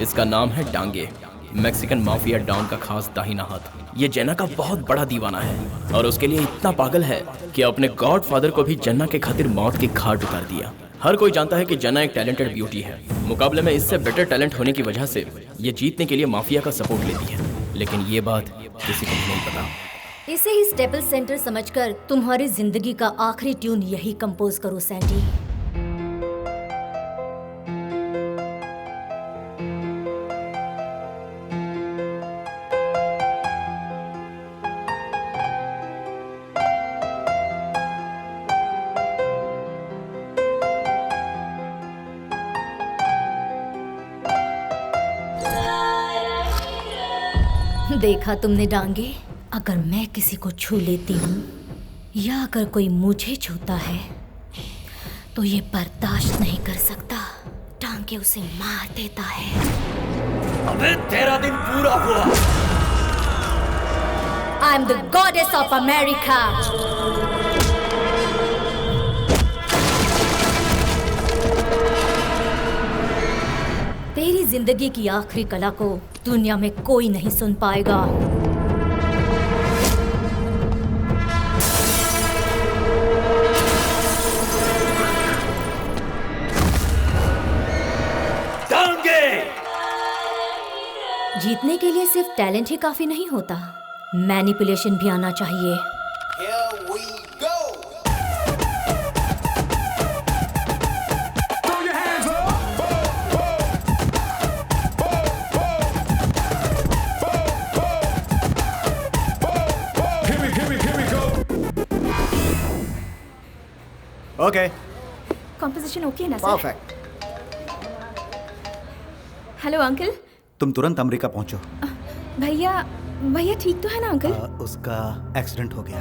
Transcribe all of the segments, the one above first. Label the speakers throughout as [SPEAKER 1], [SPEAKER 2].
[SPEAKER 1] इसका नाम है डांगे। मैक्सिकन माफिया डॉन का खास दाहिना हाथ। ये जेना का बहुत बड़ा दीवाना है और उसके लिए इतना पागल है कि अपने गॉडफादर को भी जेना के खातिर मौत के घाट उतार दिया। हर कोई जानता है कि जेना एक टैलेंटेड ब्यूटी है। मुकाबले में इससे बेटर टैलेंट होने की वजह से ये जीतने के लिए माफिया का सपोर्ट लेती है, लेकिन ये बात किसी को नहीं पता।
[SPEAKER 2] इसे ही स्टेपल सेंटर समझकर तुम्हारी जिंदगी का आखिरी ट्यून यही कंपोज करो सैंडी। देखा तुमने डांगे, अगर मैं किसी को छू लेती हूँ या अगर कोई मुझे छूता है तो ये बर्दाश्त नहीं कर सकता। डांगे उसे मार देता है।
[SPEAKER 1] अबे तेरा दिन पूरा हुआ।
[SPEAKER 2] I am the goddess of America. तेरी जिंदगी की आखिरी कला को दुनिया में कोई नहीं सुन पाएगा।
[SPEAKER 1] डांगे!
[SPEAKER 2] जीतने के लिए सिर्फ टैलेंट ही काफी नहीं होता, मैनिपुलेशन भी आना चाहिए।
[SPEAKER 3] ओके,
[SPEAKER 4] कॉम्पोजिशन ओके है ना सर?
[SPEAKER 3] परफेक्ट।
[SPEAKER 4] Hello uncle.
[SPEAKER 3] तुम तुरंत अमेरिका पहुंचो।
[SPEAKER 4] भैया ठीक तो है ना अंकल?
[SPEAKER 3] उसका एक्सीडेंट हो गया।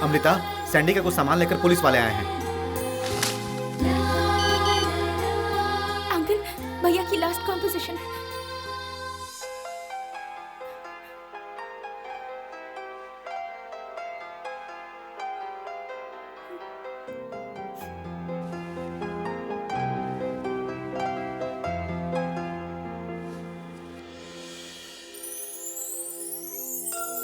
[SPEAKER 3] अमृता, सैंडी का कुछ सामान लेकर पुलिस वाले आए हैं।
[SPEAKER 4] अंकल, भैया की लास्ट कॉम्पोजिशन है।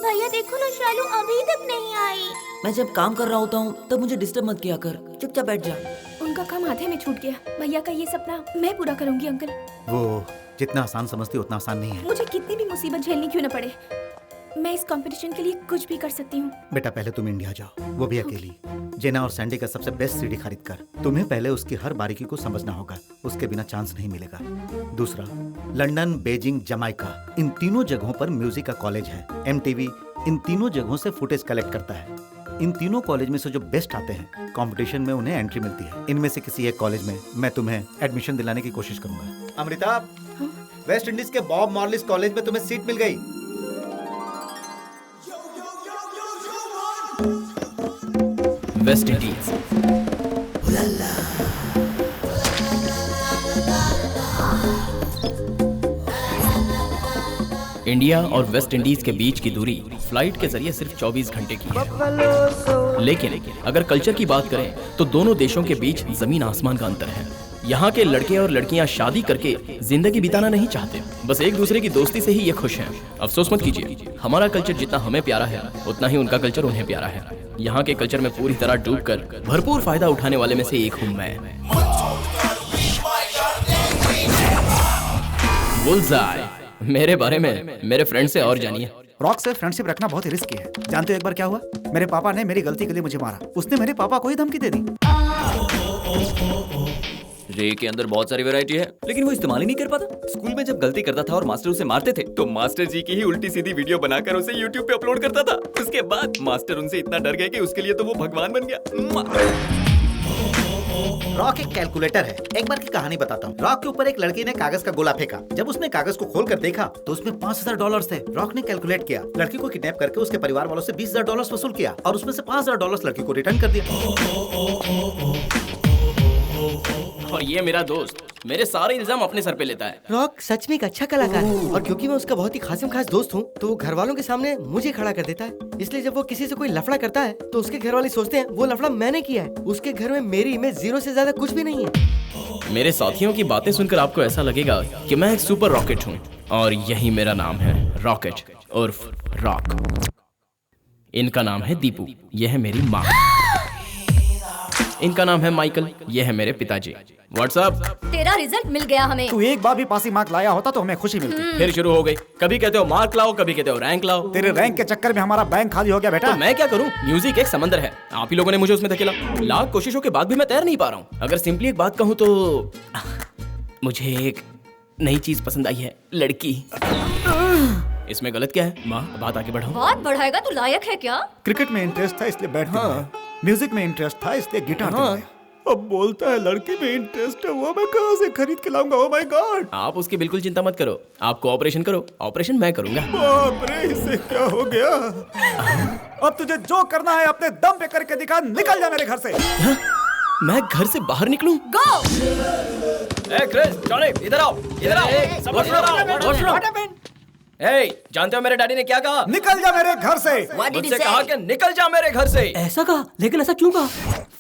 [SPEAKER 5] भैया देखो ना, शालू अभी तक नहीं आई।
[SPEAKER 6] मैं जब काम कर रहा होता हूँ तब मुझे डिस्टर्ब मत किया कर, चुपचाप बैठ जा।
[SPEAKER 4] उनका काम आधे में छूट गया। भैया का ये सपना मैं पूरा करूंगी अंकल।
[SPEAKER 3] वो जितना आसान समझती उतना आसान नहीं है।
[SPEAKER 4] मुझे कितनी भी मुसीबत झेलनी क्यों न पड़े, मैं इस कंपटीशन के लिए कुछ भी कर सकती हूँ।
[SPEAKER 3] बेटा, पहले तुम इंडिया जाओ, वो भी अकेली। जेना और सैंडी का सबसे बेस्ट सीडी खरीद कर। तुम्हें पहले उसकी हर बारीकी को समझना होगा, उसके बिना चांस नहीं मिलेगा। दूसरा, लंदन, बीजिंग, जमाइका, इन तीनों जगहों पर म्यूजिक का कॉलेज है। MTV इन तीनों जगहों से फुटेज कलेक्ट करता है। इन तीनों कॉलेज में से जो बेस्ट आते हैं, कंपटीशन में उन्हें एंट्री मिलती है। इनमें से किसी एक कॉलेज में मैं तुम्हें एडमिशन दिलाने की कोशिश करूंगा। अमृता, वेस्ट इंडीज के बॉब मॉर्लिस कॉलेज में तुम्हें सीट मिल गई।
[SPEAKER 1] West Indies. इंडिया और वेस्ट इंडीज के बीच की दूरी फ्लाइट के जरिए सिर्फ 24 घंटे की है, लेकिन अगर कल्चर की बात करें तो दोनों देशों के बीच जमीन आसमान का अंतर है। यहाँ के लड़के और लड़कियाँ शादी करके जिंदगी बिताना नहीं चाहते, बस एक दूसरे की दोस्ती से ही ये खुश हैं। अफसोस मत कीजिए, हमारा कल्चर जितना हमें प्यारा है उतना ही उनका कल्चर उन्हें प्यारा है। यहाँ के कल्चर में पूरी तरह डूबकर भरपूर फायदा उठाने वाले में से एक हूँ मैं। बुल्सआई। मेरे बारे में मेरे फ्रेंड से और जानिए।
[SPEAKER 3] रॉक से फ्रेंडशिप रखना बहुत ही रिस्की है। जानते हो एक बार क्या हुआ? मेरे पापा ने मेरी गलती के लिए मुझे मारा। उसने मेरे पापा को ही धमकी दे दी।
[SPEAKER 6] रे के अंदर बहुत सारी वैरायटी है, लेकिन वो इस्तेमाल ही नहीं कर पाता। स्कूल में जब गलती करता था और मास्टर उसे मारते थे तो मास्टर जी की ही उल्टी सीधी वीडियो बनाकर उसे YouTube पे अपलोड करता था। उसके बाद मास्टर उनसे इतना डर गए कि उसके लिए तो वो भगवान बन गया।
[SPEAKER 3] रॉक एक कैलकुलेटर है। एक बार की कहानी बताता हूँ। रॉक के ऊपर एक लड़की ने कागज का गोला फेंका। जब उसने कागज को खोलकर देखा तो उसमें $5000 थे। रॉक ने कैलकुलेट किया, लड़की को किडनैप करके उसके परिवार वालों से $20000 वसूल किया और उसमें से $5000 लड़की को रिटर्न कर दिया।
[SPEAKER 1] और ये मेरा दोस्त मेरे सारे इल्जाम अपने सर पे लेता है।
[SPEAKER 7] रॉक सच में एक अच्छा कलाकार है और क्योंकि मैं उसका बहुत ही खासिम खास दोस्त हूँ तो घर वालों के सामने मुझे खड़ा कर देता है। इसलिए जब वो किसी से कोई लफड़ा करता है तो उसके घर वाले सोचते हैं वो लफड़ा मैंने किया है। उसके घर में मेरी इमेज 0 से ज्यादा कुछ भी नहीं है।
[SPEAKER 1] मेरे साथियों की बातें सुनकर आपको ऐसा लगेगा कि मैं एक सुपर रॉकेट हूँ और यही मेरा नाम है, रॉकेट उर्फ रॉक। इनका नाम है दीपू, यह है मेरी माँ। इनका नाम है माइकल, यह है मेरे पिताजी। व्हाट्सअप।
[SPEAKER 2] तेरा रिजल्ट मिल गया हमें।
[SPEAKER 8] तू एक बार भी पासिंग मार्क लाया होता तो हमें खुशी मिलती।
[SPEAKER 1] फिर शुरू हो गई, कभी कहते हो मार्क लाओ, कभी कहते हो रैंक लाओ।
[SPEAKER 8] तेरे रैंक के चक्कर में हमारा बैंक खाली हो गया बेटा।
[SPEAKER 1] तो मैं क्या करूं? म्यूजिक एक समंदर है, आप ही लोगों ने मुझे उसमें धकेला। लाख कोशिशों के बाद भी मैं तैर नहीं पा रहा हूं। अगर सिंपली एक बात कहूं तो मुझे एक नई चीज पसंद आई है, लड़की। इसमें गलत क्या है माँ? बात आगे बढ़ाओ।
[SPEAKER 2] बात बढ़ाएगा तो लायक है क्या?
[SPEAKER 8] क्रिकेट में इंटरेस्ट था इसलिए बैट खेला, म्यूजिक में इंटरेस्ट था इसलिए गिटार खेला। अब बोलता है लड़की में इंटरेस्ट है, वो मैं कहाँ से खरीद के लाऊंगा? Oh my God.
[SPEAKER 1] आप उसकी बिल्कुल चिंता मत करो, आप कोऑपरेशन करो, ऑपरेशन मैं करूंगा।
[SPEAKER 8] बाप रे, इससे क्या हो गया? अब तुझे जो करना है अपने दम पे करके दिखा। निकल जा मेरे घर से।
[SPEAKER 1] मैं घर से बाहर निकलूं?
[SPEAKER 2] गो।
[SPEAKER 1] ए क्रिस, जॉनी, इधर आओ, इधर आओ। सब इधर आओ। ए, जानते हो मेरे डैडी ने क्या कहा?
[SPEAKER 8] निकल जा मेरे घर से।
[SPEAKER 1] मुझसे कहा कि निकल जा मेरे घर से।
[SPEAKER 7] ऐसा कहा? लेकिन ऐसा क्यों कहा?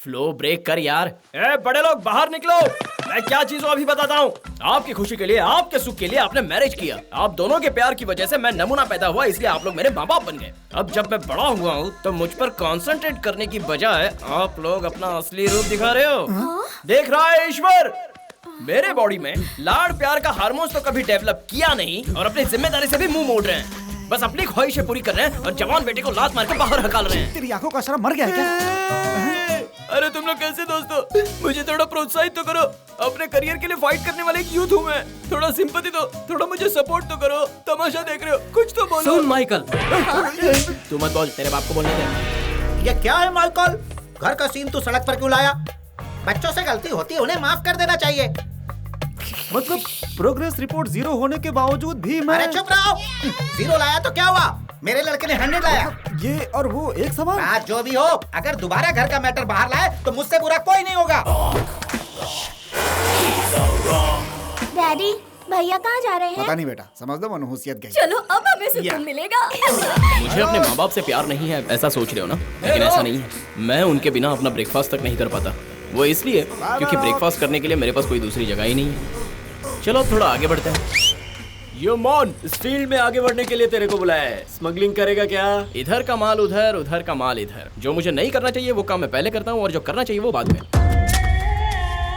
[SPEAKER 1] फ्लो ब्रेक कर यार। ए बड़े लोग बाहर निकलो, मैं क्या चीज हूँ अभी बताता हूँ। आपकी खुशी के लिए, आपके सुख के लिए आपने मैरिज किया। आप दोनों के प्यार की वजह से मैं नमूना पैदा हुआ, इसलिए आप लोग मेरे माँ बाप बन गए। अब जब मैं बड़ा हुआ हूँ तो मुझ पर कंसंट्रेट करने की बजाय आप लोग अपना असली रूप दिखा रहे हो। देख रहा है ईश्वर, मेरे बॉडी में लाड़ प्यार का हार्मोन्स तो कभी डेवलप किया नहीं और अपनी जिम्मेदारी से भी मुंह मोड़ रहे हैं। बस अपनी ख्वाहिशें पूरी कर रहे हैं और जवान बेटे को लात मार के बाहर हकाल रहे हैं।
[SPEAKER 8] तेरी आंखों का शर्म मर गया है क्या?
[SPEAKER 1] अरे तुम लोग कैसे दोस्तों? मुझे थोड़ा प्रोत्साहित तो करो, अपने करियर के लिए फाइट करने वाले एक यूथ हूँ मैं। थोड़ा सिंपैथी दो, थोड़ा मुझे सपोर्ट तो करो। तमाशा देख रहे हो, कुछ तो बोलो।
[SPEAKER 7] सुन माइकल,
[SPEAKER 1] तू मत बोल, तेरे बाप को बोलने दे।
[SPEAKER 3] ये क्या है माइकल? घर का सीन तू सड़क पर क्यों लाया? बच्चों से गलती होती है, उन्हें माफ कर देना चाहिए।
[SPEAKER 8] मतलब प्रोग्रेस रिपोर्ट 0 होने के बावजूद भी मैं।
[SPEAKER 3] अरे चुप रहो। 0 लाया तो क्या हुआ? मेरे लड़के ने 100 लाया।
[SPEAKER 8] ये और वो एक सवाल।
[SPEAKER 3] बात जो भी हो, अगर दोबारा घर का मैटर बाहर लाए तो मुझसे बुरा कोई नहीं होगा।
[SPEAKER 5] डैडी, भैया कहाँ जा रहे हैं?
[SPEAKER 8] पता नहीं बेटा, समझ लो मनहूसियत गई।
[SPEAKER 2] चलो अब हमें सुकून मिलेगा।
[SPEAKER 1] मुझे अपने माँ बाप से प्यार नहीं है ऐसा सोच रहे हो ना, लेकिन ऐसा नहीं है। मैं उनके बिना अपना ब्रेकफास्ट तक नहीं कर पाता। वो इसलिए क्योंकि ब्रेकफास्ट करने के लिए मेरे पास कोई दूसरी जगह ही नहीं है। चलो थोड़ा आगे बढ़ते हैं।
[SPEAKER 7] यो मॉन, इस फील्ड में आगे बढ़ने के लिए तेरे को बुलाया है। स्मगलिंग करेगा क्या?
[SPEAKER 1] इधर का माल उधर, उधर का माल इधर। जो मुझे नहीं करना चाहिए वो काम मैं पहले करता हूँ और जो करना चाहिए वो बाद में।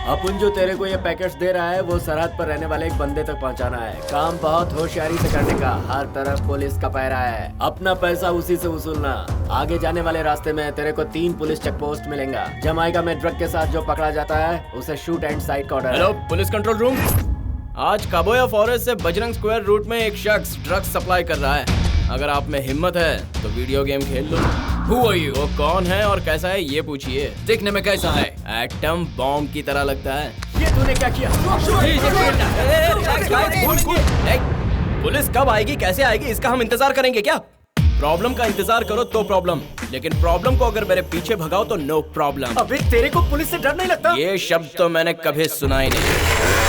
[SPEAKER 7] अपन जो तेरे को ये पैकेट्स दे रहा है वो सरहद पर रहने वाले एक बंदे तक पहुंचाना है। काम बहुत होशियारी से करने का, हर तरफ पुलिस का पहरा है। अपना पैसा उसी से वसूलना। आगे जाने वाले रास्ते में तेरे को 3 पुलिस चेक पोस्ट मिलेंगा। जमाइका में ड्रग के साथ जो पकड़ा जाता है उसे शूट एंड साइड का order.
[SPEAKER 1] Hello police control room, आज काबोया फॉरेस्ट से बजरंग स्क्वायर रूट में एक शख्स ड्रग्स सप्लाई कर रहा है। अगर आप में हिम्मत है तो वीडियो गेम खेल लो। Who are you? वो कौन है और कैसा है ये पूछिए।
[SPEAKER 6] देखने में कैसा है?
[SPEAKER 1] एटम बॉम्ब की तरह लगता है।
[SPEAKER 7] ये तूने क्या किया?
[SPEAKER 1] पुलिस कब आएगी, कैसे आएगी, इसका हम इंतजार करेंगे क्या? प्रॉब्लम का इंतजार करो तो प्रॉब्लम, लेकिन प्रॉब्लम को अगर मेरे पीछे भगाओ तो नो प्रॉब्लम।
[SPEAKER 7] अबे तेरे को पुलिस से डर नहीं लगता?
[SPEAKER 1] ये शब्द तो मैंने कभी सुना ही नहीं।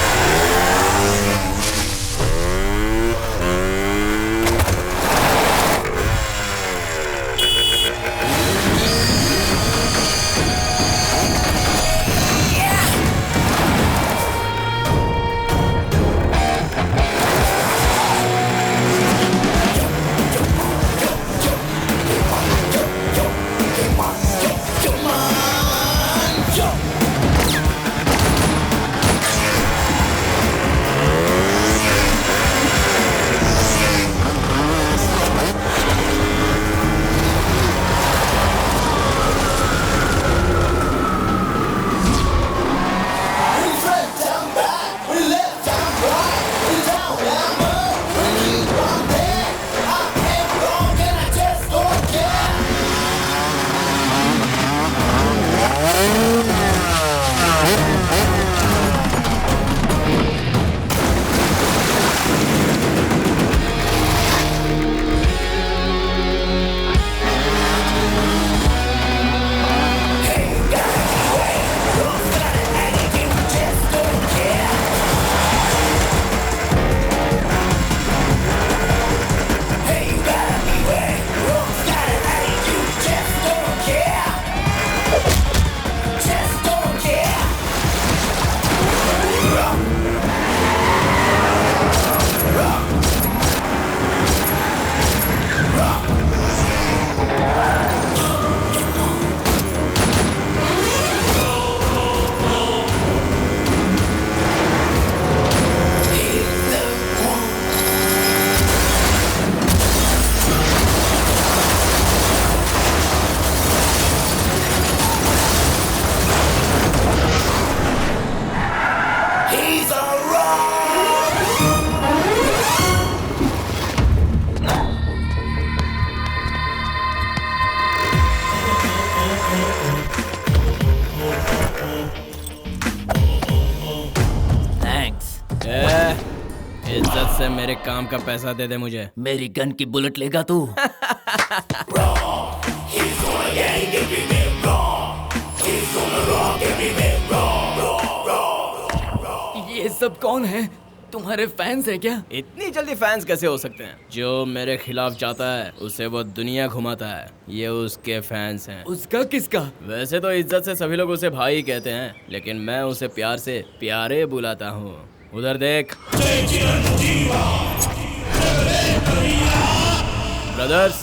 [SPEAKER 1] मेरे काम का पैसा दे दे मुझे।
[SPEAKER 6] मेरी गन की बुलेट लेगा तू? ये सब कौन है? तुम्हारे फैंस है क्या?
[SPEAKER 1] इतनी जल्दी फैंस कैसे हो सकते हैं? जो मेरे खिलाफ जाता है उसे वो दुनिया घुमाता है, ये उसके फैंस हैं।
[SPEAKER 6] उसका किसका?
[SPEAKER 1] वैसे तो इज्जत से सभी लोग उसे भाई कहते हैं, लेकिन मैं उसे प्यार से प्यारे बुलाता हूँ। उधर देख। ब्रदर्स।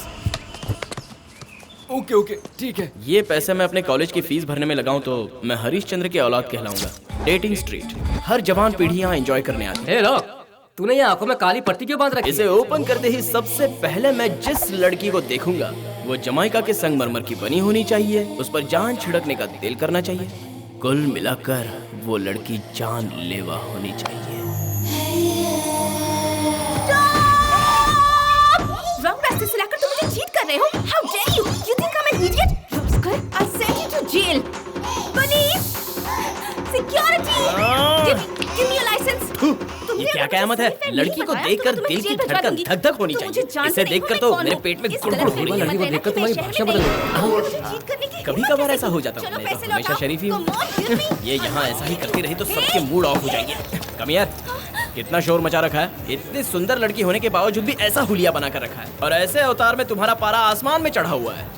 [SPEAKER 6] ओके ठीक है।
[SPEAKER 1] ये पैसे मैं अपने कॉलेज की फीस भरने में लगाऊं तो मैं हरीशचंद्र की औलाद कहलाऊंगा। डेटिंग स्ट्रीट, हर जवान पीढ़ी यहाँ एंजॉय करने आती है।
[SPEAKER 9] हे लोग, तूने ये आंखों में काली पट्टी क्यों बांध रखी?
[SPEAKER 1] इसे ओपन करते ही सबसे पहले मैं जिस लड़की को देखूंगा वो जमाइका के संगमरमर की बनी होनी चाहिए, उस पर जान छिड़कने का दिल करना चाहिए। कुल मिलाकर वो लड़की जानलेवा होनी चाहिए।
[SPEAKER 4] रॉन्ग रास्ते से लाकर तुम मुझे चीट कर रहे हो? How dare you? You think I'm an idiot? Rascal, I'll send you to jail. Police! Security! Give me your license.
[SPEAKER 1] ये क्या कयामत है? लड़की को देखकर दिल की धड़कन धक धक होनी चाहिए। इसे देखकर तो मेरे पेट में गुड़गुड़ हो रही है।
[SPEAKER 9] लड़की को देखकर तुम्हारी भाषा बदल गई।
[SPEAKER 1] कभी कभार ऐसा हो जाता है, मैं तो हमेशा शरीफ ही हूँ। ये यहाँ ऐसा ही करती रही तो सबके मूड ऑफ हो जाएंगे। कम यार, कितना शोर मचा रखा है। इतनी सुंदर लड़की होने के बावजूद भी ऐसा हुलिया बना कर रखा है, और ऐसे अवतार में तुम्हारा पारा आसमान में चढ़ा हुआ है।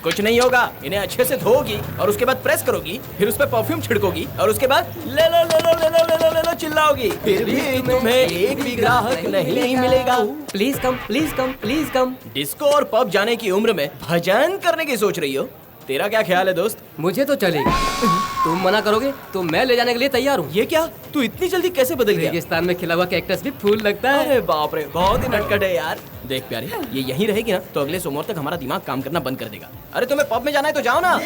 [SPEAKER 1] कुछ नहीं होगा, इन्हें अच्छे से धोगी और उसके बाद प्रेस करोगी, फिर उस पर परफ्यूम छिड़कोगी और उसके बाद ले लो ले लो ले लो ले लो ले लो चिल्लाओगी। फिर भी तुम्हें एक भी ग्राहक नहीं मिलेगा।
[SPEAKER 9] Please come, please come, please come.
[SPEAKER 1] Disco और पब जाने की उम्र में भजन करने की सोच रही हो? तेरा क्या ख्याल है दोस्त?
[SPEAKER 9] मुझे तो चलेगा। तुम मना करोगे तो मैं ले जाने के लिए तैयार हूँ।
[SPEAKER 1] ये क्या? तू इतनी जल्दी कैसे बदल गया?
[SPEAKER 9] रेगिस्तान में खिला हुआ कैक्टस भी फूल लगता है।
[SPEAKER 1] अरे बाप रे, बहुत ही नटखट है यार। देख प्यारे, ये यहीं रहेगी ना तो अगले सोमवार तक हमारा दिमाग काम करना बंद कर देगा। अरे तुम्हें पब में जाना है तो जाओ ना।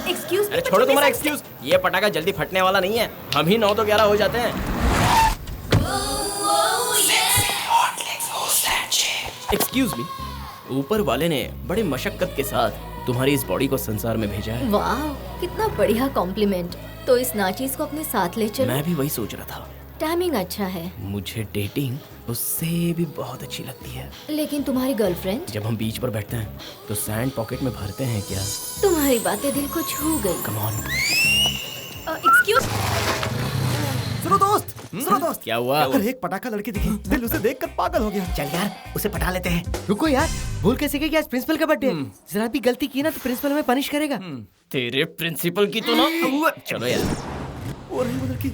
[SPEAKER 4] Excuse me,
[SPEAKER 1] अरे छोड़ो तुम्हारा एक्सक्यूज, ये पटाखा जल्दी फटने वाला नहीं है। हम ही 9 तो 11 हो जाते हैं। एक्सक्यूज मी, ऊपर वाले ने बड़े मशक्कत के साथ तुम्हारी इस बॉडी को संसार में भेजा है।
[SPEAKER 2] वाह, कितना बढ़िया कॉम्प्लीमेंट। तो इस नाचीज को अपने साथ ले चलो।
[SPEAKER 1] मैं भी वही सोच रहा था।
[SPEAKER 2] टाइमिंग अच्छा है।
[SPEAKER 1] मुझे डेटिंग उससे भी बहुत अच्छी लगती है।
[SPEAKER 2] लेकिन तुम्हारी गर्लफ्रेंड?
[SPEAKER 1] जब हम बीच पर बैठते हैं तो सैंड पॉकेट में भरते हैं क्या?
[SPEAKER 2] तुम्हारी बातें दिल को छू गई।
[SPEAKER 1] Come on.
[SPEAKER 4] Excuse
[SPEAKER 8] सुनो दोस्त, सुनो दोस्त।
[SPEAKER 1] क्या हुआ?
[SPEAKER 8] अरे एक पटाखा लड़की दिखी, दिल उसे देखकर पागल हो गया।
[SPEAKER 3] चल यार, उसे पटा लेते हैं।
[SPEAKER 9] रुको यार, भूल कैसे गई कि आज प्रिंसिपल का बर्थडे? जरा भी गलती की ना तो प्रिंसिपल हमें पनिश करेगा।
[SPEAKER 1] तेरे प्रिंसिपल की तो ना। चलो यार।
[SPEAKER 8] वो रही वो लड़की।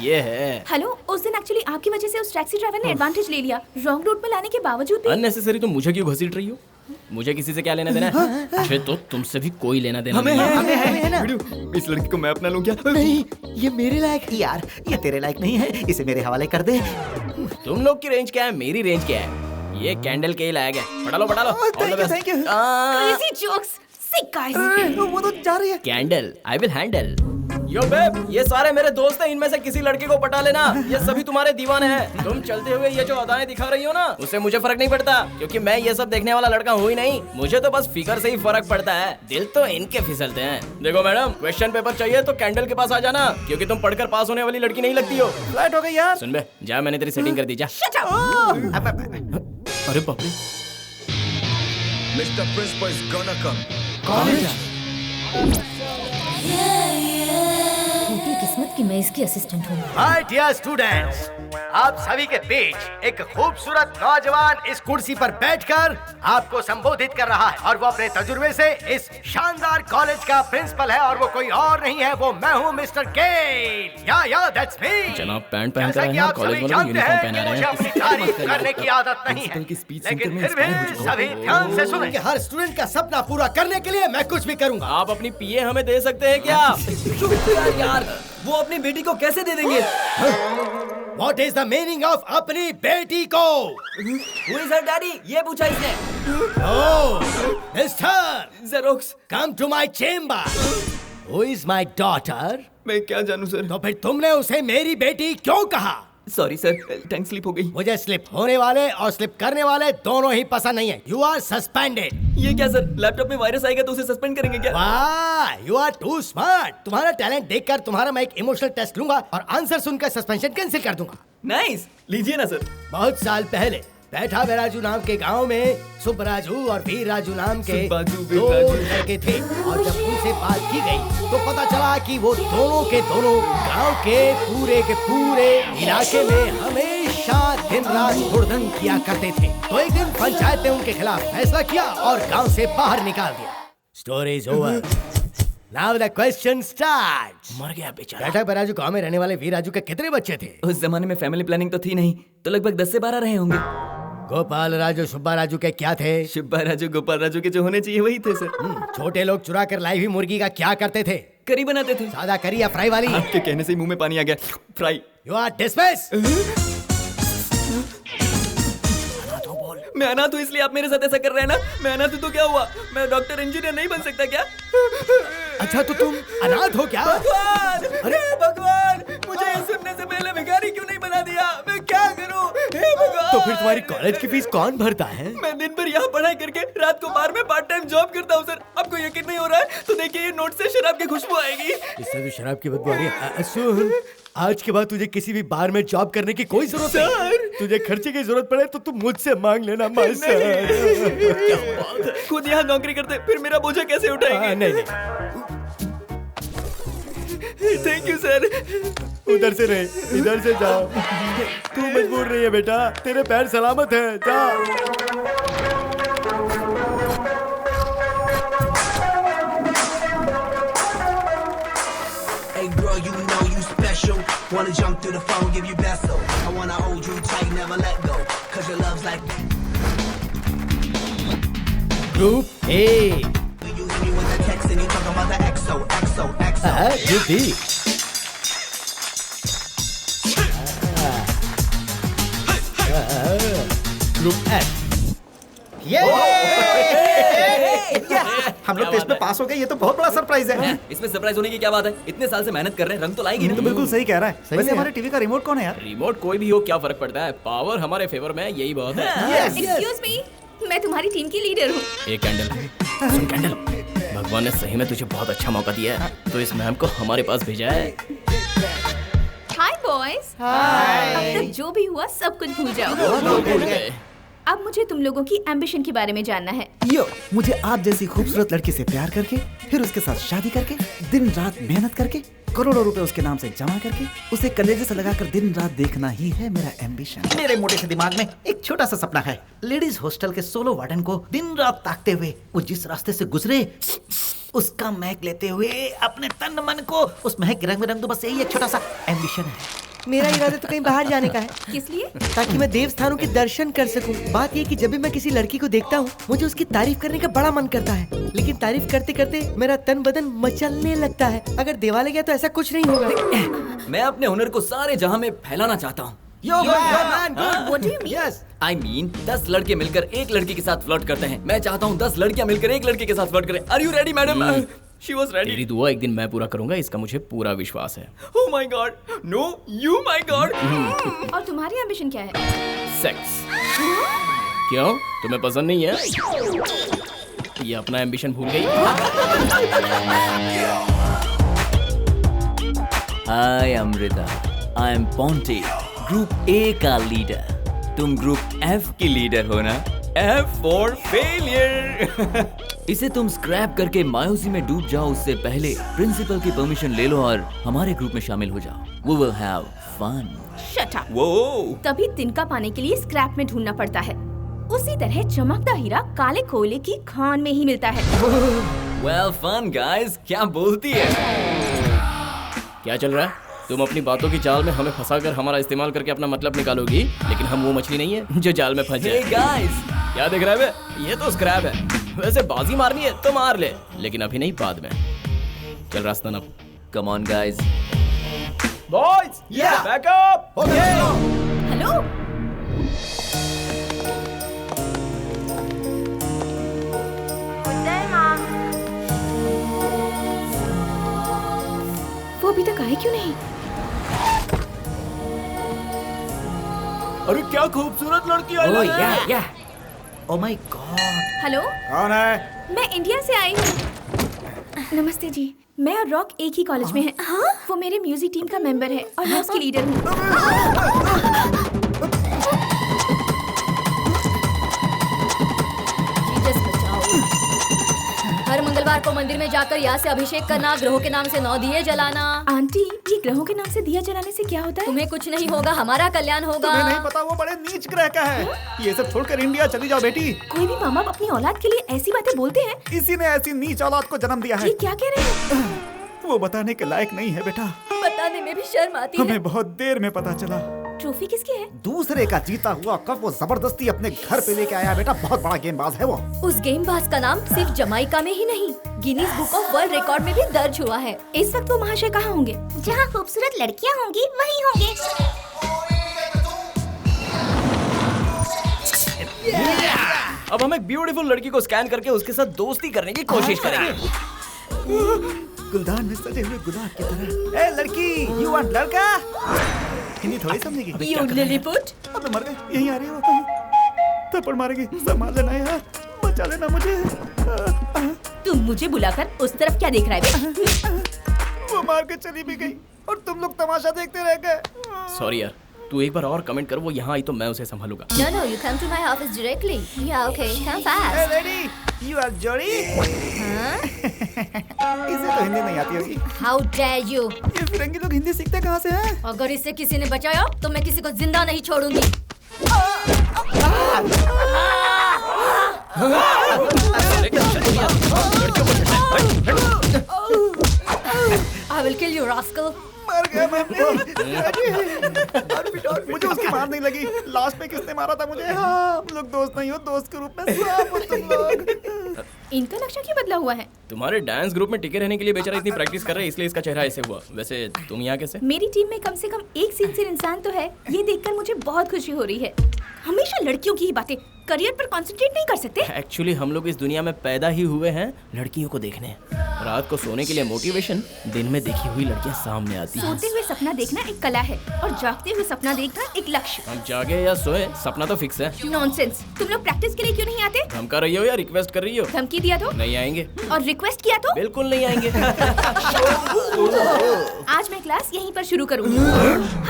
[SPEAKER 1] ये है।
[SPEAKER 4] हेलो, उस दिन एक्चुअली आपकी वजह से उस टैक्सी ड्राइवर ने एडवांटेज ले लिया। रॉन्ग रूट में लाने के बावजूद भी।
[SPEAKER 1] अननेसेसरी तुम मुझे क्यों घसीट रही हो? मुझे किसी से क्या लेना देना है? मुझे तो तुमसे भी कोई लेना देना नहीं है।
[SPEAKER 6] वीडियो, इस लड़की को मैं अपना लूं क्या?
[SPEAKER 3] नहीं, ये मेरे लायक है यार। ये तेरे लायक नहीं है, इसे मेरे हवाले कर दे।
[SPEAKER 1] तुम लोग की रेंज क्या है, मेरी रेंज क्या है? ये कैंडल के ही लायक है। पटा लो पटा लो।
[SPEAKER 8] Thank you.
[SPEAKER 4] Crazy jokes, sick guys.
[SPEAKER 8] वो तो जा रही है।
[SPEAKER 1] Candle, I will handle. Yo babe, ये सारे मेरे दोस्त हैं, इनमें से किसी लड़के को पटा लेना। ये सभी तुम्हारे दीवाने हैं। तुम चलते हुए ये जो अदाएं दिखा रही हो ना, उससे मुझे फर्क नहीं पड़ता, क्योंकि मैं ये सब देखने वाला लड़का हूँ ही नहीं। मुझे तो बस फिगर से ही फर्क पड़ता है, दिल तो इनके फिसलते हैं। देखो मैडम, क्वेश्चन पेपर चाहिए तो कैंडल के पास आ जाना, क्योंकि तुम पढ़कर पास होने वाली लड़की नहीं लगती हो।
[SPEAKER 8] फ्लाइट हो गई यार।
[SPEAKER 1] सुन बे, जा, मैंने तेरी सेटिंग कर दी, जा।
[SPEAKER 4] Shut up.
[SPEAKER 1] अरे बाप रे,
[SPEAKER 10] Mr. Principal is gonna come.
[SPEAKER 2] टूटी किस्मत की मैं इसकी असिस्टेंट हूँ।
[SPEAKER 3] माय डियर स्टूडेंट्स, आप सभी के बीच एक खूबसूरत नौजवान इस कुर्सी पर बैठकर आपको संबोधित कर रहा है, और वो अपने तजुर्बे से इस शानदार कॉलेज का प्रिंसिपल है, और वो कोई और नहीं है, वो मैं हूँ, मिस्टर गेल। या दैट्स मी।
[SPEAKER 1] जनाब पैंट पहन कर
[SPEAKER 3] जैसा
[SPEAKER 1] आए
[SPEAKER 3] कि
[SPEAKER 1] हैं,
[SPEAKER 3] आप
[SPEAKER 1] कॉलेज
[SPEAKER 3] सभी
[SPEAKER 1] वाले
[SPEAKER 3] जानते
[SPEAKER 1] यूनिफॉर्म
[SPEAKER 3] हैं
[SPEAKER 1] पहना
[SPEAKER 3] कि
[SPEAKER 1] रहे
[SPEAKER 3] मुझे
[SPEAKER 1] हैं।
[SPEAKER 3] अपनी तारीफ करने की आदत नहीं है, लेकिन फिर भी सभी ध्यान से सुनें कि हर स्टूडेंट का सपना पूरा करने के लिए मैं कुछ भी करूंगा।
[SPEAKER 1] आप अपनी पीए हमें दे सकते हैं क्या?
[SPEAKER 6] यार, वो अपनी बेटी को कैसे दे देंगे?
[SPEAKER 3] What is the meaning of अपनी बेटी को?
[SPEAKER 6] Who is her daddy? ये पूछा इसने।
[SPEAKER 3] Oh, Mister,
[SPEAKER 6] xerox.
[SPEAKER 3] come to my chamber. Who is my daughter?
[SPEAKER 6] मैं क्या जानूं सर?
[SPEAKER 3] तो फिर तुमने उसे मेरी बेटी क्यों कहा?
[SPEAKER 6] सॉरी सर, टंग स्लिप हो गई।
[SPEAKER 10] मुझे स्लिप होने वाले और स्लिप करने वाले दोनों ही पसंद नहीं है। You are suspended.
[SPEAKER 6] ये क्या सर, लैपटॉप में वायरस आएगा तो उसे सस्पेंड करेंगे क्या?
[SPEAKER 10] वाह, यू आर टू स्मार्ट। तुम्हारा टैलेंट देखकर तुम्हारा मैं एक इमोशनल टेस्ट लूंगा और आंसर सुनकर सस्पेंशन कैंसिल कर दूंगा।
[SPEAKER 6] नाइस, लीजिए ना सर।
[SPEAKER 10] बहुत साल पहले बैठा बेराजू नाम के गांव में सुब्बराजू और वीरराजू नाम के
[SPEAKER 6] सुब्बाजू,
[SPEAKER 10] दो
[SPEAKER 6] वीरराजू।
[SPEAKER 10] लड़के थे और जब उनसे बात की गई तो पता चला कि वो दोनों के दोनों गांव के पूरे इलाके में हमेशा दिन रात हुड़दंग किया करते थे। तो एक दिन पंचायत ने उनके खिलाफ फैसला किया और गांव से बाहर निकाल दिया। Story is over. Now the question starts.
[SPEAKER 1] मर गया बेचारा।
[SPEAKER 10] बैठा बेराजू गांव में रहने वाले वीरराजू के कितने बच्चे थे?
[SPEAKER 6] उस जमाने में फैमिली प्लानिंग तो थी नहीं, तो लगभग 10 से 12 रहे होंगे।
[SPEAKER 10] गोपाल राजू सुब्बा राजू के क्या थे?
[SPEAKER 6] शिब्बा राजू, गोपाल राजू के जो होने चाहिए वही थे सर।
[SPEAKER 10] छोटे लोग चुरा कर लाई हुई मुर्गी का क्या करते थे?
[SPEAKER 6] करी बनाते थे।
[SPEAKER 10] सादा करी या फ्राई वाली?
[SPEAKER 6] आपके कहने से ही मुंह में पानी आ गया। फ्राई।
[SPEAKER 10] You are dismissed.
[SPEAKER 6] मैं अनाथ हूँ इसलिए आप मेरे साथ ऐसा कर रहे हैं ना? मैं अनाथ हूँ तो क्या हुआ? मैं डॉक्टर इंजीनियर नहीं बन सकता क्या?
[SPEAKER 10] अच्छा तो तुम अनाथ हो क्या?
[SPEAKER 6] भगवान, अरे भगवान, मुझे ये सुनने से पहले भिखारी क्यों नहीं बना दिया? मैं क्या करूँ? हे भगवान।
[SPEAKER 10] तो फिर तुम्हारी कॉलेज की फीस कौन भरता है?
[SPEAKER 6] मैं दिन भर यहाँ पढ़ाई करके रात को बार में पार्ट टाइम जॉब करता हूँ सर। आपको यकीन नहीं हो रहा है तो देखिए, ये नोट से शराब की खुशबू आएगी।
[SPEAKER 10] इससे तो शराब की बदबू आ रही है। सुन, आज के बाद तुझे किसी भी बार में जॉब करने की कोई जरूरत नहीं। तुझे खर्चे की जरूरत पड़े तो तुम मुझसे मांग लेना।
[SPEAKER 6] क्या बात है? खुद यहाँ नौकरी करते फिर मेरा बोझा कैसे उठाएंगे?
[SPEAKER 10] नहीं,
[SPEAKER 6] थैंक यू सर।
[SPEAKER 10] उधर से नहीं, इधर से जाओ। तू मजबूर नहीं है बेटा, तेरे पैर सलामत है। जा।
[SPEAKER 11] Hey girl, you know you special. Wanna jump through the phone, give you beso. I wanna hold you tight, never let go. Cause your love's like
[SPEAKER 10] group A.
[SPEAKER 11] you hit me with a text and you talk about the XO.
[SPEAKER 10] Group B. Group F.
[SPEAKER 3] हम लोग test में पास हो गए। ये तो बहुत बड़ा surprise है।
[SPEAKER 6] इसमें सरप्राइज होने की क्या बात है? इतने साल से मेहनत कर रहे हैं, रंग तो लाएगी
[SPEAKER 8] तो
[SPEAKER 6] नहीं।
[SPEAKER 8] बिल्कुल सही कह रहा है। वैसे हमारे टीवी का रिमोट कौन है यार?
[SPEAKER 1] रिमोट कोई भी हो, क्या फर्क पड़ता है? पावर हमारे फेवर में है, यही बहुत है।
[SPEAKER 4] एक्सक्यूज मी, मैं तुम्हारी टीम की लीडर हूँ।
[SPEAKER 1] एक कैंडल। सुन कैंडल, भगवान ने सही में तुझे बहुत अच्छा मौका दिया है, तो इस मैम को हमारे पास भेजा है।
[SPEAKER 4] हाय बॉयज। अब तक जो भी हुआ सब कुछ भूल जाओ।
[SPEAKER 1] भूल गए।
[SPEAKER 4] अब मुझे तुम लोगों की एम्बिशन के बारे में जानना है।
[SPEAKER 8] यो, मुझे आप जैसी खूबसूरत लड़की से प्यार करके, फिर उसके साथ शादी करके, दिन रात मेहनत करके, करोड़ों रुपए उसके नाम से जमा करके, उसे कलेजे से लगाकर दिन रात देखना ही है मेरा एम्बिशन।
[SPEAKER 3] मेरे मोटे से दिमाग में एक छोटा सा सपना है। लेडीज हॉस्टल के सोलो वार्डन को दिन रात ताकते हुए वो जिस रास्ते से गुजरे उसका महक लेते हुए अपने तन मन को उस महक के रंग में रंग दो। बस यही एक छोटा सा एम्बिशन है।
[SPEAKER 9] मेरा इरादा तो कहीं बाहर जाने का है,
[SPEAKER 4] किस लिए?
[SPEAKER 9] ताकि मैं देव स्थानों के दर्शन कर सकूं। बात ये कि जब भी मैं किसी लड़की को देखता हूँ मुझे उसकी तारीफ करने का बड़ा मन करता है, लेकिन तारीफ करते करते मेरा तन बदन मचलने लगता है। अगर दिवाले गया तो ऐसा कुछ नहीं होगा।
[SPEAKER 6] मैं अपने हुनर को सारे जहां में फैलाना चाहता हूँ।
[SPEAKER 4] What do you mean?
[SPEAKER 10] Yes.
[SPEAKER 6] I mean, 10 लड़के मिलकर एक लड़की के साथ फ्लर्ट करते हैं। मैं चाहता हूँ 10 लड़कियां मिलकर एक लड़के के साथ फ्लर्ट करें। Are you ready, madam? She was ready.
[SPEAKER 1] तेरी दुआ एक दिन मैं पूरा करूंगा, इसका मुझे पूरा विश्वास है।
[SPEAKER 6] Oh my God! No, you my God!
[SPEAKER 4] और तुम्हारी एम्बिशन क्या है?
[SPEAKER 1] सेक्स। क्यों, तुम्हें पसंद नहीं है? ये अपना एम्बिशन भूल गई।
[SPEAKER 6] Hi, Amrita. I am Ponte, group A का लीडर। तुम ग्रुप एफ की लीडर हो ना? F for failure। इसे तुम स्क्रैप करके मायूसी में डूब जाओ उससे पहले प्रिंसिपल की परमिशन ले लो और हमारे ग्रुप में शामिल हो जाओ। We will have fun.
[SPEAKER 4] Shut up.
[SPEAKER 6] Whoa!
[SPEAKER 4] तभी तिनका पाने के लिए स्क्रैप में ढूंढना पड़ता है। उसी तरह चमकता हीरा काले कोयले की खान में ही मिलता है।
[SPEAKER 6] Well, fun guys, क्या बोलती है?
[SPEAKER 1] क्या चल रहा है? तुम अपनी बातों की जाल में हमें फंसाकर हमारा इस्तेमाल करके अपना मतलब निकालोगी, लेकिन हम वो मछली नहीं है जो जाल में फंस जाए।
[SPEAKER 6] Hey guys!
[SPEAKER 1] क्या देख रहा है बे? ये तो स्क्रैप है। वैसे बाजी मारनी है तो मार ले, लेकिन अभी नहीं, बाद में। चल रास्ता ना।
[SPEAKER 6] Come on guys.
[SPEAKER 1] Boys, back up.
[SPEAKER 4] Hello, वो अभी तक आए क्यों नहीं?
[SPEAKER 7] अरे क्या खूबसूरत लड़की आई
[SPEAKER 3] ओह
[SPEAKER 7] है।
[SPEAKER 3] या ओ माय गॉड।
[SPEAKER 4] हेलो,
[SPEAKER 3] कौन है?
[SPEAKER 4] मैं इंडिया से आई हूँ। नमस्ते जी, मैं और रॉक एक ही कॉलेज में हैं। हाँ? वो मेरे म्यूजिक टीम का मेंबर है और मैं उसकी लीडर हूँ।
[SPEAKER 2] जीसस बचाओ। हर मंगलवार को मंदिर में जाकर यहाँ से अभिषेक करना, ग्रहों के नाम से 9 दिए जलाना।
[SPEAKER 4] आंटी, ये ग्रहों के नाम से दिया जलाने से क्या होता है?
[SPEAKER 2] तुम्हें कुछ नहीं होगा, हमारा कल्याण होगा।
[SPEAKER 3] तुम्हें नहीं पता वो बड़े नीच ग्रह का है। ये सब छोड़कर इंडिया चली जाओ बेटी।
[SPEAKER 4] कोई भी माँ बाप अपनी औलाद के लिए ऐसी बातें बोलते हैं?
[SPEAKER 3] इसी ने ऐसी नीच औलाद को जन्म दिया है।
[SPEAKER 4] ये क्या कह रहे हैं?
[SPEAKER 3] वो बताने के लायक नहीं है बेटा।
[SPEAKER 2] बताने में भी शर्म आती है।
[SPEAKER 3] हमें बहुत देर में पता चला।
[SPEAKER 4] ट्रॉफी किसकी है?
[SPEAKER 3] दूसरे का जीता हुआ कप वो जबरदस्ती अपने घर पे लेके आया बेटा। बहुत बड़ा गेमबाज है वो।
[SPEAKER 2] उस गेमबाज का नाम सिर्फ जमाइका में ही नहीं, Guinness book of world record में भी दर्ज हुआ है।
[SPEAKER 4] इस वक्त वो महाशय कहाँ होंगे?
[SPEAKER 5] जहाँ खूबसूरत लड़कियाँ होंगी वहीं होंगे।
[SPEAKER 1] अब हम एक ब्यूटीफुल लड़की को स्कैन करके उसके साथ दोस्ती करने की कोशिश करेंगे।
[SPEAKER 3] गुलदान में सजे हुए गुलाब की तरह। ए लड़की, यू वांट लड़का? हिंदी थोड़ी समझेगी।
[SPEAKER 2] You Lilliput?
[SPEAKER 3] अबे मर गए। यहीं आ रही है वो। थप्पड़ मारेगी। संभाल लेना यार, बचा लेना मुझे।
[SPEAKER 4] तुम मुझे बुलाकर उस तरफ क्या देख रहा है?
[SPEAKER 3] वो मार के चली भी गई और तुम लोग तमाशा देखते रह गए।
[SPEAKER 1] सॉरी यार, तू एक बार और कमेंट कर, वो यहाँ आई तो मैं उसे संभालूंगा।
[SPEAKER 2] No, you come to my office directly. Yeah, okay, come fast.
[SPEAKER 3] ए लेडी, यू आर जोड़ी। इसे तो हिंदी नहीं आती होगी।
[SPEAKER 2] How dare you?
[SPEAKER 3] ये फिरंगी लोग हिंदी सीखते कहाँ से हैं?
[SPEAKER 2] अगर इसे किसी ने बचाया तो मैं किसी को जिंदा नहीं छोड़ूंगी। I will kill you, rascal.
[SPEAKER 3] मर गया मैं। मुझे उसकी मार नहीं लगी। लास्ट में किसने मारा था मुझे? हाँ, हम लोग दोस्त नहीं हो, दोस्त के रूप में सांप हो तुम लोग।
[SPEAKER 4] इनका नक्शा क्यों बदला हुआ है?
[SPEAKER 1] तुम्हारे डांस ग्रुप में टिके रहने के लिए बेचारा इतनी प्रैक्टिस कर रहा है, इसलिए इसका चेहरा ऐसे हुआ। वैसे तुम यहाँ कैसे?
[SPEAKER 4] मेरी टीम में कम से कम एक सिंसियर इंसान तो है। ये देखकर मुझे बहुत खुशी हो रही है। हमेशा लड़कियों की ही बातें, करियर पर कंसंट्रेट नहीं कर सकते?
[SPEAKER 1] एक्चुअली हम लोग इस दुनिया में पैदा ही हुए हैं लड़कियों को देखने। रात को सोने के लिए मोटिवेशन, दिन में देखी हुई लड़कियां सामने आती हैं।
[SPEAKER 4] सोते हुए सपना देखना एक कला है और जागते हुए सपना देखना एक लक्ष्य।
[SPEAKER 1] हम जागे या सोए, सपना तो फिक्स है।
[SPEAKER 4] नॉनसेंस। तुम लोग प्रैक्टिस के लिए क्यों नहीं आते?
[SPEAKER 1] धमका रही हो या रिक्वेस्ट कर रही हो?
[SPEAKER 4] धमकी दिया तो?
[SPEAKER 1] नहीं आएंगे।
[SPEAKER 4] और रिक्वेस्ट किया तो?
[SPEAKER 1] बिल्कुल नहीं आएंगे।
[SPEAKER 4] आज मैं क्लास यहीं पर शुरू करूंगी।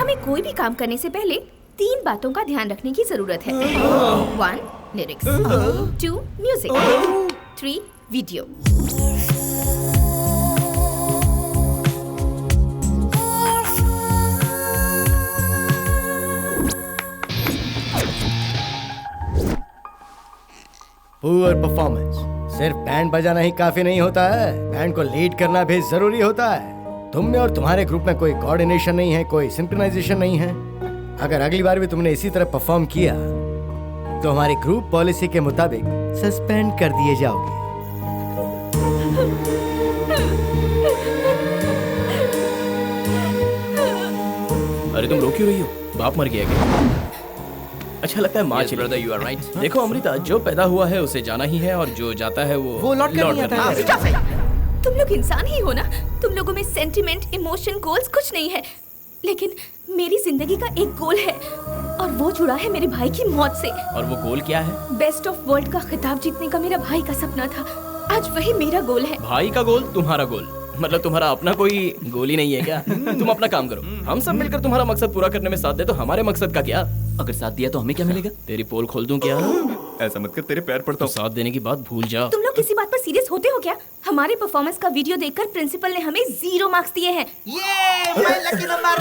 [SPEAKER 4] हमें कोई भी काम करने से पहले 3 बातों का ध्यान रखने की जरूरत है। 1 lyrics, 2 music, 3 video.
[SPEAKER 10] Poor performance. सिर्फ बैंड बजाना ही काफी नहीं होता है, बैंड को लीड करना भी जरूरी होता है। तुम में और तुम्हारे ग्रुप में कोई कोऑर्डिनेशन नहीं है, कोई सिंक्रोनाइजेशन नहीं है। अगर अगली बार भी तुमने इसी तरह परफॉर्म किया तो हमारी ग्रुप पॉलिसी के मुताबिक सस्पेंड कर दिए जाओगे।
[SPEAKER 1] अरे तुम रो क्यों रही हो? बाप मर गया क्या? अच्छा लगता है माँ
[SPEAKER 6] Yes,
[SPEAKER 1] चली
[SPEAKER 6] brother,
[SPEAKER 1] गई।
[SPEAKER 6] you are right.
[SPEAKER 1] देखो अमृता, जो पैदा हुआ है उसे जाना ही है और जो जाता है वो
[SPEAKER 9] लौट कर नहीं आता है।
[SPEAKER 4] Stop it! तुम लोग इंसान ही हो ना? तुम लोगों में सेंटिमेंट, इमोशन, गोल्स कुछ नहीं है। लेकिन मेरी जिंदगी का एक गोल है और वो जुड़ा है मेरे भाई की मौत से।
[SPEAKER 1] और वो गोल क्या है?
[SPEAKER 4] बेस्ट ऑफ वर्ल्ड का खिताब जीतने का मेरा भाई का सपना था। आज वही मेरा गोल है।
[SPEAKER 1] भाई का गोल, तुम्हारा गोल। मतलब तुम्हारा अपना कोई गोल ही नहीं है क्या? तुम अपना काम करो, हम सब मिलकर तुम्हारा मकसद पूरा करने में साथ दे तो हमारे मकसद का क्या?
[SPEAKER 6] अगर साथ दिया तो हमें क्या मिलेगा?
[SPEAKER 1] तेरी पोल खोल दूं क्या?
[SPEAKER 6] ऐसा मत कर, तेरे पैर पड़ता
[SPEAKER 1] तो साथ देने की बात भूल जा।
[SPEAKER 4] तुम लोग किसी बात पर सीरियस होते हो क्या? हमारे परफॉर्मेंस का वीडियो देखकर प्रिंसिपल ने हमें 0 मार्क्स दिए हैं।
[SPEAKER 9] Lucky number.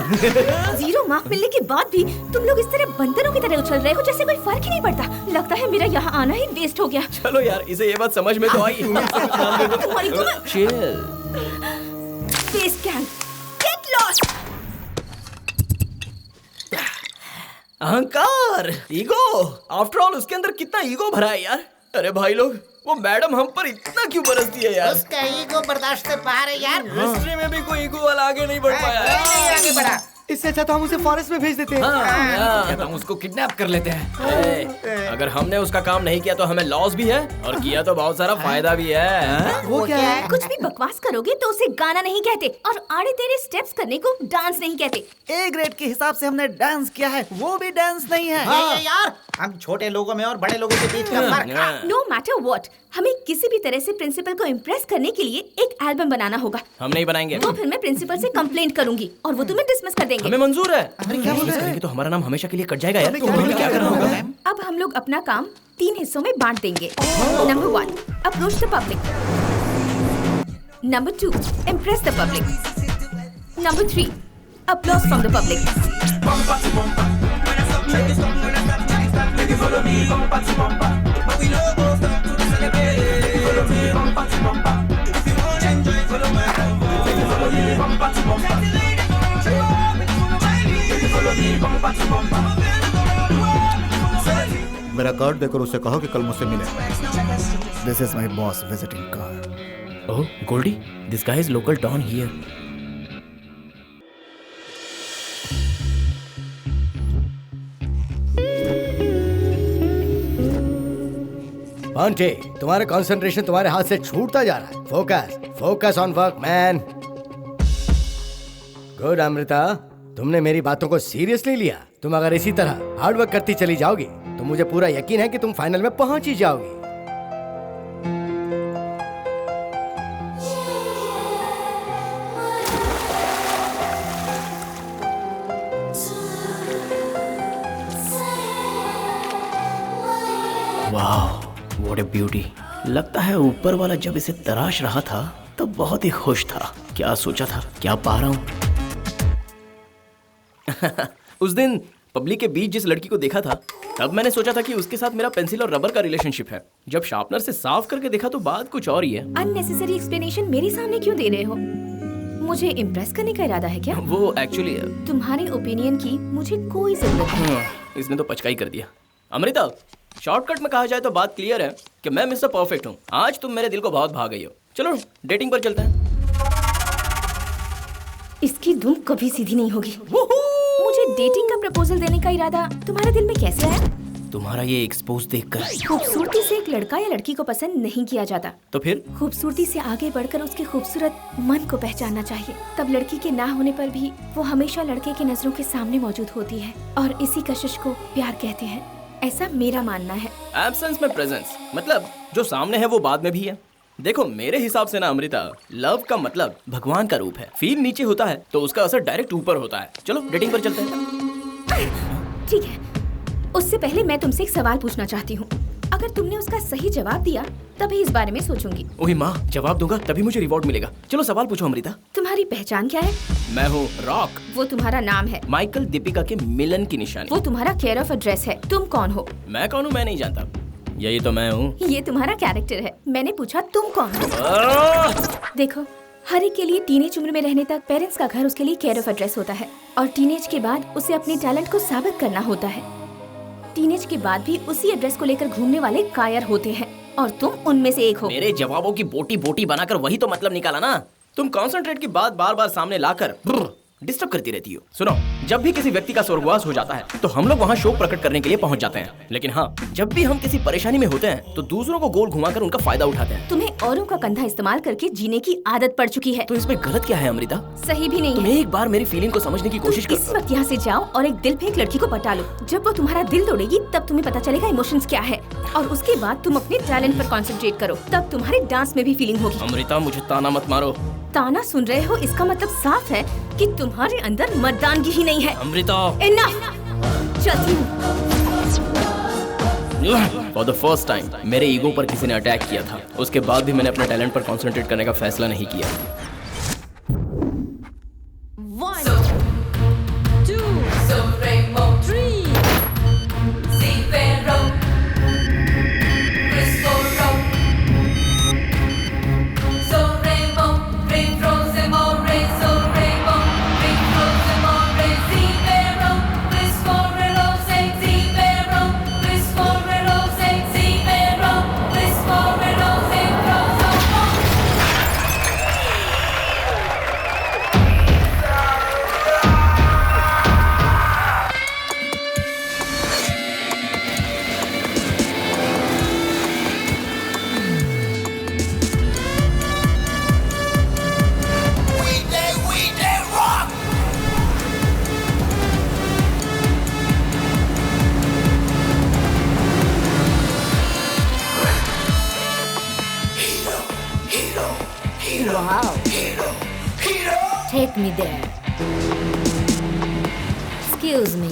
[SPEAKER 4] 0 मार्क मिलने के बाद भी तुम लोग इस तरह बंदरों की तरह उछल रहे हो जैसे कोई फर्क ही नहीं पड़ता। लगता है मेरा यहाँ आना ही वेस्ट हो गया।
[SPEAKER 1] चलो यार, इसे ये बात समझ में तो आई।
[SPEAKER 4] तुम्हारी
[SPEAKER 1] chill.
[SPEAKER 4] Face cam, get lost.
[SPEAKER 1] अहंकार, ईगो। आफ्टर ऑल उसके अंदर कितना ईगो भरा है यार। अरे भाई लोग, वो मैडम हम पर इतना क्यों बरसती है यार?
[SPEAKER 9] उसका ईगो बर्दाश्त से बाहर है यार।
[SPEAKER 1] हिस्ट्री में भी कोई ईगो वाला आगे नहीं बढ़ पाया।
[SPEAKER 9] नहीं आगे बढ़ा। इससे अच्छा तो हम उसे फॉरेस्ट में भेज देते हैं।
[SPEAKER 7] कहता हूँ उसको किडनैप कर लेते हैं।
[SPEAKER 1] अगर हमने उसका काम नहीं किया तो हमें लॉस भी है और किया तो बहुत सारा फायदा भी है।
[SPEAKER 9] वो क्या है?
[SPEAKER 4] कुछ भी बकवास करोगे तो उसे गाना नहीं कहते और आड़े तेरे स्टेप्स करने को डांस नहीं कहते।
[SPEAKER 8] ए ग्रेड के हिसाब से हमने डांस किया है, वो भी डांस नहीं है।
[SPEAKER 3] यार हम छोटे लोगों में और बड़े लोगों के बीच का फर्क।
[SPEAKER 4] नो मैटर व्हाट, हमें किसी भी तरह से प्रिंसिपल को इम्प्रेस करने के लिए एक एल्बम बनाना होगा।
[SPEAKER 1] हम नहीं बनाएंगे।
[SPEAKER 4] तो फिर मैं प्रिंसिपल से कंप्लेंट करूंगी और वो तुम्हें डिसमिस कर देंगे।
[SPEAKER 1] हमें मंजूर है। डिसमिस करेंगे तो हमारा नाम हमेशा के लिए कट जाएगा यार। तो हमें क्या करना होगा?
[SPEAKER 4] अब हम लोग अपना काम 3 हिस्सों में बांट देंगे। Number 1, approach the public. Number 2, impress the public. Number 3, applause from the public.
[SPEAKER 3] मेरा कार्ड देकर उसे कहो कि कल मुझसे मिले।
[SPEAKER 8] This is my boss visiting card.
[SPEAKER 1] Oh Goldie, this guy is local don here.
[SPEAKER 10] Aunty, तुम्हारा कंसंट्रेशन तुम्हारे हाथ से छूटता जा रहा है। Focus, focus on work man. Good Amrita, तुमने मेरी बातों को सीरियसली लिया। तुम अगर इसी तरह हार्ड वर्क करती चली जाओगी तो मुझे पूरा यकीन है कि तुम फाइनल में पहुंच ही जाओगी।
[SPEAKER 1] वाह, व्हाट ए ब्यूटी। लगता है ऊपर वाला जब इसे तराश रहा था तब बहुत ही खुश था। क्या सोचा था, क्या पा रहा हूँ। उस दिन पब्लिक के बीच जिस लड़की को देखा था तब मैंने सोचा था कि उसके साथ मेरा पेंसिल और रबर का रिलेशनशिप है। जब शार्पनर से साफ करके देखा तो बात कुछ और ही है।
[SPEAKER 4] अननेसेसरी एक्सप्लेनेशन मेरे सामने क्यों दे रहे हो? मुझे इम्प्रेस करने का इरादा है क्या?
[SPEAKER 1] वो एक्चुअली
[SPEAKER 4] तुम्हारे ओपिनियन की मुझे कोई जरूरत नहीं।
[SPEAKER 1] इसने तो पचकाई कर दिया। अमृता, शॉर्टकट में कहा जाए तो बात क्लियर है कि मैं मिस्टर परफेक्ट हूँ। आज तुम मेरे दिल को बहुत भा गई हो। चलो डेटिंग पर चलते हैं।
[SPEAKER 4] इसकी धुन कभी सीधी नहीं होगी। मुझे डेटिंग का प्रपोजल देने का इरादा तुम्हारे दिल में कैसे आया?
[SPEAKER 1] तुम्हारा ये एक्सपोज देखकर।
[SPEAKER 4] खूबसूरती से एक लड़का या लड़की को पसंद नहीं किया जाता।
[SPEAKER 1] तो फिर?
[SPEAKER 4] खूबसूरती से आगे बढ़कर उसके खूबसूरत मन को पहचानना चाहिए। तब लड़की के ना होने पर भी वो हमेशा लड़के की नजरों के सामने मौजूद होती है और इसी कशिश को प्यार कहते हैं। ऐसा मेरा मानना है।
[SPEAKER 1] एब्सेंस में प्रेजेंस, मतलब जो सामने है वो बाद में भी है। देखो मेरे हिसाब से ना अमृता, लव का मतलब भगवान का रूप है। फील नीचे होता है तो उसका असर डायरेक्ट ऊपर होता है। चलो डेटिंग पर चलते हैं।
[SPEAKER 4] ठीक है, उससे पहले मैं तुमसे एक सवाल पूछना चाहती हूँ। अगर तुमने उसका सही जवाब दिया तभी इस बारे में सोचूंगी।
[SPEAKER 1] ओही माँ, जवाब दूंगा तभी मुझे रिवॉर्ड मिलेगा। चलो सवाल पूछो अमृता।
[SPEAKER 4] तुम्हारी पहचान क्या है?
[SPEAKER 1] मैं हूँ रॉक।
[SPEAKER 4] वो तुम्हारा नाम है।
[SPEAKER 1] माइकल दीपिका के मिलन की निशानी।
[SPEAKER 4] वो तुम्हारा केयर ऑफ एड्रेस है। तुम कौन हो?
[SPEAKER 1] मैं कौन हूँ मैं नहीं जानता। यही तो मैं हूँ।
[SPEAKER 4] ये तुम्हारा कैरेक्टर है। मैंने पूछा तुम कौन हो। देखो, हर एक के लिए टीनेज उम्र में रहने तक पेरेंट्स का घर उसके लिए केयर ऑफ एड्रेस होता है और टीनेज के बाद उसे अपने टैलेंट को साबित करना होता है। टीनेज के बाद भी उसी एड्रेस को लेकर घूमने वाले कायर होते हैं और तुम उनमें से एक हो।
[SPEAKER 1] मेरे जवाबों की बोटी बोटी बनाकर वही तो मतलब निकाला ना। तुम कॉन्सेंट्रेट की बात बार बार सामने लाकर डिस्टर्ब करती रहती हो। सुनो, जब भी किसी व्यक्ति का स्वर्गवास हो जाता है तो हम लोग वहाँ शोक प्रकट करने के लिए पहुँच जाते हैं। लेकिन हाँ, जब भी हम किसी परेशानी में होते हैं तो दूसरों को गोल घुमाकर उनका फायदा उठाते हैं।
[SPEAKER 4] तुम्हें औरों का कंधा इस्तेमाल करके जीने की आदत पड़ चुकी है।
[SPEAKER 1] तो इसमें गलत क्या है अमृता?
[SPEAKER 4] सही भी नहीं
[SPEAKER 1] तुम
[SPEAKER 4] है।
[SPEAKER 1] एक बार मेरी फीलिंग को समझने की कोशिश
[SPEAKER 4] इस वक्त यहाँ से जाओ और एक दिल फेंक लड़की को पटा लो। जब वो तुम्हारा दिल तोड़ेगी तब तुम्हें पता चलेगा इमोशंस क्या है और उसके बाद तुम अपने टैलेंट पर कॉन्सेंट्रेट करो। तब तुम्हारे डांस में भी फीलिंग होगी।
[SPEAKER 1] अमृता, मुझे ताना मत मारो।
[SPEAKER 4] ताना सुन रहे हो, इसका मतलब साफ है कि तुम्हारे अंदर मर्दानगी ही नहीं है।
[SPEAKER 1] अमृता,
[SPEAKER 4] इनफ, चलती हूँ।
[SPEAKER 1] फॉर द फर्स्ट टाइम मेरे ईगो पर किसी ने अटैक किया था। उसके बाद भी मैंने अपने टैलेंट पर कंसंट्रेट करने का फैसला नहीं किया।
[SPEAKER 12] 1, 2, so rainbow 3, Zipero, Cristoro, so rainbow, rain frozen more, so rainbow, rain frozen more, Zipero, Cristoro, say Zipero, Cristoro, say Zipero, Cristoro, say Cristoro.
[SPEAKER 2] Wow. Take me there. Excuse me.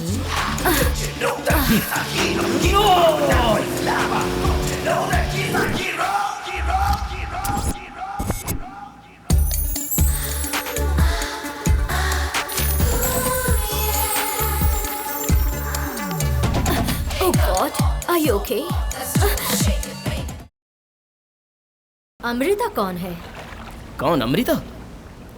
[SPEAKER 2] Oh God, are you okay? Amrita कौन है?
[SPEAKER 1] कौन अमृता?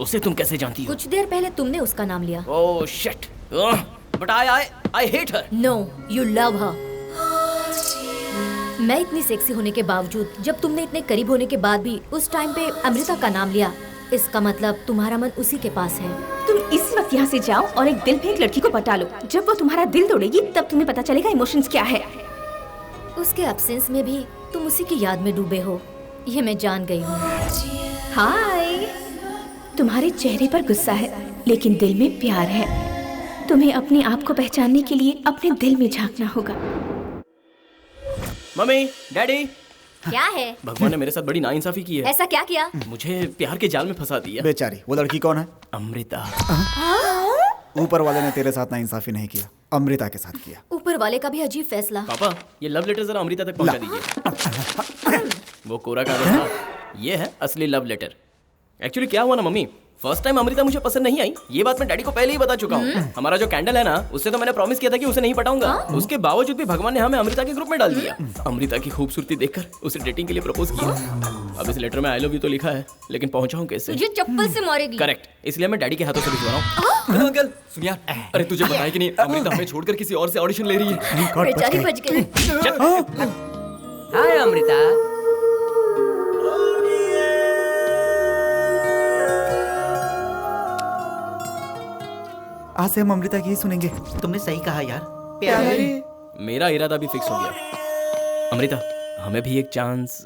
[SPEAKER 1] उसे तुम कैसे जानती हो?
[SPEAKER 2] कुछ देर पहले तुमने उसका नाम लिया।
[SPEAKER 1] Oh shit. But I hate her.
[SPEAKER 2] No, you love her. मैं इतनी सेक्सी होने के बावजूद, जब तुमने इतने करीब होने के बाद भी उस टाइम पे अमृता का नाम लिया, इसका मतलब तुम्हारा मन उसी के पास है।
[SPEAKER 4] तुम इसी वक्त यहाँ से जाओ और एक दिल पे एक लड़की को पटा लो। जब वो तुम्हारा दिल तोड़ेगी तब तुम्हें पता चलेगा इमोशंस क्या है।
[SPEAKER 2] उसके एब्सेंस में भी तुम उसी की याद में डूबे हो, ये मैं जान गई हूँ।
[SPEAKER 4] हाय, तुम्हारे चेहरे पर गुस्सा है लेकिन दिल में प्यार है। तुम्हें अपने आप को पहचानने के लिए अपने दिल में झांकना होगा।
[SPEAKER 1] मम्मी, डैडी,
[SPEAKER 2] क्या है?
[SPEAKER 1] भगवान ने मेरे साथ बड़ी नाइंसाफी की है।
[SPEAKER 2] ऐसा क्या किया?
[SPEAKER 1] मुझे प्यार के जाल में फंसा दिया।
[SPEAKER 8] बेचारी, वो लड़की कौन है?
[SPEAKER 1] अमृता।
[SPEAKER 8] ऊपर वाले ने तेरे साथ नाइंसाफी नहीं किया, अमृता के साथ किया।
[SPEAKER 2] ऊपर वाले का भी अजीब फैसला।
[SPEAKER 1] पापा, ये लव लेटर जरा अमृता तक पहुंचा दीजिए। वो कोरा कागज था, ये है असली लव लेटर। एक्चुअली क्या हुआ ना मम्मी, फर्स्ट टाइम अमृता मुझे पसंद नहीं आई। ये बात मैं डैडी को पहले ही बता चुका हूँ। हमारा जो कैंडल है ना, उससे तो मैंने प्रॉमिस किया था कि उसे नहीं पटाऊंगा। उसके बावजूद भी भगवान ने हमें अमृता के ग्रुप में डाल दिया। अमृता की खूबसूरती देखकर उसे डेटिंग के लिए प्रपोज किया। अब इस लेटर में आई लव यू तो लिखा है, लेकिन पहुंचाऊं कैसे?
[SPEAKER 2] तुझे चप्पल से मारेगी।
[SPEAKER 1] करेक्ट, इसलिए मैं डैडी के हाथों से भिजवा रहा हूँ।
[SPEAKER 6] अंकल सुन यार, अरे तुझे पता है कि नहीं, अमृता हमें छोड़कर किसी और से ऑडिशन ले रही है।
[SPEAKER 2] बेचारी बच गई।
[SPEAKER 13] हाय अमृता।
[SPEAKER 8] आज से हम अमृता की ही सुनेंगे।
[SPEAKER 3] तुमने सही कहा यार, प्यार।
[SPEAKER 1] मेरा इरादा भी फिक्स हो गया। अमृता, हमें भी एक चांस।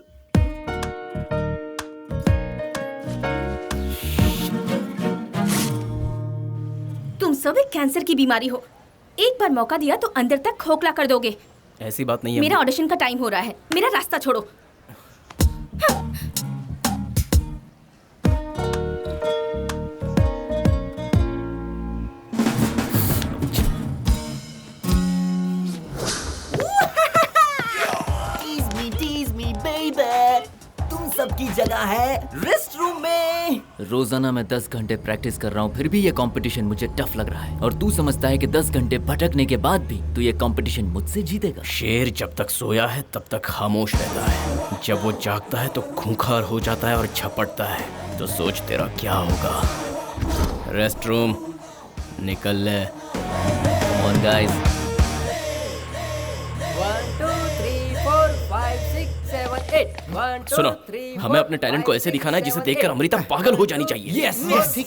[SPEAKER 4] तुम सब एक कैंसर की बीमारी हो। एक बार मौका दिया तो अंदर तक खोखला कर दोगे।
[SPEAKER 1] ऐसी बात नहीं है।
[SPEAKER 4] मेरा ऑडिशन का टाइम हो रहा है, मेरा रास्ता छोड़ो।
[SPEAKER 13] तुम सबकी जगह है रेस्ट रूम में।
[SPEAKER 6] रोजाना मैं 10 घंटे प्रैक्टिस कर रहा हूँ, फिर भी ये कंपटीशन मुझे टफ लग रहा है। और तू समझता है कि 10 घंटे भटकने के बाद भी तू ये कंपटीशन मुझसे जीतेगा?
[SPEAKER 1] शेर जब तक सोया है तब तक खामोश रहता है, जब वो जागता है तो खूंखार हो जाता है और झपटता है। तो सोच तेरा क्या होगा। रेस्ट रूम निकल ले।
[SPEAKER 6] Come on guys।
[SPEAKER 13] 1 2 3 4 5 6 7 8 1 2
[SPEAKER 1] सुनो,
[SPEAKER 13] 3
[SPEAKER 1] हमें अपने टैलेंट को ऐसे दिखाना है जिसे देखकर अमृता पागल हो जानी चाहिए।
[SPEAKER 8] यस,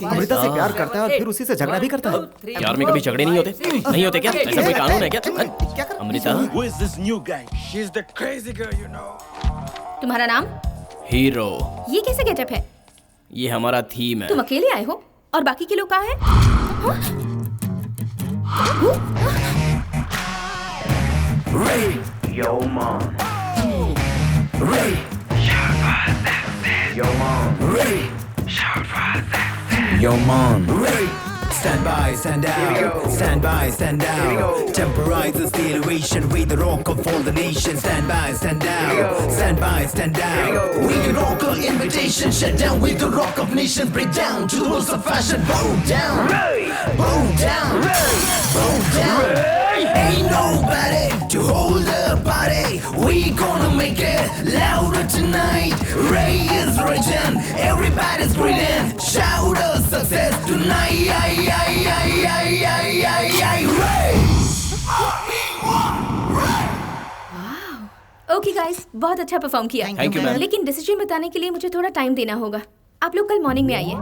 [SPEAKER 8] अमृता से प्यार करता है और फिर उसी से झगड़ा भी करता है।
[SPEAKER 1] प्यार में कभी झगड़े नहीं होते? नहीं होते क्या? ऐसा कोई कानून है क्या? अमृता,
[SPEAKER 4] तुम्हारा नाम?
[SPEAKER 1] हीरो।
[SPEAKER 4] ये कैसे गेटअप है?
[SPEAKER 1] ये हमारा थीम है।
[SPEAKER 4] तुम अकेले आए हो और बाकी के लोग कहाँ हैं?
[SPEAKER 11] Yo mom. Ray. Yo mom. Ray. Yo mom. Ray. Stand by, stand out. Stand by, stand out. Temporize the situation with the rock of all the nation. Stand by, stand out. Stand by, stand out. We can rock our invitation. Shut down with the rock of nation. Break down to the rules of fashion. Bow down. Bow down. Bow down. Ain't nobody to hold the party. We gonna make it louder tonight. Ray is written, everybody's grinning. Shout out success tonight. Ray.
[SPEAKER 4] Okay guys, बहुत अच्छा perform किया।
[SPEAKER 1] Thank you, ma'am.
[SPEAKER 4] लेकिन decision बताने के लिए मुझे थोड़ा time देना होगा। आप लोग कल मॉर्निंग में आइए।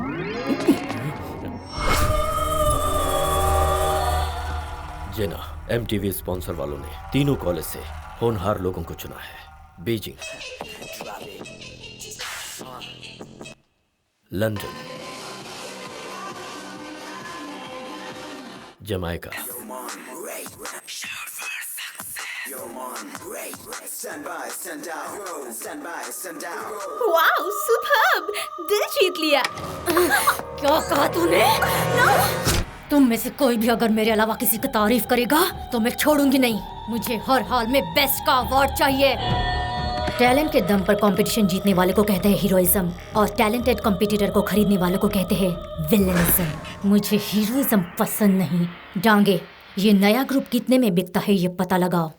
[SPEAKER 7] जेना, MTV स्पॉन्सर वालों ने तीनों कॉलेज से होनहार लोगों को चुना है। Beijing, London, Jamaica,
[SPEAKER 4] wow superb, दिल जीत लिया।
[SPEAKER 2] क्या कहा तूने? तुम में से कोई भी अगर मेरे अलावा किसी की तारीफ करेगा तो मैं छोड़ूंगी नहीं। मुझे हर हाल में बेस्ट का अवार्ड चाहिए। टैलेंट के दम पर कंपटीशन जीतने वाले को कहते हैं हीरोइज्म और टैलेंटेड कंपटीटर को खरीदने वालों को कहते हैं विलेनिज्म। मुझे हीरोइज्म पसंद नहीं। डांगे, ये नया ग्रुप कितने में बिकता है ये पता लगाओ।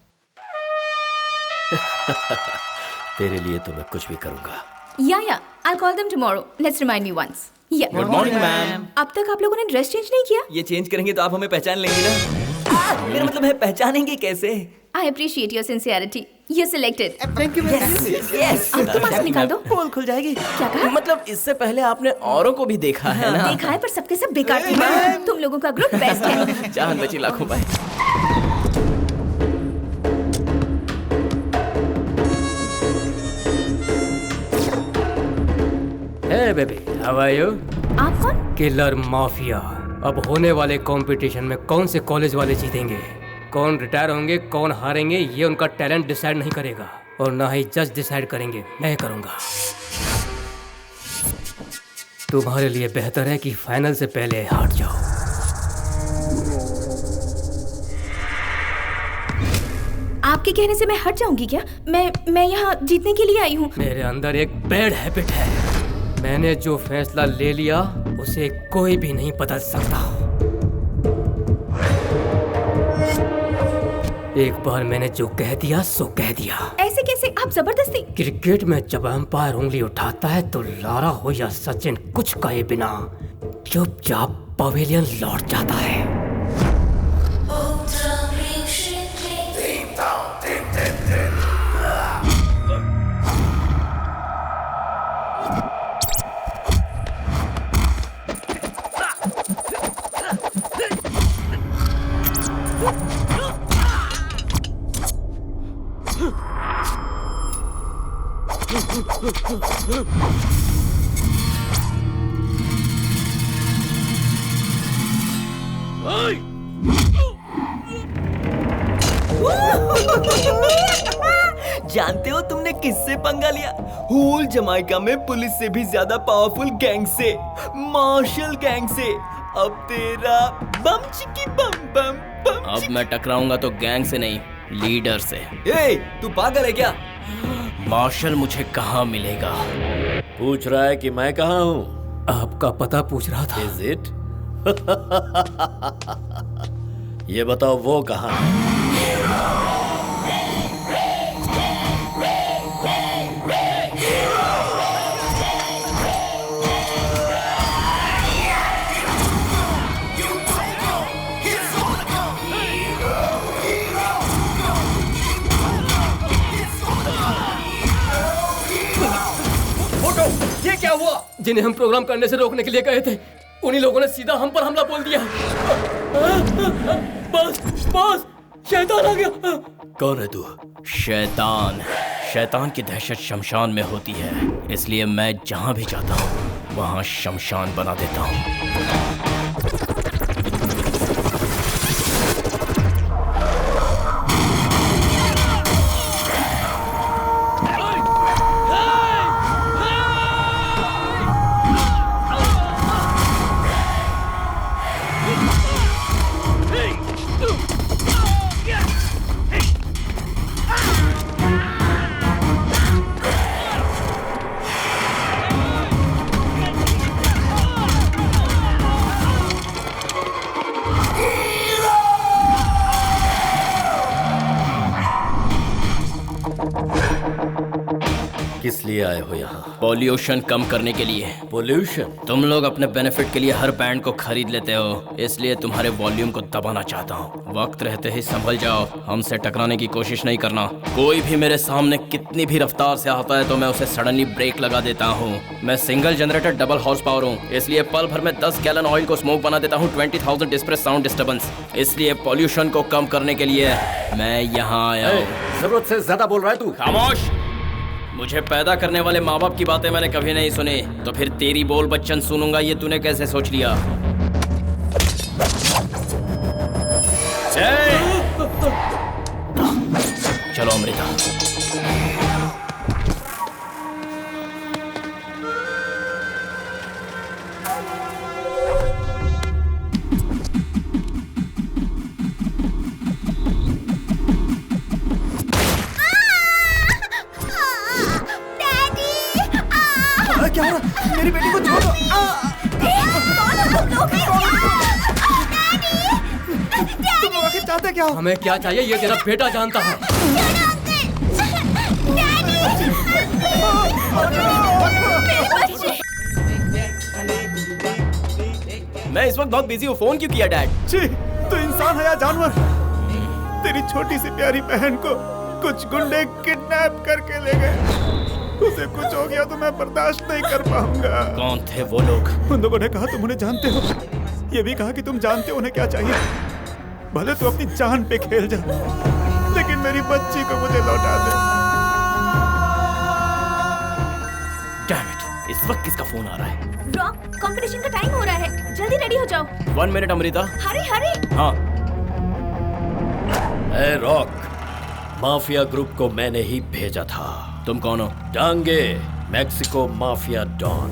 [SPEAKER 7] तेरे लिए तो मैं कुछ भी करूंगा।
[SPEAKER 4] या I'll call them tomorrow. Let's remind me once. Yeah.
[SPEAKER 6] Good morning ma'am.
[SPEAKER 4] अब तक आप लोगों ने ड्रेस चेंज नहीं किया?
[SPEAKER 6] ये चेंज करेंगे तो आप हमें पहचान लेंगे ना। मेरा मतलब है पहचानेंगे कैसे?
[SPEAKER 4] I appreciate your sincerity. You're selected.
[SPEAKER 9] Thank you.
[SPEAKER 6] Yes.
[SPEAKER 4] अब तो मास्क निकाल दो।
[SPEAKER 1] पोल खुल जाएगी।
[SPEAKER 4] क्या कहा?
[SPEAKER 1] मतलब इससे पहले आपने औरों को भी देखा है ना?
[SPEAKER 4] देखा है पर सबके सब बेकार थे। तुम लोगों का ग्रुप बेस्ट है।
[SPEAKER 1] जान बची लाखों पाए।
[SPEAKER 13] Hey baby, how are you?
[SPEAKER 4] आप कौन?
[SPEAKER 13] Killer mafia. अब होने वाले कंपटीशन में कौन से कॉलेज वाले जीतेंगे, कौन रिटायर होंगे, कौन हारेंगे, ये उनका टैलेंट डिसाइड नहीं करेगा और ना ही जज डिसाइड करेंगे, मैं करूंगा। तुम्हारे लिए बेहतर है कि फाइनल से पहले हार जाओ।
[SPEAKER 4] आपके कहने से मैं हट जाऊंगी क्या? मैं यहाँ जीतने के लिए आई हूँ।
[SPEAKER 13] मेरे अंदर एक बैड हैबिट है। मैंने जो फैसला ले लिया उसे कोई भी नहीं बदल सकता। एक बार मैंने जो कह दिया सो कह दिया।
[SPEAKER 4] ऐसे कैसे? आप जबरदस्ती।
[SPEAKER 13] क्रिकेट में जब अंपायर उंगली उठाता है तो लारा हो या सचिन कुछ कहे बिना चुपचाप पवेलियन लौट जाता है।
[SPEAKER 6] जानते हो तुमने किससे पंगा लिया? होल जमाइका में पुलिस से भी ज्यादा पावरफुल गैंग से, मार्शल गैंग से। अब तेरा बम चिकी बम बम बम।
[SPEAKER 1] अब मैं टकराऊंगा तो गैंग से नहीं, लीडर से।
[SPEAKER 6] ए, तू पागल है क्या?
[SPEAKER 1] मार्शल मुझे कहाँ मिलेगा?
[SPEAKER 7] पूछ रहा है कि मैं कहाँ हूँ?
[SPEAKER 13] आपका पता पूछ रहा था।
[SPEAKER 7] Is it? ये बताओ वो कहाँ है?
[SPEAKER 13] ये क्या हुआ? जिन्हें हम प्रोग्राम करने से रोकने के लिए कहे थे उन्हीं लोगों ने सीधा हम पर हमला बोल दिया। बॉस, बॉस, शैतान आ गया।
[SPEAKER 1] कौन है तू? शैतान। शैतान की दहशत शमशान में होती है, इसलिए मैं जहाँ भी जाता हूँ वहाँ शमशान बना देता हूँ।
[SPEAKER 7] किस लिए आए हो यहाँ?
[SPEAKER 1] पॉल्यूशन कम करने के लिए।
[SPEAKER 7] पोल्यूशन?
[SPEAKER 1] तुम लोग अपने बेनिफिट के लिए हर बैंड को खरीद लेते हो, इसलिए तुम्हारे वॉल्यूम को दबाना चाहता हूँ। वक्त रहते ही संभल जाओ, हमसे टकराने की कोशिश नहीं करना। कोई भी मेरे सामने कितनी भी रफ्तार से आता है तो मैं उसे सडनली ब्रेक लगा देता हूँ। मैं single generator double horse power हूँ, इसलिए पल भर में 10 गैलन ऑयल को स्मोक बना देता हूँ। 20,000 डिस्प्रेस साउंड डिस्टर्बेंस। इसलिए पॉल्यूशन को कम करने के लिए मैं यहाँ आया हूँ।
[SPEAKER 7] जरूरत से ज्यादा बोल रहा है तू।
[SPEAKER 1] खामोश। मुझे पैदा करने वाले माँ बाप की बातें मैंने कभी नहीं सुनी, तो फिर तेरी बोल बच्चन सुनूंगा ये तूने कैसे सोच लिया? चलो अमृता।
[SPEAKER 8] क्या हो रहा? मेरी बेटी को छोड़ दो। तुम लोग आखिर चाहते क्या हो?
[SPEAKER 13] हमें क्या चाहिए ये तेरा बेटा जानता है।
[SPEAKER 1] मैं इस वक्त बहुत बिजी हूँ, फोन क्यों किया डैड?
[SPEAKER 3] छी, तू इंसान है या जानवर? तेरी छोटी सी प्यारी बहन को कुछ गुंडे किडनैप करके ले गए। उसे कुछ हो गया तो मैं बर्दाश्त नहीं कर पाऊंगा।
[SPEAKER 1] कौन थे वो लोग?
[SPEAKER 3] उन लोगों ने कहा तुम उन्हें जानते हो, ये भी कहा कि तुम जानते हो उन्हें क्या चाहिए। भले तू अपनी जान पे खेल जा, लेकिन मेरी बच्ची को मुझे लौटा दे।
[SPEAKER 1] डैम इट, इस वक्त किसका फोन आ रहा है?
[SPEAKER 4] रॉक, कंपटीशन का टाइम हो रहा है, जल्दी रेडी हो जाओ।
[SPEAKER 1] 1 मिनट अमृता।
[SPEAKER 4] हरी हरी।
[SPEAKER 1] हाँ।
[SPEAKER 7] ए रॉक, माफिया ग्रुप को मैंने ही भेजा था।
[SPEAKER 1] तुम कौन हो?
[SPEAKER 7] Dange, Mexico mafia don.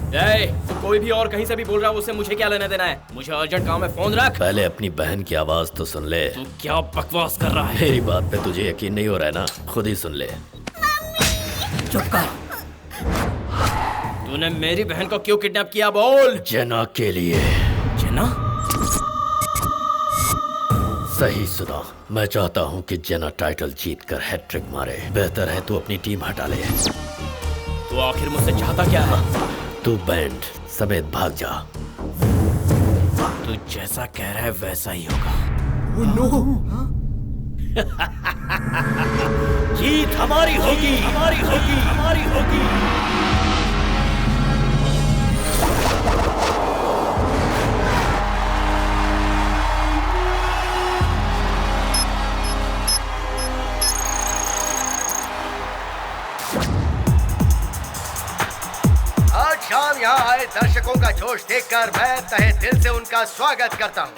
[SPEAKER 1] कोई भी और कहीं से भी बोल रहा है, उससे मुझे क्या लेना देना है? मुझे अर्जेंट काम है, फोन रख।
[SPEAKER 7] पहले अपनी बहन की आवाज तो सुन ले।
[SPEAKER 1] तू क्या बकवास कर रहा है?
[SPEAKER 7] मेरी बात पे तुझे यकीन नहीं हो रहा है ना? खुद ही सुन ले।
[SPEAKER 1] चुप कर। तूने मेरी बहन को क्यों किडनैप किया? बोल।
[SPEAKER 7] जेना के लिए।
[SPEAKER 1] जेना?
[SPEAKER 7] सही सुना, मैं चाहता हूँ कि जेना टाइटल जीतकर हैट्रिक मारे। बेहतर है तू अपनी टीम हटा ले।
[SPEAKER 1] तू आखिर मुझसे चाहता क्या है?
[SPEAKER 7] तू बैंड समेत भाग जा।
[SPEAKER 1] तू जैसा कह रहा है वैसा ही होगा।
[SPEAKER 7] जीत हमारी होगी, हमारी होगी, हमारी होगी।
[SPEAKER 10] आज शाम यहाँ आए दर्शकों का जोश देखकर मैं तहे दिल से उनका स्वागत करता हूँ।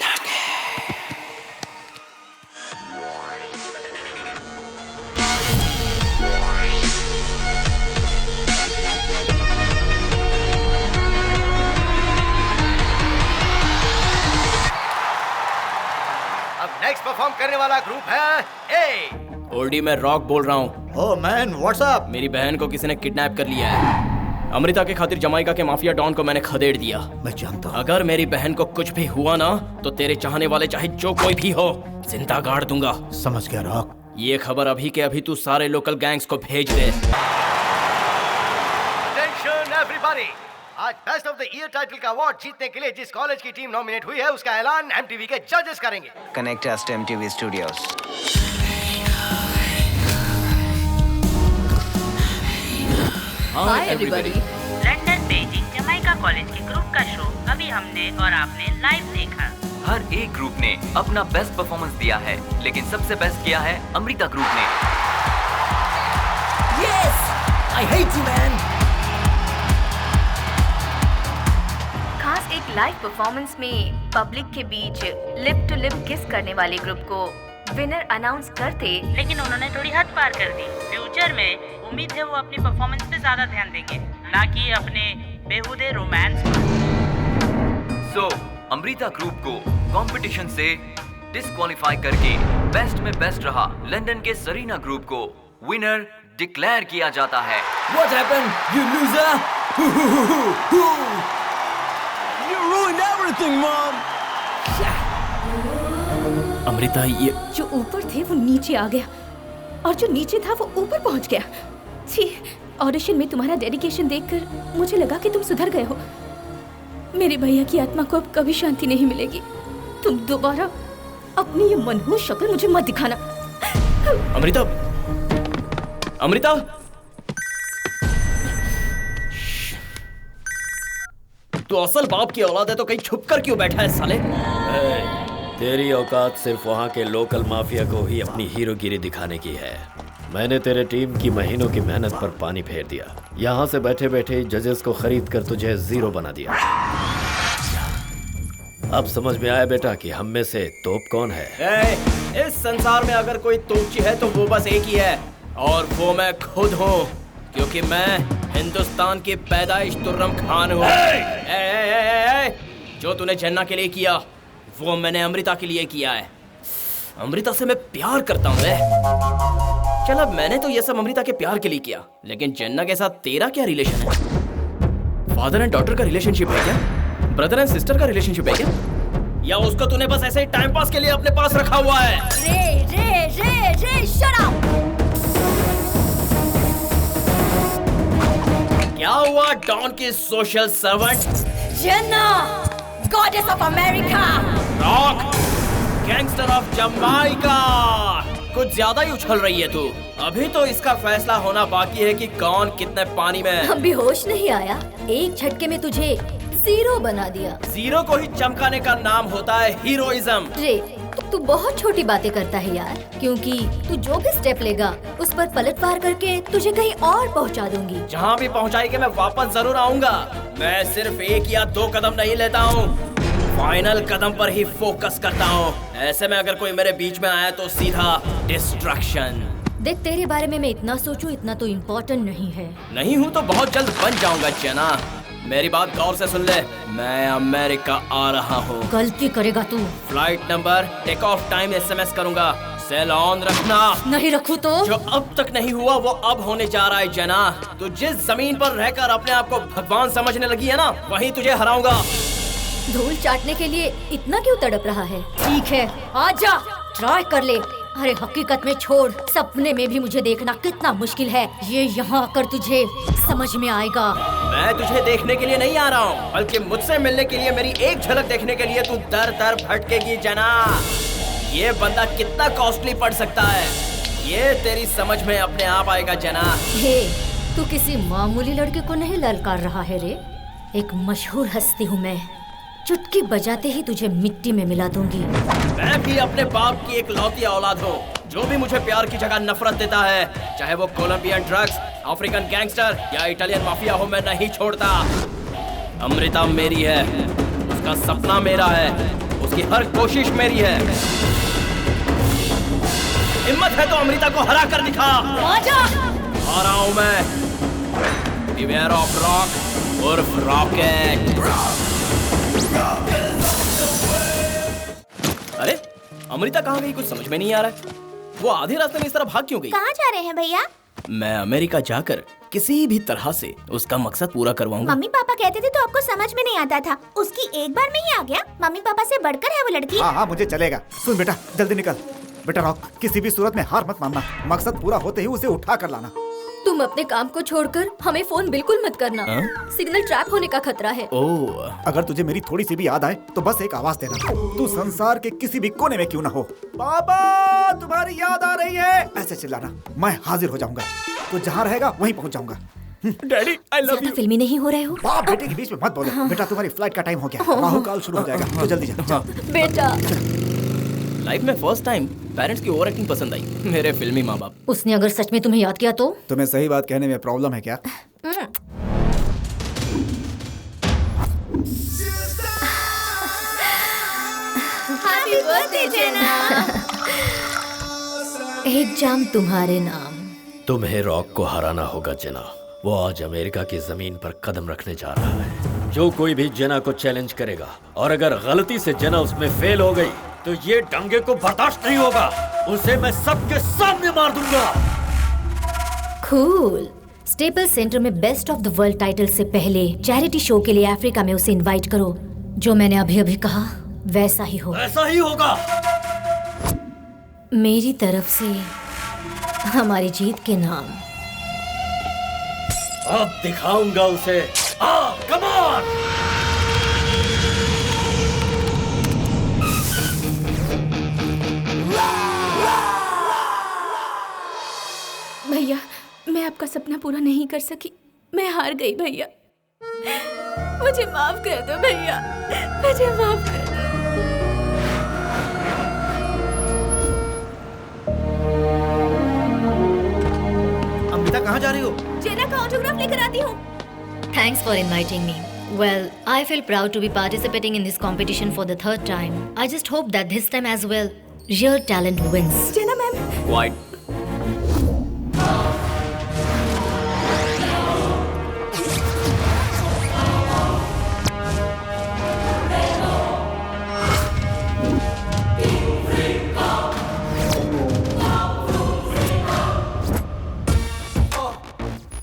[SPEAKER 10] अब नेक्स्ट परफॉर्म करने वाला ग्रुप है ए।
[SPEAKER 1] ओल्डी, मैं रॉक बोल रहा हूँ।
[SPEAKER 3] Oh man, what's up?
[SPEAKER 1] मेरी बहन को किसी ने किडनैप कर लिया है। अमृता के खातिर जमाइका के माफिया डॉन को मैंने खदेड़ दिया।
[SPEAKER 3] मैं जानता हूँ।
[SPEAKER 1] अगर मेरी बहन को कुछ भी हुआ ना, तो तेरे चाहने वाले चाहे जो कोई भी हो, जिंदा गाड़ दूंगा।
[SPEAKER 3] समझ गया रॉक।
[SPEAKER 1] ये खबर अभी के अभी तू सारे लोकल गैंग्स को भेज दे।
[SPEAKER 10] अटेंशन एवरीबॉडी, आज best of the year title का अवार्ड जीतने के लिए जिस कॉलेज की टीम नॉमिनेट हुई है उसका ऐलान एमटीवी के जजेस करेंगे।
[SPEAKER 14] Connect us to MTV Studios.
[SPEAKER 1] Hi everybody.
[SPEAKER 15] London, Beijing, Jamaica college के ग्रुप का शो अभी हमने और आपने लाइव देखा।
[SPEAKER 6] हर एक ग्रुप ने अपना बेस्ट परफॉर्मेंस दिया है, लेकिन सबसे बेस्ट किया है अमृता ग्रुप ने।
[SPEAKER 9] Yes! I hate you, man!
[SPEAKER 4] खास एक लाइव परफॉर्मेंस में पब्लिक के बीच लिप टू लिप किस करने वाले ग्रुप को विनर अनाउंस करते,
[SPEAKER 15] लेकिन उन्होंने थोड़ी हद पार कर दी। फ्यूचर में उम्मीद है वो अपनी परफॉर्मेंस पे ज्यादा ध्यान देंगे, ना कि अपने बेहुदे रोमांस पर।
[SPEAKER 6] सो अमृता ग्रुप को कंपटीशन से डिस्क्वालीफाई करके बेस्ट में बेस्ट रहा लंदन के सरीना ग्रुप को विनर डिक्लेयर किया जाता है।
[SPEAKER 9] What happened, you loser? You ruined everything, Mom!
[SPEAKER 1] Amrita, ये
[SPEAKER 4] जो ऊपर थे वो नीचे आ गया और जो नीचे था वो ऊपर पहुंच गया। छी, ऑडिशन में तुम्हारा डेडिकेशन देखकर मुझे लगा कि तुम सुधर गए हो। मेरे भैया की आत्मा को अब कभी शांति नहीं मिलेगी। तुम दोबारा अपनी ये मनहूस शक्ल मुझे मत दिखाना।
[SPEAKER 1] अमृता, अमृता, तू असल बाप की औलाद है तो कहीं छुप कर क्यों बैठा है साले?
[SPEAKER 7] तेरी औकात सिर्फ वहाँ के लोकल माफिया को ही अपनी हीरोगिरी दिखाने की है। मैंने तेरे टीम की महीनों की मेहनत पर पानी फेर दिया। यहाँ से बैठे बैठे जजेस को खरीद कर तुझे जीरो बना दिया। अब समझ में आया बेटा कि हम में से तोप कौन है?
[SPEAKER 1] इस संसार में अगर कोई तोपची है तो वो बस एक ही है, और वो मैं खुद हूँ, क्योंकि मैं हिंदुस्तान की पैदाइश तुर्रम खान हूँ। जो तूने जन्ना के लिए किया वो मैंने अमृता के लिए किया है। अमृता से मैं प्यार करता हूँ। चल अब मैंने तो ये सब अमृता के प्यार के लिए किया, लेकिन जन्ना के साथ तेरा क्या रिलेशन है? फादर एंड डॉटर का रिलेशनशिप है क्या? ब्रदर एंड सिस्टर का रिलेशनशिप है क्या? या उसको तूने बस ऐसे ही टाइम पास के लिए अपने पास रखा हुआ है?
[SPEAKER 2] रे शट अप!
[SPEAKER 1] क्या हुआ डॉन की सोशल सर्वेंट?
[SPEAKER 2] जन्ना, goddess of America,
[SPEAKER 1] rock, gangster of Jamaica. कुछ ज्यादा ही उछल रही है तू। अभी तो इसका फैसला होना बाकी है कि कौन कितने पानी में।
[SPEAKER 2] अभी होश नहीं आया, एक झटके में तुझे जीरो बना दिया।
[SPEAKER 1] जीरो को ही चमकाने का नाम होता है हीरोइज्म।
[SPEAKER 2] रे, तू बहुत छोटी बातें करता है यार, क्योंकि तू जो भी स्टेप लेगा उस पर पलटवार करके तुझे कहीं और पहुंचा दूंगी।
[SPEAKER 1] जहाँ भी पहुँचाएगी मैं वापस जरूर आऊंगा। मैं सिर्फ 1 या 2 कदम नहीं लेता हूँ, फाइनल कदम पर ही फोकस करता हूँ। ऐसे में अगर कोई मेरे बीच में आया तो सीधा डिस्ट्रैक्शन।
[SPEAKER 2] देख, तेरे बारे में मैं इतना सोचूं इतना तो इम्पोर्टेंट नहीं है।
[SPEAKER 1] नहीं हूँ तो बहुत जल्द बन जाऊंगा जना। मेरी बात गौर से सुन ले, मैं अमेरिका आ रहा हूँ।
[SPEAKER 2] गलती करेगा तू।
[SPEAKER 1] Flight number, take off time SMS करूंगा। सेल ऑन रखना।
[SPEAKER 2] नहीं रखूं तो?
[SPEAKER 1] जो अब तक नहीं हुआ वो अब होने जा रहा है जना। तू जिस जमीन पर रहकर अपने आप को भगवान समझने लगी है ना, वहीं तुझे हराऊंगा।
[SPEAKER 2] धूल चाटने के लिए इतना क्यों तड़प रहा है? ठीक है, आजा, ट्राई कर ले। अरे हकीकत में छोड़, सपने में भी मुझे देखना कितना मुश्किल है, ये यहाँ आकर तुझे समझ में आएगा।
[SPEAKER 1] मैं तुझे देखने के लिए नहीं आ रहा हूँ, बल्कि मुझसे मिलने के लिए, मेरी एक झलक देखने के लिए तू दर दर भटकेगी जना। ये बंदा कितना कॉस्टली पड़ सकता है, ये तेरी समझ में अपने आप आएगा जना।
[SPEAKER 2] हे, तू किसी मामूली लड़के को नहीं ललकार रहा है रे। एक मशहूर हस्ती हूँ मैं, चुटकी बजाते ही तुझे मिट्टी में मिला दूंगी।
[SPEAKER 1] मैं भी अपने बाप की एक लौती औलाद हूँ। जो भी मुझे प्यार की जगह नफरत देता है, चाहे वो कोलंबियन ड्रग्स, अफ्रीकन गैंगस्टर या इटालियन माफिया हो, मैं नहीं छोड़ता। अमृता मेरी है, उसका सपना मेरा है, उसकी हर कोशिश मेरी है। हिम्मत है तो अमृता को हरा कर दिखा।
[SPEAKER 2] आजा।
[SPEAKER 1] आ रहा हूँ मैं, बिवेयर ऑफ रॉक उर्फ रॉकेट। अरे अमृता कहाँ गई? कुछ समझ में नहीं आ रहा है। वो आधे रास्ते में इस तरह भाग क्यों गई?
[SPEAKER 5] कहाँ जा रहे हैं भैया?
[SPEAKER 1] मैं अमेरिका जाकर किसी भी तरह से उसका मकसद पूरा करवाऊंगा।
[SPEAKER 5] मम्मी पापा कहते थे तो आपको समझ में नहीं आता था, उसकी एक बार में ही आ गया। मम्मी पापा से बढ़कर है वो लड़की।
[SPEAKER 8] हाँ, मुझे चलेगा। सुन बेटा, जल्दी निकल। बेटा रॉक, किसी भी सूरत में हार मत मानना, मकसद पूरा होते ही उसे उठा कर लाना।
[SPEAKER 2] तुम अपने काम को छोड़कर हमें फोन बिल्कुल मत करना। सिग्नल ट्रैप होने का खतरा है।
[SPEAKER 8] अगर तुझे मेरी थोड़ी सी भी याद आए तो बस एक आवाज देना। तू संसार के किसी भी कोने में क्यों ना हो, पापा तुम्हारी याद आ रही है, ऐसे चिल्लाना। मैं हाजिर हो जाऊंगा, तो जहाँ रहेगा वहीं पहुँच जाऊंगा।
[SPEAKER 1] Daddy I love you.
[SPEAKER 2] फिल्मी नहीं हो रहे हो?
[SPEAKER 8] बाप बेटे के बीच में मत बोलो। बेटा तुम्हारी फ्लाइट का टाइम हो गया, राहुकाल शुरू हो जाएगा, तो जल्दी जा।
[SPEAKER 2] बेटा,
[SPEAKER 1] लाइफ में फर्स्ट टाइम पेरेंट्स की ओवर एक्टिंग पसंद आई, मेरे फिल्मी माँ बाप।
[SPEAKER 2] उसने अगर सच में तुम्हें याद किया तो?
[SPEAKER 8] तुम्हें सही बात कहने में प्रॉब्लम है क्या?
[SPEAKER 5] हैप्पी बर्थडे जेना।
[SPEAKER 2] एक जाम तुम्हारे नाम।
[SPEAKER 7] तुम्हें रॉक को हराना होगा जेना। वो आज अमेरिका की जमीन पर कदम रखने जा रहा है। जो कोई भी जेना को चैलेंज करेगा और अगर गलती से जेना उसमें फेल हो गई तो ये दंगे को बर्दाश्त नहीं होगा, उसे मैं सबके सामने मार दूंगा।
[SPEAKER 2] कूल। स्टेपल सेंटर में best of the world title से पहले चैरिटी शो के लिए अफ्रीका में उसे इनवाइट करो। जो मैंने अभी अभी कहा वैसा ही हो।
[SPEAKER 7] ऐसा ही होगा।
[SPEAKER 2] मेरी तरफ से हमारी जीत के नाम।
[SPEAKER 7] अब दिखाऊंगा उसे। Come on.
[SPEAKER 4] भैया, मैं आपका सपना पूरा नहीं कर सकी, मैं हार गई भैया। मुझे माफ कर दो भैया, मुझे माफ कर दो।
[SPEAKER 3] अमृता कहाँ जा रही हो?
[SPEAKER 4] जेना का ऑटोग्राफ लेकर आती हूँ।
[SPEAKER 2] Thanks for inviting me. Well, I feel proud to be participating in this competition for the third time. I just hope that this time as well, real talent wins.
[SPEAKER 4] Jena ma'am.
[SPEAKER 1] Quite.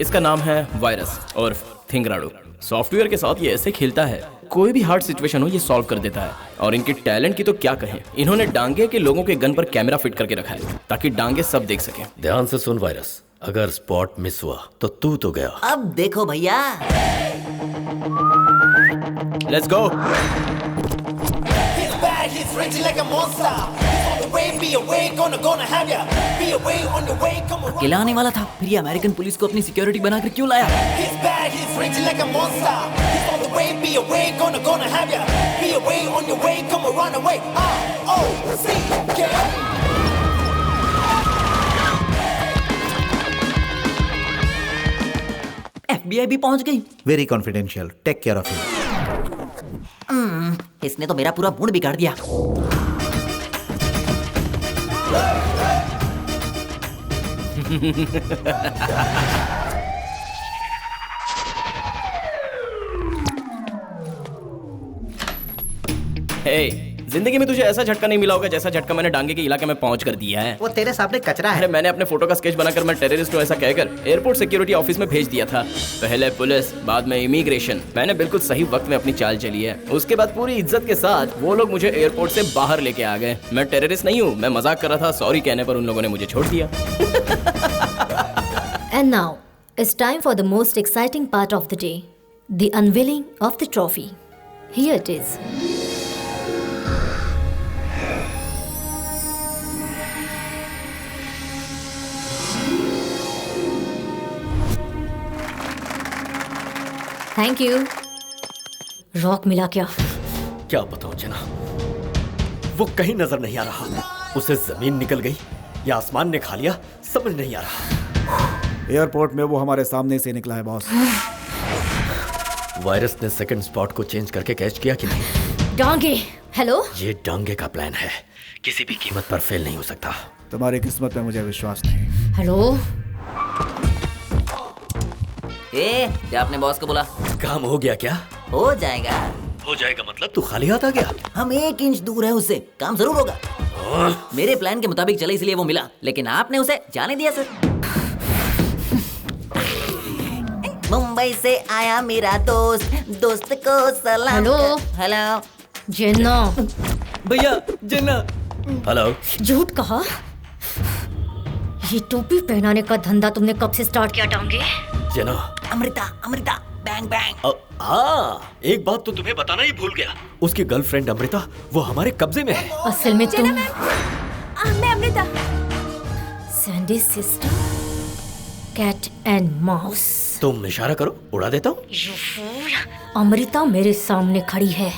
[SPEAKER 1] इसका नाम है virus और थिंगराडो। Software के साथ ये ऐसे खेलता है, कोई भी हार्ड सिचुएशन हो ये सॉल्व कर देता है। और इनके टैलेंट की तो क्या कहें, इन्होंने डांगे के लोगों के गन पर कैमरा फिट करके रखा है ताकि डांगे सब देख सकें।
[SPEAKER 7] ध्यान से सुन वायरस, अगर स्पॉट मिस हुआ तो तू तो गया।
[SPEAKER 16] अब देखो भैया,
[SPEAKER 1] लेट्स गो।
[SPEAKER 16] अकेला आने वाला था, फिर ये अमेरिकन पुलिस को अपनी सिक्योरिटी बनाकर क्यों लाया? FBI भी पहुंच गई।
[SPEAKER 3] Very confidential, take care of him.
[SPEAKER 16] इसने तो मेरा पूरा मूड बिगाड़ दिया।
[SPEAKER 1] हे, जिंदगी में तुझे ऐसा झटका नहीं मिला होगा जैसा झटका मैंने डांगे के इलाके में पहुंच कर दिया है।
[SPEAKER 3] वो तेरे सामने कचरा है।
[SPEAKER 1] अरे मैंने अपने फोटो का स्केच बनाकर मैं टेररिस्ट हूं ऐसा कहकर एयरपोर्ट सिक्योरिटी ऑफिस में भेज दिया था। पहले पुलिस, बाद में इमिग्रेशन। मैंने बिल्कुल सही वक्त में अपनी चाल चली है। उसके बाद पूरी इज्जत के साथ वो लोग मुझे एयरपोर्ट से बाहर लेके आ गए। मैं टेररिस्ट नहीं हूँ, मैं मजाक कर रहा था। सॉरी कहने पर उन लोगों ने मुझे छोड़ दिया।
[SPEAKER 2] And now, it's time for the most exciting part of the day, the unveiling of the trophy. Here it is. Thank you. Rock मिला क्या?
[SPEAKER 7] क्या बताऊं जना, वो कहीं नजर नहीं आ रहा। उसे जमीन निकल गई या आसमान ने खा लिया, समझ नहीं आ रहा।
[SPEAKER 8] एयरपोर्ट में वो हमारे सामने से निकला है बॉस।
[SPEAKER 7] वायरस ने सेकंड स्पॉट को चेंज करके कैच किया कि नहीं?
[SPEAKER 2] डांगे, हेलो?
[SPEAKER 7] ये डांगे का प्लान है, किसी भी कीमत पर फेल नहीं हो सकता।
[SPEAKER 8] तुम्हारी किस्मत में मुझे विश्वास नहीं।
[SPEAKER 2] हेलो?
[SPEAKER 16] क्या आपने बॉस को बोला?
[SPEAKER 7] काम हो गया क्या?
[SPEAKER 16] हो जाएगा।
[SPEAKER 7] हो जाएगा मतलब तू खाली हाथ आ गया?
[SPEAKER 16] हम 1 इंच दूर है उससे, काम जरूर होगा। मेरे प्लान के मुताबिक चले इसलिए वो मिला, लेकिन आपने उसे जाने दिया सर। मुंबई से आया मेरा दोस्त, दोस्त को सलाम।
[SPEAKER 2] हेलो?
[SPEAKER 16] हेलो
[SPEAKER 2] जिन्ना।
[SPEAKER 16] भैया जिन्ना।
[SPEAKER 7] हेलो?
[SPEAKER 2] झूठ कहा? ये टोपी पहनाने का धंधा तुमने कब से स्टार्ट किया डांगे?
[SPEAKER 7] जना।
[SPEAKER 16] Amrita, Amrita, bang bang.
[SPEAKER 7] हाँ, एक बात तो तुम्हें बताना ही भूल गया। उसकी गर्लफ्रेंड अमृता वो हमारे कब्जे में है।
[SPEAKER 2] असल में तुम?
[SPEAKER 4] मैं Amrita.
[SPEAKER 2] Sandy sister, cat and mouse.
[SPEAKER 7] तुम इशारा करो, उड़ा देता हूँ।
[SPEAKER 2] अमृता मेरे सामने खड़ी है।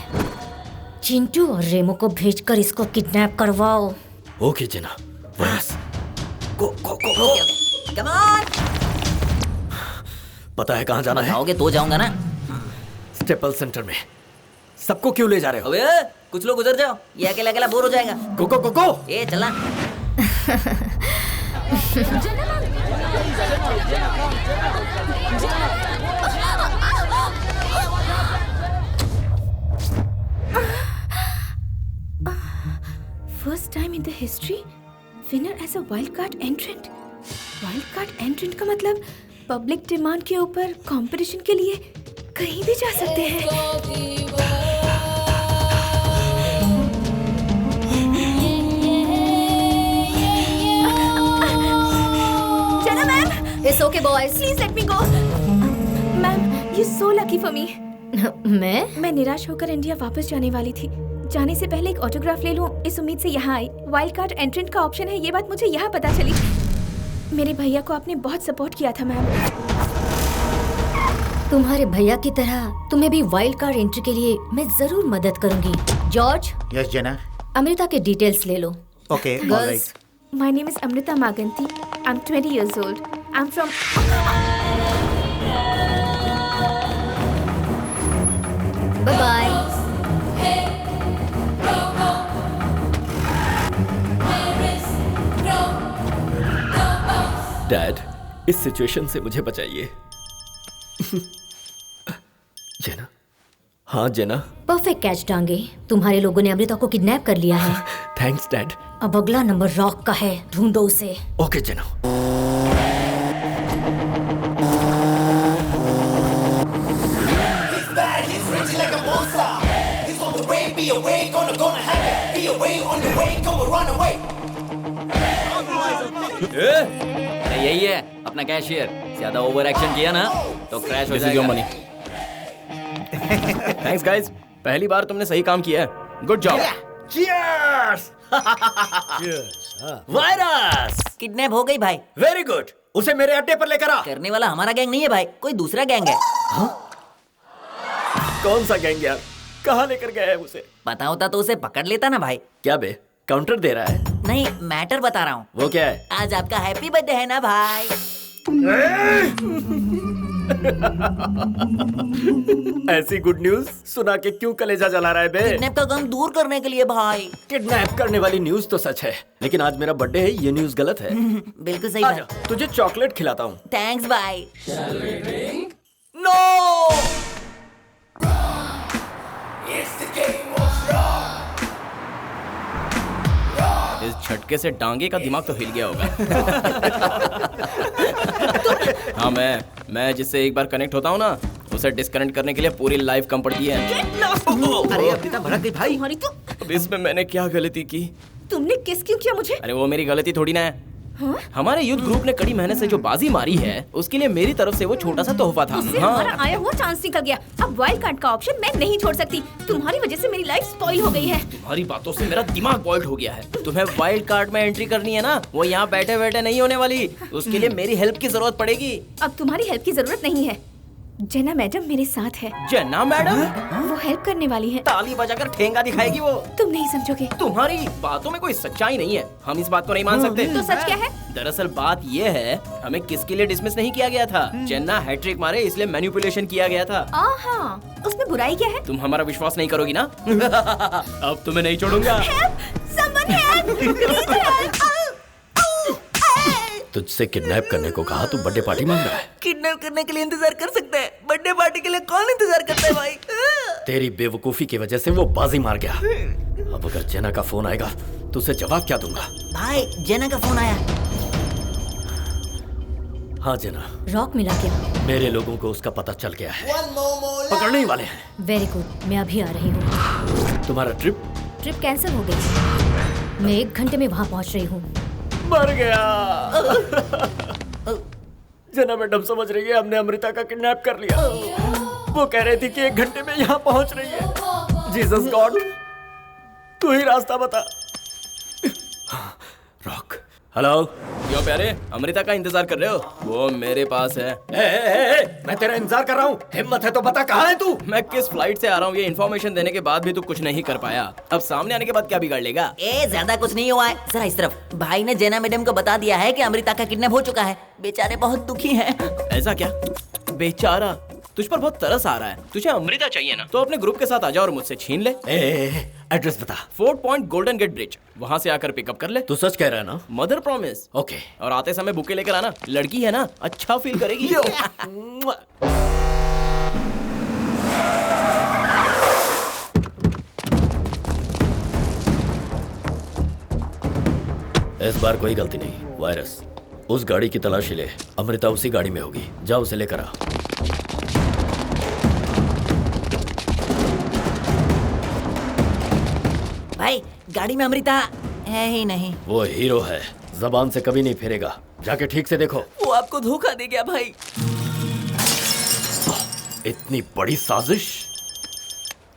[SPEAKER 2] चिंटू और रेमो को भेजकर इसको किडनैप करवाओ।
[SPEAKER 7] ओके जना। Virus, go go go go.
[SPEAKER 16] Come on.
[SPEAKER 7] पता है कहाँ जाना है?
[SPEAKER 16] आओगे तो जाऊंगा ना।
[SPEAKER 7] स्टेपल सेंटर में। सबको क्यों ले जा रहे हो?
[SPEAKER 16] अबे कुछ लोग उधर जाओ, ये अकेला अकेला बोर हो जाएगा।
[SPEAKER 7] गो गो गो गो।
[SPEAKER 16] ये चला।
[SPEAKER 4] First time in the history, winner as a wild card entrant. Wild card entrant का मतलब पब्लिक डिमांड के ऊपर कंपटीशन के लिए कहीं भी जा सकते हैं। चलो ma'am.
[SPEAKER 2] It's okay boys.
[SPEAKER 4] Please let me go. Ma'am, you so lucky for me. मैं निराश होकर इंडिया वापस जाने वाली थी। जाने से पहले एक ऑटोग्राफ ले लूं इस उम्मीद से यहाँ आई। वाइल्ड कार्ड एंट्रेंट का ऑप्शन है, ये बात मुझे यहाँ पता चली। मेरे भैया को आपने बहुत सपोर्ट किया था मैम।
[SPEAKER 2] तुम्हारे भैया की तरह तुम्हें भी वाइल्ड कार्ड एंट्री के लिए मैं जरूर मदद करूंगी। जॉर्ज।
[SPEAKER 3] यस जेना।
[SPEAKER 2] अमृता के डिटेल्स ले लो।
[SPEAKER 3] Okay,
[SPEAKER 2] girls.
[SPEAKER 4] My name is Amrita Maganti. I'm 20 years old. I'm from.
[SPEAKER 2] Bye bye.
[SPEAKER 7] Dad, इस सिचुएशन से मुझे बचाइए। जेना। हाँ जेना।
[SPEAKER 2] Perfect catch Dange. तुम्हारे लोगों ने अमृता को किडनैप कर लिया है।
[SPEAKER 7] Thanks dad.
[SPEAKER 2] अब अगला नंबर रॉक का है, ढूंढो उसे।
[SPEAKER 7] Okay Jenna.
[SPEAKER 11] away, gonna have it. Be away on the way, gonna run away.
[SPEAKER 6] अरे यही है अपना कैशियर। ज्यादा ओवर एक्शन किया ना तो क्रैश हो
[SPEAKER 1] This is your
[SPEAKER 6] जाएगा।
[SPEAKER 1] money. Thanks guys. पहली बार तुमने सही काम किया है। Good job.
[SPEAKER 7] Cheers! Virus
[SPEAKER 16] kidnap हो गई भाई।
[SPEAKER 7] वेरी गुड, उसे मेरे अड्डे पर लेकर आ।
[SPEAKER 16] करने वाला हमारा गैंग नहीं है भाई, कोई दूसरा गैंग है।
[SPEAKER 7] कौन सा गैंग यार? कहाँ लेकर गया है उसे?
[SPEAKER 16] पता होता तो उसे पकड़ लेता ना भाई।
[SPEAKER 7] क्या बे, काउंटर दे रहा है?
[SPEAKER 16] नहीं, मैटर बता रहा हूँ।
[SPEAKER 7] वो क्या है?
[SPEAKER 16] आज आपका हैप्पी बर्थडे है ना भाई।
[SPEAKER 7] ऐसी गुड न्यूज सुना के क्यों कलेजा जला रहा है बे?
[SPEAKER 16] किडनैप का गम दूर करने के लिए भाई।
[SPEAKER 7] किडनैप करने वाली न्यूज तो सच है, लेकिन आज मेरा बर्थडे है, ये न्यूज गलत है।
[SPEAKER 16] बिल्कुल सही भाई।
[SPEAKER 7] तुझे चॉकलेट खिलाता हूँ।
[SPEAKER 16] थैंक्स भाई।
[SPEAKER 7] नो!
[SPEAKER 1] इस झटके से डांगे का दिमाग तो हिल गया होगा। हाँ, मैं जिससे एक बार कनेक्ट होता हूँ ना, उसे डिस्कनेक्ट करने के लिए पूरी लाइफ कम पड़ती है।
[SPEAKER 10] अरे अमृता भड़क गई भाई।
[SPEAKER 4] तुम्हारी तो
[SPEAKER 1] अब इसमें मैंने क्या गलती की?
[SPEAKER 4] तुमने किस क्यों किया मुझे?
[SPEAKER 1] अरे वो मेरी गलती थोड़ी ना है।
[SPEAKER 4] हाँ?
[SPEAKER 1] हमारे यूथ ग्रुप ने कड़ी मेहनत से जो बाजी मारी है, उसके लिए मेरी तरफ से वो छोटा सा तोहफा था।
[SPEAKER 4] इससे हमारा आया हुआ चांस निकल गया। अब वाइल्ड कार्ड का ऑप्शन मैं नहीं छोड़ सकती। तुम्हारी वजह से मेरी लाइफ स्पॉइल हो गई है।
[SPEAKER 1] तुम्हारी बातों से मेरा दिमाग बॉइल्ड हो गया है। तुम्हें वाइल्ड कार्ड में एंट्री करनी है ना, वो यहाँ बैठे बैठे नहीं होने वाली। उसके लिए मेरी हेल्प की जरूरत पड़ेगी।
[SPEAKER 4] अब तुम्हारी हेल्प की जरूरत नहीं है। जेना मैडम मेरे साथ है।
[SPEAKER 1] जेना मैडम?
[SPEAKER 4] वो हेल्प करने वाली है।
[SPEAKER 1] ताली बजाकर ठेंगा दिखाएगी वो।
[SPEAKER 4] तुम नहीं समझोगे।
[SPEAKER 1] तुम्हारी बातों में कोई सच्चाई नहीं है। हम इस बात को नहीं मान सकते।
[SPEAKER 4] तो सच क्या है?
[SPEAKER 1] दरअसल बात ये है, हमें किसके लिए डिसमिस नहीं किया गया था। जेना हैट्रिक मारे इसलिए मैनिपुलेशन किया गया था।
[SPEAKER 4] हाँ, उसमें बुराई क्या है?
[SPEAKER 1] तुम हमारा विश्वास नहीं करोगी ना? अब तुम्हें नहीं छोड़ूंगा।
[SPEAKER 4] Someone help! Please help!
[SPEAKER 7] तुझसे किडनैप करने को कहा, तू बर्थडे पार्टी मांग रहा है?
[SPEAKER 16] किडनैप करने के लिए इंतजार कर सकते हैं, बर्थडे पार्टी के लिए कौन इंतजार करता है भाई?
[SPEAKER 7] तेरी बेवकूफी की वजह से वो बाजी मार गया। अब अगर जेना का फोन आएगा तो उसे जवाब क्या दूंगा?
[SPEAKER 16] भाई, जेना का फोन आया।
[SPEAKER 7] हाँ जेना,
[SPEAKER 2] रॉक मिला क्या?
[SPEAKER 7] मेरे लोगों को उसका पता चल गया है, पकड़ने ही वाले हैं।
[SPEAKER 2] वेरी गुड, मैं अभी आ रही हूँ।
[SPEAKER 7] तुम्हारा ट्रिप
[SPEAKER 2] कैंसिल हो गई। मैं 1 घंटे में वहाँ पहुँच रही हूँ।
[SPEAKER 7] मर गया। जेना मैडम समझ रही है हमने अमृता का किडनैप कर लिया। वो कह रही थी कि 1 घंटे में यहाँ पहुँच रही है। जीसस गॉड, तू ही रास्ता बता। Rock, hello.
[SPEAKER 1] क्यों प्यारे, अमृता का इंतजार कर रहे हो? वो मेरे पास है।
[SPEAKER 7] मैं तेरा इंतजार कर रहा हूँ। हिम्मत है तो बता, कहाँ है तू?
[SPEAKER 1] मैं किस फ्लाइट से आ रहा हूँ ये इन्फॉर्मेशन देने के बाद भी तू कुछ नहीं कर पाया। अब सामने आने के बाद क्या बिगाड़ लेगा?
[SPEAKER 16] ज्यादा कुछ नहीं हुआ है। जरा इस तरफ। भाई ने जेना मैडम को बता दिया है कि अमृता का किडनैप हो चुका है। बेचारे बहुत दुखी हैं।
[SPEAKER 1] ऐसा क्या? बेचारा, तुझ पर बहुत तरस आ रहा है। तुझे अमृता चाहिए ना, तो अपने ग्रुप के साथ आ जा और मुझसे छीन ले।
[SPEAKER 7] एड्रेस बता।
[SPEAKER 1] Fort Point Golden Gate Bridge, वहाँ से आकर पिकअप कर ले।
[SPEAKER 7] तू सच कह रहा है ना?
[SPEAKER 1] Mother promise.
[SPEAKER 7] ओके।
[SPEAKER 1] और आते समय बुके लेकर आना, लड़की है ना, अच्छा फील करेगी।
[SPEAKER 7] इस बार कोई गलती नहीं। वायरस, उस गाड़ी की तलाशी ले। अमृता उसी गाड़ी में होगी, जा उसे लेकर आ।
[SPEAKER 16] भाई, गाड़ी में अमृता है ही नहीं।
[SPEAKER 7] वो हीरो है, जबान से कभी नहीं फेरेगा। जाके ठीक से देखो।
[SPEAKER 16] वो आपको धोखा दे गया भाई।
[SPEAKER 7] इतनी बड़ी साजिश।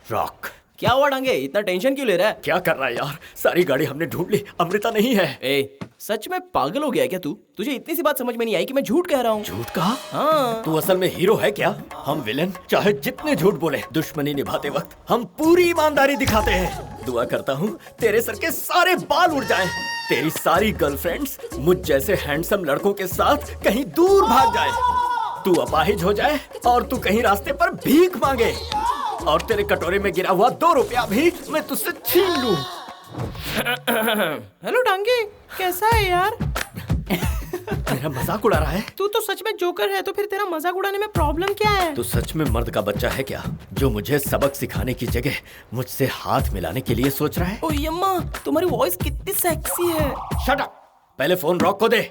[SPEAKER 7] रॉक,
[SPEAKER 1] क्या हुआ डांगे, इतना टेंशन क्यों ले रहा है?
[SPEAKER 7] क्या कर रहा है यार? सारी गाड़ी हमने ढूंढ ली, अमृता नहीं है।
[SPEAKER 1] सच में पागल हो गया क्या तू? तुझे इतनी सी बात समझ में नहीं आई कि मैं झूठ कह रहा हूँ?
[SPEAKER 7] झूठ कहा?
[SPEAKER 1] हाँ।
[SPEAKER 7] तू असल में हीरो है क्या? हम विलेन चाहे जितने झूठ बोले, दुश्मनी निभाते वक्त हम पूरी ईमानदारी दिखाते हैं। दुआ करता हूँ तेरे सर के सारे बाल उड़ जाएं, तेरी सारी गर्लफ्रेंड्स मुझ जैसे हैंडसम लड़कों के साथ कहीं दूर भाग जाए, तू अपाहिज हो जाए और तू कहीं रास्ते पर भीख मांगे और तेरे कटोरे में गिरा हुआ 2 रुपया भी मैं तुझसे छीन लूं।
[SPEAKER 1] हेलो डांगे, कैसा है यार?
[SPEAKER 7] मेरा मजाक उड़ा रहा है?
[SPEAKER 1] तू तो सच में जोकर है, तो फिर तेरा मजाक उड़ाने में प्रॉब्लम क्या है?
[SPEAKER 7] तू सच में मर्द का बच्चा है क्या, जो मुझे सबक सिखाने की जगह मुझसे हाथ मिलाने के लिए सोच रहा है?
[SPEAKER 1] ओ यम्मा, तुम्हारी वॉइस कितनी सेक्सी है।
[SPEAKER 7] शट अप, पहले फोन रॉक को दे।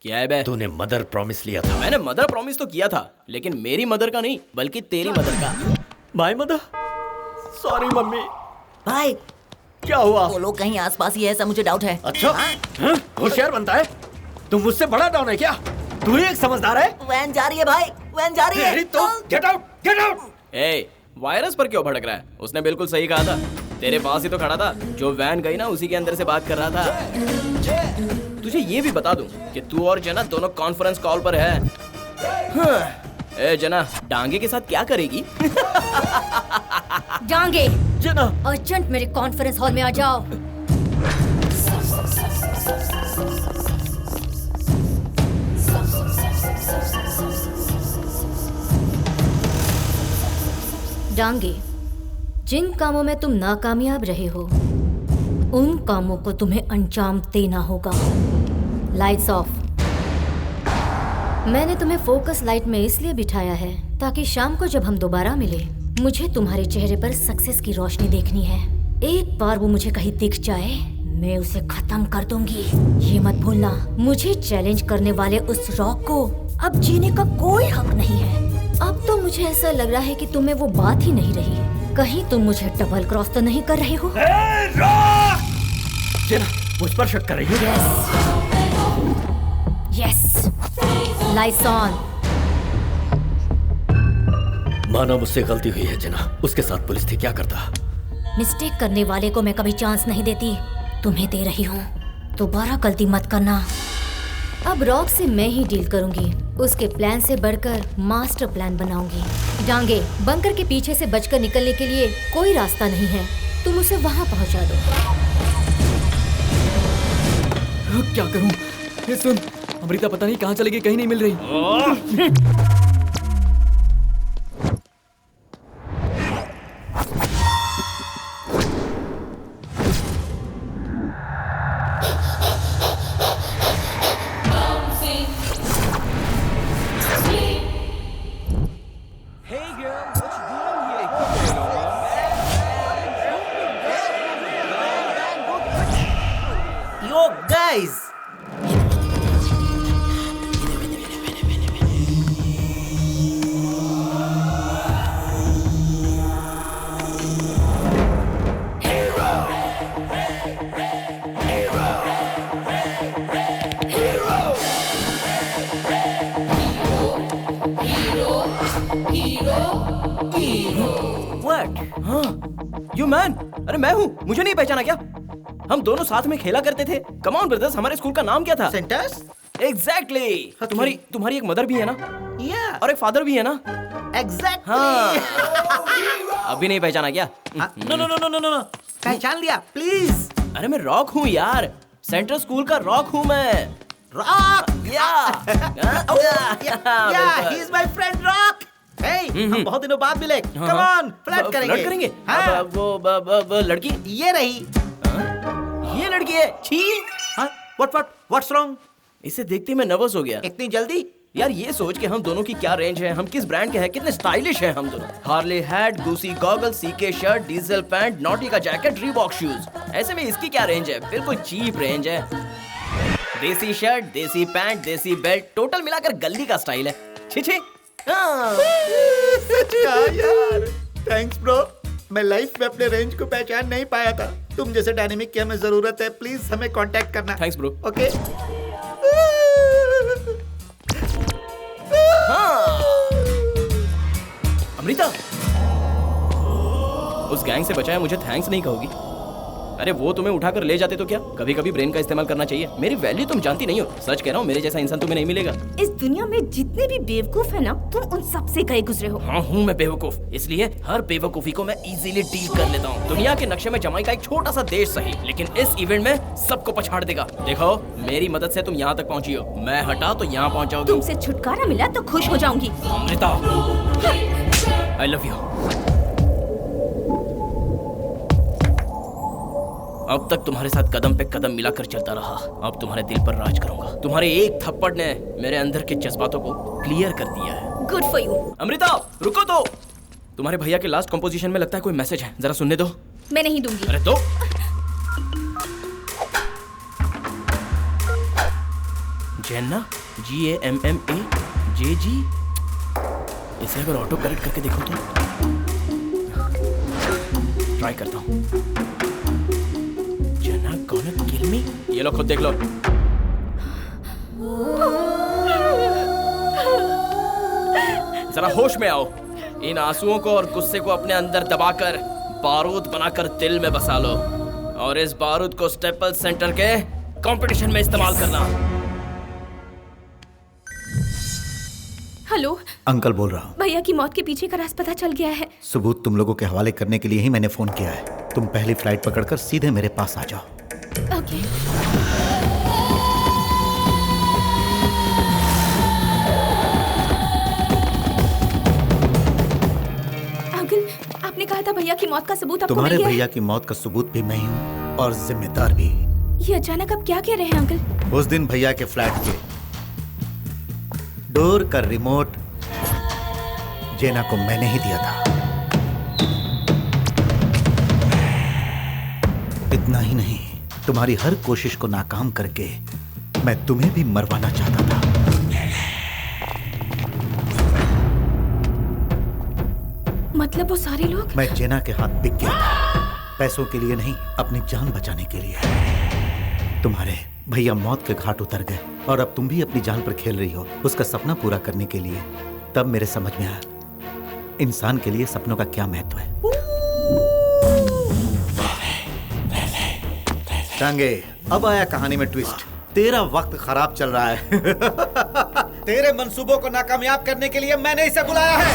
[SPEAKER 1] क्या है बे?
[SPEAKER 7] तूने मदर प्रॉमिस लिया था।
[SPEAKER 1] मैंने मदर प्रॉमिस तो किया था, लेकिन मेरी मदर का नहीं, बल्कि तेरी मदर का।
[SPEAKER 7] My mother? सॉरी मम्मी,
[SPEAKER 16] भाई
[SPEAKER 7] क्या हुआ?
[SPEAKER 16] वो लोग कहीं आसपास ही है, ऐसा मुझे डाउट है।
[SPEAKER 7] अच्छा, होशियार बनता है। तुम मुझसे बड़ा डाउन है क्या? तू ही एक समझदार है।
[SPEAKER 16] वैन जा रही है भाई, वैन जा रही है।
[SPEAKER 7] तो गेट आउट, गेट आउट।
[SPEAKER 1] ए, वायरस पर क्यों भड़क रहा है? उसने बिल्कुल सही कहा था। तेरे पास ही तो खड़ा था। जो वैन गई ना, उसी के अंदर से बात कर रहा था। तुझे ये भी बता दूं कि तू और जना दोनों कॉन्फ्रेंस कॉल पर है। ए जना, डांगे के साथ क्या करेगी?
[SPEAKER 2] डांगे,
[SPEAKER 7] जना,
[SPEAKER 2] अर्जेंट मेरे कॉन्फ्रेंस हॉल में आ जाओ। डांगे, जिन कामों में तुम नाकामयाब रहे हो, उन कामों को तुम्हें अंजाम देना होगा। Lights off. मैंने तुम्हें फोकस लाइट में इसलिए बिठाया है ताकि शाम को जब हम दोबारा मिले, मुझे तुम्हारे चेहरे पर सक्सेस की रोशनी देखनी है। एक बार वो मुझे कहीं दिख जाए, मैं उसे खत्म कर दूंगी। ये मत भूलना, मुझे चैलेंज करने वाले उस रॉक को अब जीने का कोई हक नहीं है। अब तो मुझे ऐसा लग रहा है कि तुम्हें वो बात ही नहीं रही। कहीं तुम मुझे डबल क्रॉस तो नहीं कर रहे हो?
[SPEAKER 7] जना, मुझ पर शक कर रही हो?
[SPEAKER 2] यस। Lights on.
[SPEAKER 7] मानो मुझसे गलती हुई है जना। उसके साथ पुलिस थी, क्या करता?
[SPEAKER 2] मिस्टेक करने वाले को मैं कभी चांस नहीं देती। तुम्हें दे रही हूँ, दोबारा गलती मत करना। अब रॉक से मैं ही डील करूंगी। उसके प्लान से बढ़कर मास्टर प्लान बनाऊंगी। डांगे, बंकर के पीछे से बचकर निकलने के लिए कोई रास्ता नहीं है। तुम उसे वहां पहुंचा दो।
[SPEAKER 6] क्या करूं? ये सुन, अमृता पता नहीं कहाँ चली गई, कहीं नहीं मिल रही।
[SPEAKER 10] Yo guys,
[SPEAKER 1] यू मैन, अरे मैं हूँ, मुझे नहीं पहचाना क्या? हम दोनों साथ में खेला करते थे। कम ऑन ब्रदर्स, हमारे स्कूल का नाम क्या था?
[SPEAKER 3] सेंटर्स।
[SPEAKER 1] एग्जैक्टली। तुम्हारी एक मदर भी है ना?
[SPEAKER 3] या।
[SPEAKER 1] और एक फादर भी है ना?
[SPEAKER 3] एग्जैक्टली।
[SPEAKER 1] हाँ। अभी नहीं पहचाना क्या?
[SPEAKER 3] No no no no no no, पहचान लिया प्लीज।
[SPEAKER 1] अरे मैं रॉक हूँ यार, सेंट्रल स्कूल का रॉक हूँ मैं।
[SPEAKER 3] रॉक।
[SPEAKER 1] या
[SPEAKER 3] he is my friend rock. हम बहुत दिनों बाद मिले। कम ऑन, फ्लर्ट करेंगे।
[SPEAKER 1] फ्लर्ट करेंगे?
[SPEAKER 3] हाँ।
[SPEAKER 1] वो लड़की
[SPEAKER 3] ये रही।
[SPEAKER 1] ये लड़की है। छी।
[SPEAKER 3] What's wrong?
[SPEAKER 1] इसे देखते मैं नर्वस हो गया।
[SPEAKER 3] इतनी जल्दी?
[SPEAKER 1] यार ये सोच के हम दोनों की क्या रेंज है, हम किस ब्रांड के हैं, कितने स्टाइलिश हैं हम दोनों। Harley hat, Gucci goggle, CK shirt, Diesel pant, naughty का जैकेट, रीबॉक शूज। ऐसे में इसकी क्या रेंज है? बिल्कुल चीप रेंज है। देसी शर्ट, देसी पैंट, देसी बेल्ट, टोटल मिलाकर गली का स्टाइल है। छी छी।
[SPEAKER 3] सच कहा यार। Thanks bro. मैं लाइफ में अपने रेंज को पहचान नहीं पाया था। तुम जैसे डायनेमिक की हमें जरूरत है। प्लीज हमें कांटेक्ट करना।
[SPEAKER 1] Thanks bro.
[SPEAKER 3] ओके।
[SPEAKER 1] अमृता, उस गैंग से बचाया, मुझे थैंक्स नहीं कहोगी? अरे वो तुम्हें उठाकर ले जाते तो क्या? कभी कभी ब्रेन का इस्तेमाल करना चाहिए। मेरी वैल्यू तुम जानती नहीं हो। सच कह रहा हूँ, मेरे जैसा इंसान तुम्हें नहीं मिलेगा।
[SPEAKER 4] इस दुनिया में जितने भी बेवकूफ है ना, तुम उन सब से गए गुजरे हो।
[SPEAKER 1] हाँ हूँ मैं बेवकूफ, इसलिए हर बेवकूफी को मैं इजीली डील कर लेता हूँ। दुनिया के नक्शे में जमाइका एक छोटा सा देश सही, लेकिन इस इवेंट में सबको पछाड़ देगा। देखो, मेरी मदद से तुम यहाँ तक पहुँची हो, मैं हटा तो यहाँ पहुँच जाओगी।
[SPEAKER 4] तुमसे छुटकारा मिला तो खुश हो जाऊंगी।
[SPEAKER 1] Amrita, I love you. अब तक तुम्हारे साथ कदम पे कदम मिलाकर चलता रहा, अब तुम्हारे दिल पर राज करूंगा। तुम्हारे एक थप्पड़ ने मेरे अंदर के जज्बातों को क्लियर कर दिया है।
[SPEAKER 4] Good for you.
[SPEAKER 1] अमृता रुको तो, तुम्हारे भैया के लास्ट कंपोजिशन में लगता है कोई मैसेज है, जरा सुनने दो।
[SPEAKER 4] मैं नहीं दूंगी।
[SPEAKER 1] अरे दो। जेन्ना, GAMMA JG। इसे अगर ऑटो करेक्ट करके देखो तो ट्राई करता हूँ। जना gonna kill me? ये लो खुद देख लो। जरा होश में आओ। इन आंसुओं को और गुस्से को अपने अंदर दबाकर बारूद बनाकर दिल में बसा लो और इस बारूद को स्टेपल्स सेंटर के कंपटीशन में इस्तेमाल करना।
[SPEAKER 4] हेलो
[SPEAKER 3] अंकल बोल रहा हूँ।
[SPEAKER 4] भैया की मौत के पीछे का राज पता चल गया है।
[SPEAKER 3] सबूत तुम लोगों के हवाले करने के लिए ही मैंने फोन किया है। तुम पहली फ्लाइट पकड़कर सीधे मेरे पास आ जाओ।
[SPEAKER 4] ओके। अंकल आपने कहा था भैया की मौत का सबूत आपको
[SPEAKER 3] तुम्हारे
[SPEAKER 4] मिल गया है?
[SPEAKER 3] भैया की मौत का सबूत भी मैं ही हूँ और जिम्मेदार भी।
[SPEAKER 4] ये अचानक अब क्या कह रहे हैं अंकल?
[SPEAKER 3] उस दिन भैया के फ्लैट के डोर का रिमोट जेना को मैंने ही दिया था। इतना ही नहीं, तुम्हारी हर कोशिश को नाकाम करके मैं तुम्हें भी मरवाना चाहता था।
[SPEAKER 4] मतलब वो सारे लोग?
[SPEAKER 3] मैं जेना के हाथ बिक गया था, पैसों के लिए नहीं, अपनी जान बचाने के लिए। तुम्हारे भैया मौत के घाट उतर गए और अब तुम भी अपनी जान पर खेल रही हो उसका सपना पूरा करने के लिए। तब मेरे समझ में आया इंसान के लिए सपनों का क्या महत्व है। टांगे, अब आया कहानी में ट्विस्ट। तेरा वक्त खराब चल रहा है। तेरे मंसूबों को नाकामयाब करने के लिए मैंने इसे बुलाया है।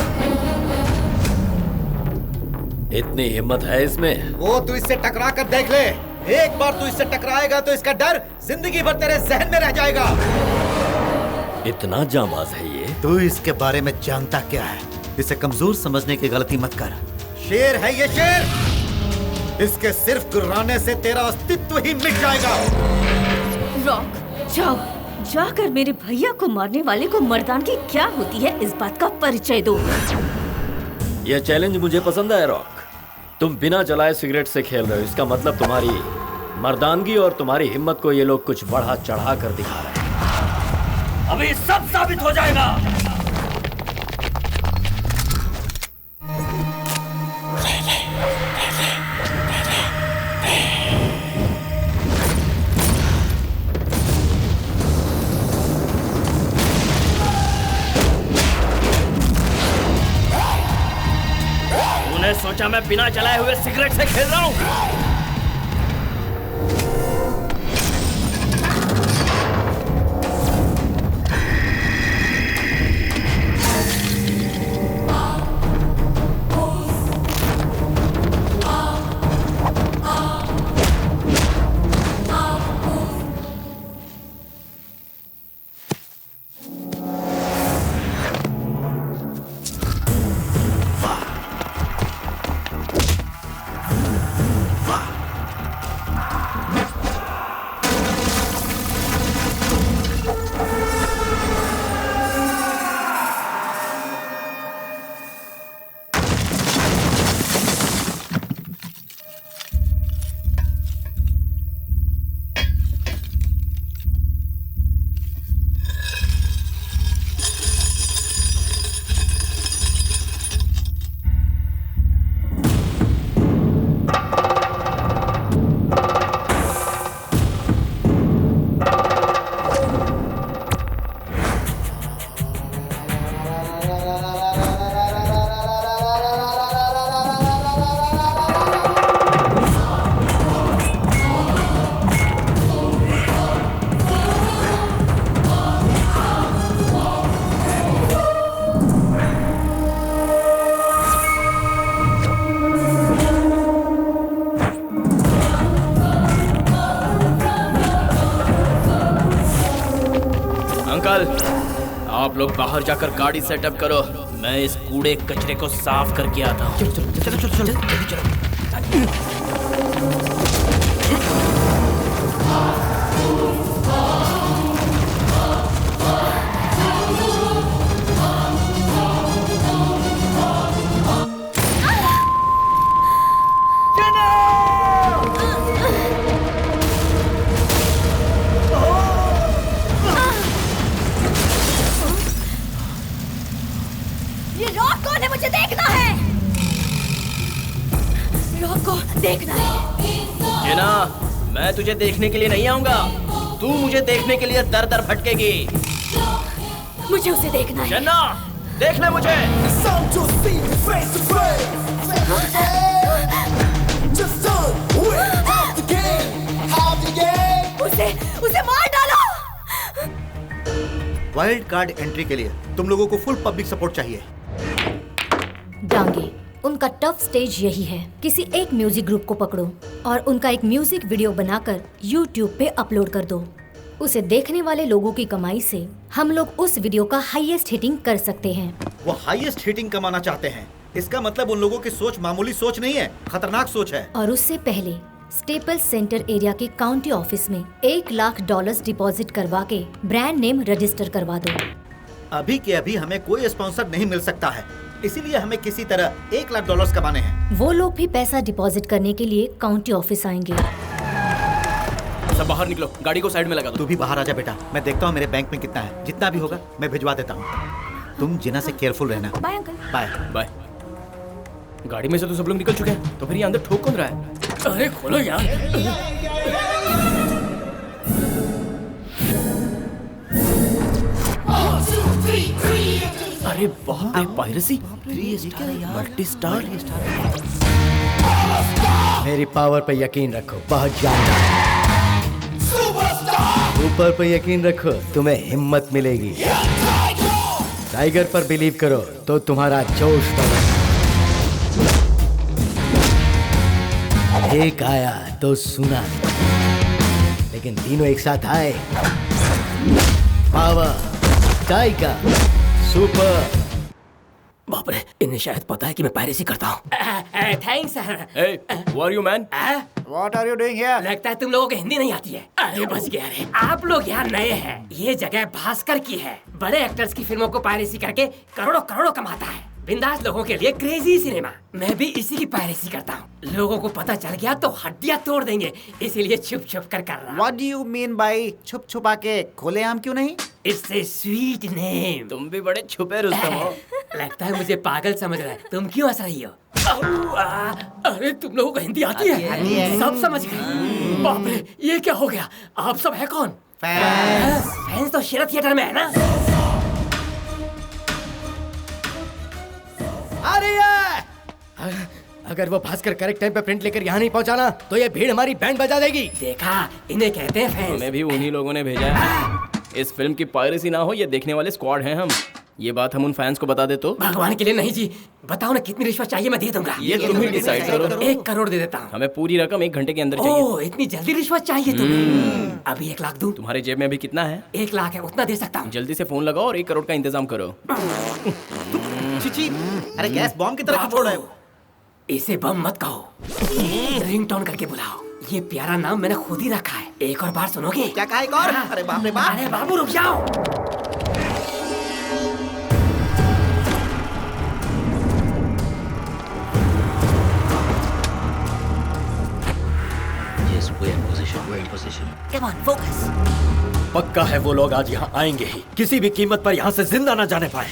[SPEAKER 7] इतनी हिम्मत है इसमें?
[SPEAKER 3] वो तू इससे टकरा कर देख ले। एक बार तू इससे टकराएगा तो इसका डर जिंदगी भर तेरे जहन में रह जाएगा।
[SPEAKER 7] इतना जांबाज है ये?
[SPEAKER 3] तू इसके बारे में जानता क्या है? इसे कमजोर समझने की गलती मत कर। शेर है ये शेर। इसके सिर्फ गुर्राने से तेरा अस्तित्व ही मिट जाएगा।
[SPEAKER 4] रॉक, जाओ, जाकर मेरे भैया को मारने वाले को मर्दानगी क्या होती है इस बात का परिचय दो।
[SPEAKER 7] यह चैलेंज मुझे पसंद है रॉक। तुम बिना जलाए सिगरेट से खेल रहे हो, इसका मतलब तुम्हारी मर्दानगी और तुम्हारी हिम्मत को ये लोग कुछ बढ़ा चढ़ा कर दिखा रहे हैं। अभी सब साबित हो जाएगा।
[SPEAKER 1] तूने सोचा मैं बिना जलाए हुए सिगरेट से खेल रहा हूँ? अंकल, आप लोग बाहर जाकर गाड़ी सेटअप करो। मैं इस कूड़े कचरे को साफ करके आता हूँ। चलो चलो चलो जल्दी चलो।
[SPEAKER 4] ये रॉक कौन है? मुझे देखना है। रॉक को
[SPEAKER 2] देखना है।
[SPEAKER 1] जिना, मैं तुझे देखने के लिए नहीं आऊंगा, तू मुझे देखने के लिए दर दर भटकेगी।
[SPEAKER 2] मुझे उसे देखना है।
[SPEAKER 1] जिना, देख ले मुझे।
[SPEAKER 2] उसे मार डालो।
[SPEAKER 3] वाइल्ड कार्ड एंट्री के लिए तुम लोगों को फुल पब्लिक सपोर्ट चाहिए।
[SPEAKER 2] डांगे, उनका टफ स्टेज यही है। किसी एक म्यूजिक ग्रुप को पकड़ो और उनका एक म्यूजिक वीडियो बनाकर YouTube पे अपलोड कर दो। उसे देखने वाले लोगों की कमाई से हम लोग उस वीडियो का हाईएस्ट हिटिंग कर सकते हैं।
[SPEAKER 3] वो हाईएस्ट हिटिंग कमाना चाहते हैं। इसका मतलब उन लोगों की सोच मामूली सोच नहीं है, खतरनाक सोच है।
[SPEAKER 2] और उससे पहले स्टेपल सेंटर एरिया के काउंटी ऑफिस में $1 लाख डिपॉजिट करवा के ब्रांड नेम रजिस्टर करवा दो।
[SPEAKER 3] अभी के अभी हमें कोई स्पॉन्सर नहीं मिल सकता है, इसीलिए हमें किसी तरह $1 लाख कमाने हैं।
[SPEAKER 2] वो लोग भी पैसा डिपॉजिट करने के लिए काउंटी ऑफिस आएंगे।
[SPEAKER 1] सब बाहर निकलो, गाड़ी को साइड में लगा दो।
[SPEAKER 3] तू भी बाहर आजा बेटा, मैं देखता हूँ मेरे बैंक में कितना है। जितना भी होगा मैं भिजवा देता हूँ। तुम जिना से केयरफुल रहना।
[SPEAKER 4] Bye uncle.
[SPEAKER 3] Bye
[SPEAKER 1] bye. गाड़ी में से तो सब लोग निकल चुके हैं, तो फिर ये अंदर ठोक कौन रहा है?
[SPEAKER 13] अरे खोलो यार।
[SPEAKER 1] अरे बाप रे, पायरेसी, मल्टी स्टार।
[SPEAKER 10] मेरी पावर पे यकीन रखो, बहुत जानदार है। ऊपर पे यकीन रखो, तुम्हें हिम्मत मिलेगी। टाइगर पर बिलीव करो तो तुम्हारा जोश बढ़ेगा। एक आया तो सुना, लेकिन तीनों एक साथ आए। Power, tiger, super.
[SPEAKER 13] बाप रे, इन्हें शायद पता है कि मैं पायरेसी करता हूँ। Thanks sir.
[SPEAKER 1] Hey, who are you, man?
[SPEAKER 8] What are you doing here?
[SPEAKER 13] लगता है तुम लोगों को हिंदी नहीं आती है। अरे बच गया रे। आप लोग यहाँ नए हैं। ये जगह भास्कर की है। बड़े एक्टर्स की फिल्मों को पायरेसी करके करोड़ों करोड़ों कमाता है। बिंदास लोगों के लिए क्रेजी सिनेमा। मैं भी इसी की पायरेसी करता हूँ। लोगों को पता चल गया तो हड्डियाँ तोड़ देंगे, इसीलिए छुप छुप कर रहा हूँ।
[SPEAKER 8] What do you mean by छुप छुपा के? खुलेआम क्यों नहीं?
[SPEAKER 13] It's a sweet name।
[SPEAKER 1] तुम भी बड़े छुपे रुस्तम हो।
[SPEAKER 13] लगता है मुझे पागल समझ रहा है। तुम क्यों हंस रही हो? अरे तुम लोगों को हिंदी आती है? सब समझ गए। बाप रे, ये क्या हो गया? आप सब है कौन? फैंस तो शेरा थिएटर में है ना?
[SPEAKER 10] अगर वो भास्कर करेक्ट टाइम पे प्रिंट लेकर यहाँ नहीं पहुँचाना तो ये भीड़ हमारी बैंड बजा देगी।
[SPEAKER 13] देखा, इन्हें कहते हैं फैंस।
[SPEAKER 1] हमें भी उन्हीं लोगों ने भेजा है। इस फिल्म की पायरेसी ना हो, ये देखने वाले स्क्वाड हैं हम। ये बात हम उन फैंस को बता दे तो?
[SPEAKER 13] भगवान के लिए नहीं जी, बताओ ना कितनी रिश्वत चाहिए, मैं दे दूंगा।
[SPEAKER 1] ये तुम ही डिसाइड करो।
[SPEAKER 13] 1 करोड़ दे देता हूँ।
[SPEAKER 1] हमें पूरी रकम 1 घंटे के अंदर चाहिए।
[SPEAKER 13] ओह, इतनी जल्दी रिश्वत चाहिए तुम्हें? अभी 1 लाख दूं?
[SPEAKER 1] तुम्हारे जेब में अभी कितना है?
[SPEAKER 13] 1 लाख है, उतना दे सकता हूँ।
[SPEAKER 1] जल्दी से फोन लगाओ और 1 करोड़ का इंतजाम करो।
[SPEAKER 3] चिची, अरे गैस बॉम्ब की तरह छोड़ रहे हो।
[SPEAKER 13] इसे बम मत कहो, रिंगटोन करके बुलाओ। ये प्यारा नाम मैंने खुद ही रखा है। एक और बार सुनोगे?
[SPEAKER 3] क्या कहा एक और? अरे बाप रे बाप।
[SPEAKER 13] अरे बाबू रुक जाओ।
[SPEAKER 16] Come on, focus.
[SPEAKER 10] पक्का है वो लोग आज यहाँ आएंगे ही, किसी भी कीमत पर यहाँ से जिंदा ना जाने पाए।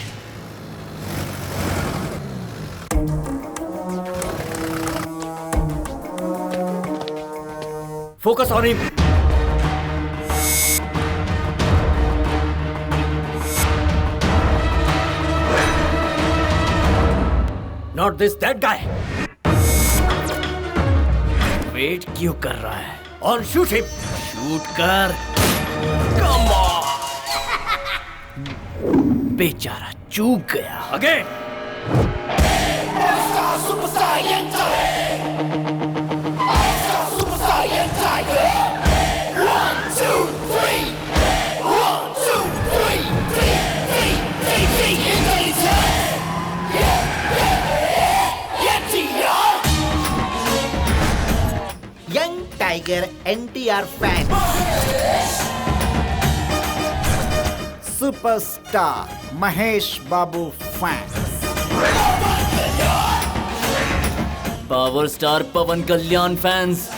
[SPEAKER 10] Focus on him. Not this that guy.
[SPEAKER 1] Wait क्यों कर रहा है?
[SPEAKER 10] On shoot him.
[SPEAKER 1] शूट कर। Come on. बेचारा चूक गया।
[SPEAKER 10] Again.
[SPEAKER 3] Young tiger NTR fan.
[SPEAKER 8] Superstar Mahesh Babu fan.
[SPEAKER 16] Power star Pawan Kalyan fans.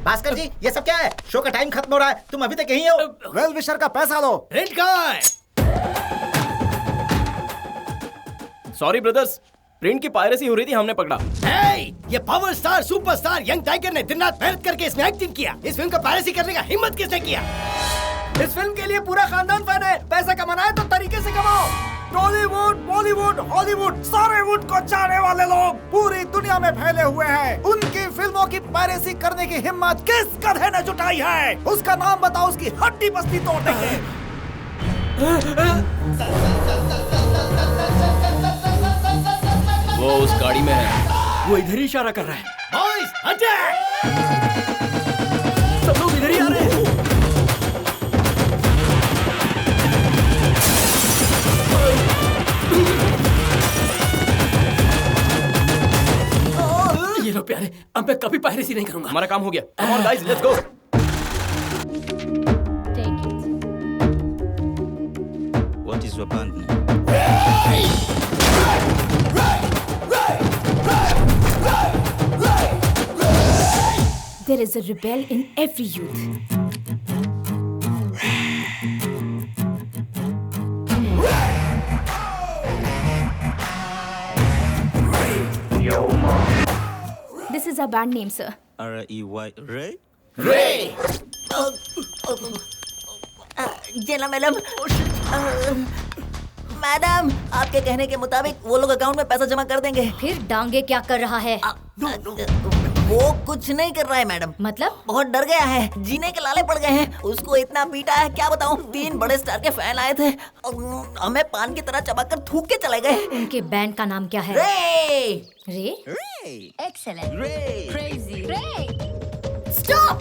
[SPEAKER 3] Bhaskar ji, ये सब क्या है? शो का टाइम खत्म हो रहा है, तुम अभी तक यहीं हो?
[SPEAKER 8] वेल विशर का पैसा दो।
[SPEAKER 10] रेड गाय।
[SPEAKER 1] सॉरी ब्रदर्स, प्रिंट की पायरेसी हो रही थी, हमने पकड़ा।
[SPEAKER 10] Hey, ये power star superstar young tiger ने दिन रात मेहनत करके इसमें एक्टिंग किया। इस फिल्म का पायरेसी करने का हिम्मत किसने किया? इस फिल्म के लिए पूरा खानदान फैन है। पैसा कमाना है तो तरीके से कमाओ। टॉलीवुड, बॉलीवुड, हॉलीवुड, सारे वुड को चाहने वाले लोग पूरी दुनिया में फैले हुए हैं। उनकी फिल्मों की पायरेसी करने की हिम्मत किस गधे ने जुटाई है? उसका नाम बताओ, उसकी हड्डी बस्ती तोड़ देंगे।
[SPEAKER 1] वो उस गाड़ी में है।
[SPEAKER 10] वो इधर ही इशारा कर रहा है। Boys, attack! सब लोग इधर ही आ रहे हैं।
[SPEAKER 13] ये लो प्यारे, अब मैं कभी पायरेसी नहीं करूंगा।
[SPEAKER 1] हमारा काम हो गया। Come on guys, let's go.
[SPEAKER 17] What is your band name?
[SPEAKER 4] There is a rebel in every youth. This is our band name, sir.
[SPEAKER 17] R-E-Y, Ray?
[SPEAKER 16] रे जेना मैडम, मैडम आपके कहने के मुताबिक वो लोग अकाउंट में पैसा जमा कर देंगे।
[SPEAKER 2] फिर डांगे क्या कर रहा है?
[SPEAKER 16] वो कुछ नहीं कर रहा है मैडम।
[SPEAKER 2] मतलब?
[SPEAKER 16] बहुत डर गया है, जीने के लाले पड़ गए हैं। उसको इतना पीटा है क्या बताऊं। 3 बड़े स्टार के फैन आए थे, हमें पान की तरह चबाकर थूक के चले गए।
[SPEAKER 2] उनके बैंड का नाम क्या है?
[SPEAKER 16] रे
[SPEAKER 2] रे?
[SPEAKER 5] Excellent,
[SPEAKER 17] Ray!
[SPEAKER 5] Crazy,
[SPEAKER 2] stop!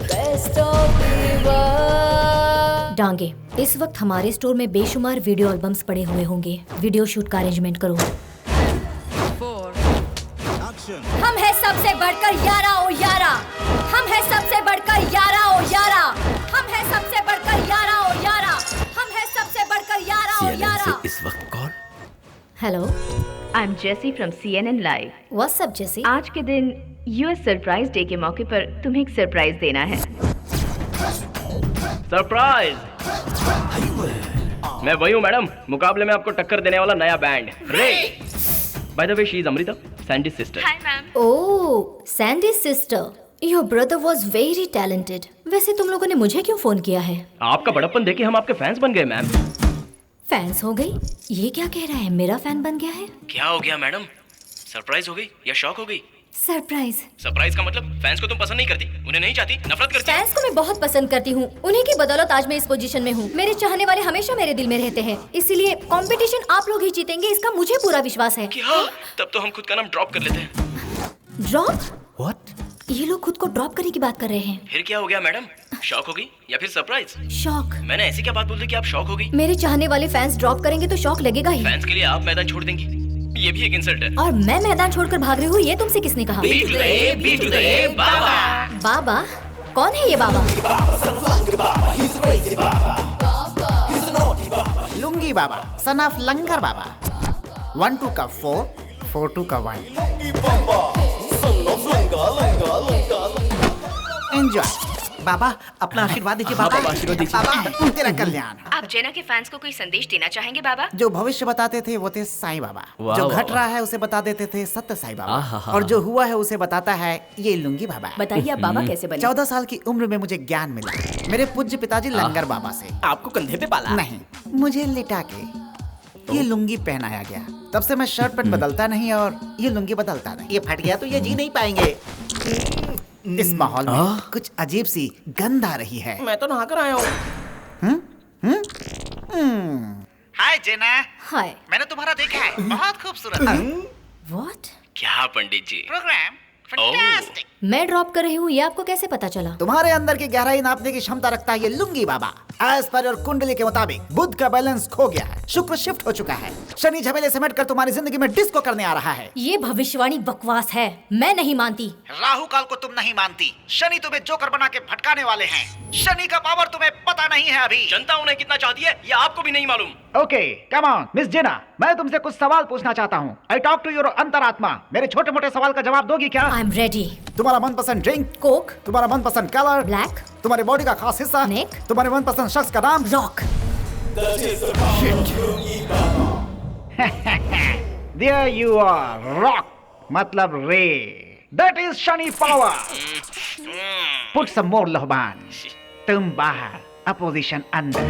[SPEAKER 2] Dange, इस वक्त हमारे स्टोर में बेशुमार वीडियो एल्बम्स पड़े हुए होंगे। वीडियो शूट का अरेंजमेंट करो।
[SPEAKER 17] Action!
[SPEAKER 2] हम है सबसे बढ़कर यारा ओ यारा। हम है सबसे बढ़कर यारा ओ यारा। हम है सबसे बढ़कर यारा ओ यारा। हम है सबसे बढ़कर यारा ओ यारा।
[SPEAKER 10] इस वक्त कौन?
[SPEAKER 2] Hello,
[SPEAKER 4] I am Jessie from CNN live.
[SPEAKER 2] What's up Jessie?
[SPEAKER 4] आज के दिन यूएस सरप्राइज डे के मौके पर तुम्हें एक सरप्राइज देना है।
[SPEAKER 1] सरप्राइज! मैं वही हूँ मैडम, मुकाबले में आपको टक्कर देने वाला नया बैंड रे। By the way, she is Amrita, Sandy's sister.
[SPEAKER 4] Hi ma'am.
[SPEAKER 2] Oh, Sandy's sister. Your brother was very talented. वैसे तुम लोगों ने मुझे क्यों फोन किया है?
[SPEAKER 1] आपका बड़प्पन देखे हम आपके फैंस बन गए मैम।
[SPEAKER 2] फैंस हो गई? ये क्या कह रहा है? मेरा फैन बन गया है?
[SPEAKER 1] क्या हो गया मैडम? सरप्राइज हो गई या शॉक हो गई?
[SPEAKER 2] सरप्राइज।
[SPEAKER 1] सरप्राइज का मतलब फैंस को तुम पसंद नहीं करती, उन्हें नहीं चाहती, नफरत करती।
[SPEAKER 2] फैंस को मैं बहुत पसंद करती हूँ। उन्हीं की बदौलत आज मैं इस पोजीशन में हूँ। मेरे चाहने वाले हमेशा मेरे दिल में रहते हैं, इसीलिए कंपटीशन आप लोग ही जीतेंगे, इसका मुझे पूरा विश्वास है।
[SPEAKER 1] क्या? तब तो हम खुद का नाम ड्रॉप कर लेते हैं।
[SPEAKER 2] ड्रॉप?
[SPEAKER 10] What?
[SPEAKER 2] ये लोग खुद को ड्रॉप करने की बात कर रहे हैं।
[SPEAKER 1] फिर क्या हो गया मैडम? शॉक हो गई या फिर सरप्राइज?
[SPEAKER 2] शॉक।
[SPEAKER 1] मैंने ऐसी क्या बात बोल दी कि आप शॉक हो गई?
[SPEAKER 2] मेरे चाहने वाले फैंस ड्रॉप करेंगे तो शॉक लगेगा ही।
[SPEAKER 1] फैंस के लिए आप मैदान छोड़ देंगी, ये भी एक इंसल्ट है।
[SPEAKER 2] और मैं मैदान छोड़कर भाग रही हूँ, ये तुमसे किसने कहा?
[SPEAKER 1] B to the A, B to the A, बाबा।
[SPEAKER 2] बाबा? कौन है ये बाबा?
[SPEAKER 8] लुंगी बाबा, सन ऑफ लंगर बाबा। 1 2 का 4, 4 2 का 1। एंजॉय बाबा, अपना आशीर्वाद दीजिए बाबा।
[SPEAKER 1] आशीर्वाद दीजिए।
[SPEAKER 8] बाबा, तेरा कल्याण।
[SPEAKER 4] आप जेना के फैंस को कोई संदेश देना चाहेंगे बाबा?
[SPEAKER 8] जो भविष्य बताते थे वो थे साईं बाबा,
[SPEAKER 1] वाह,
[SPEAKER 8] जो
[SPEAKER 1] वाह,
[SPEAKER 8] घट रहा है उसे बता देते थे सत्य साईं बाबा,
[SPEAKER 1] आहा,
[SPEAKER 8] और जो हुआ है उसे बताता है ये लुंगी बाबा।
[SPEAKER 4] बताइए आप बाबा कैसे बने?
[SPEAKER 8] 14 साल की उम्र में मुझे ज्ञान मिला मेरे पूज्य पिताजी लंगर बाबा से।
[SPEAKER 1] आपको कंधे पे पाला?
[SPEAKER 8] नहीं, मुझे लिटा के ये लुंगी पहनाया गया। तब से मैं शर्ट पैंट बदलता नहीं और ये लुंगी बदलता नहीं। ये फट गया तो ये जी नहीं पाएंगे। इस माहौल में कुछ अजीब सी गंध आ रही है।
[SPEAKER 1] मैं तो नहाकर आया हूँ।
[SPEAKER 8] हाय जेना।
[SPEAKER 2] हाय।
[SPEAKER 8] मैंने तुम्हारा देखा है, बहुत खूबसूरत है।
[SPEAKER 2] व्हाट?
[SPEAKER 1] क्या पंडित जी?
[SPEAKER 8] Program fantastic.
[SPEAKER 2] मैं ड्रॉप कर रही हूँ, ये आपको कैसे पता चला?
[SPEAKER 8] तुम्हारे अंदर की गहराई नापने की क्षमता रखता है ये लुंगी बाबा। एज पर और कुंडली के मुताबिक बुध का बैलेंस खो गया है, शुक्र शिफ्ट हो चुका है, शनि झमेले समेट कर तुम्हारी जिंदगी में डिस्को करने आ रहा है।
[SPEAKER 2] ये भविष्यवाणी बकवास है, मैं नहीं मानती।
[SPEAKER 8] राहु काल को तुम नहीं मानती, शनि तुम्हें जोकर बना के भटकाने वाले हैं। शनि का पावर तुम्हें पता नहीं है अभी।
[SPEAKER 1] जनता उन्हें कितना चाहती है ये आपको भी नहीं मालूम।
[SPEAKER 8] ओके, कम ऑन मिस जेना, मैं तुमसे कुछ सवाल पूछना चाहता हूँ। आई टॉक टू योर अंतरात्मा। मेरे छोटे मोटे सवाल का जवाब दोगी क्या?
[SPEAKER 2] I am ready.
[SPEAKER 8] तुम्हारा मनपसंद ड्रिंक?
[SPEAKER 2] कोक।
[SPEAKER 8] तुम्हारा मनपसंद कलर?
[SPEAKER 2] ब्लैक।
[SPEAKER 8] तुम्हारे बॉडी का खास हिस्सा?
[SPEAKER 2] नेक।
[SPEAKER 8] तुम्हारे मनपसंद शख्स का नाम?
[SPEAKER 2] Rock.
[SPEAKER 8] There you are, rock. मतलब रे. That is shiny power. Put some more लोहबान. तुम बाहर, अपोजिशन अंदर.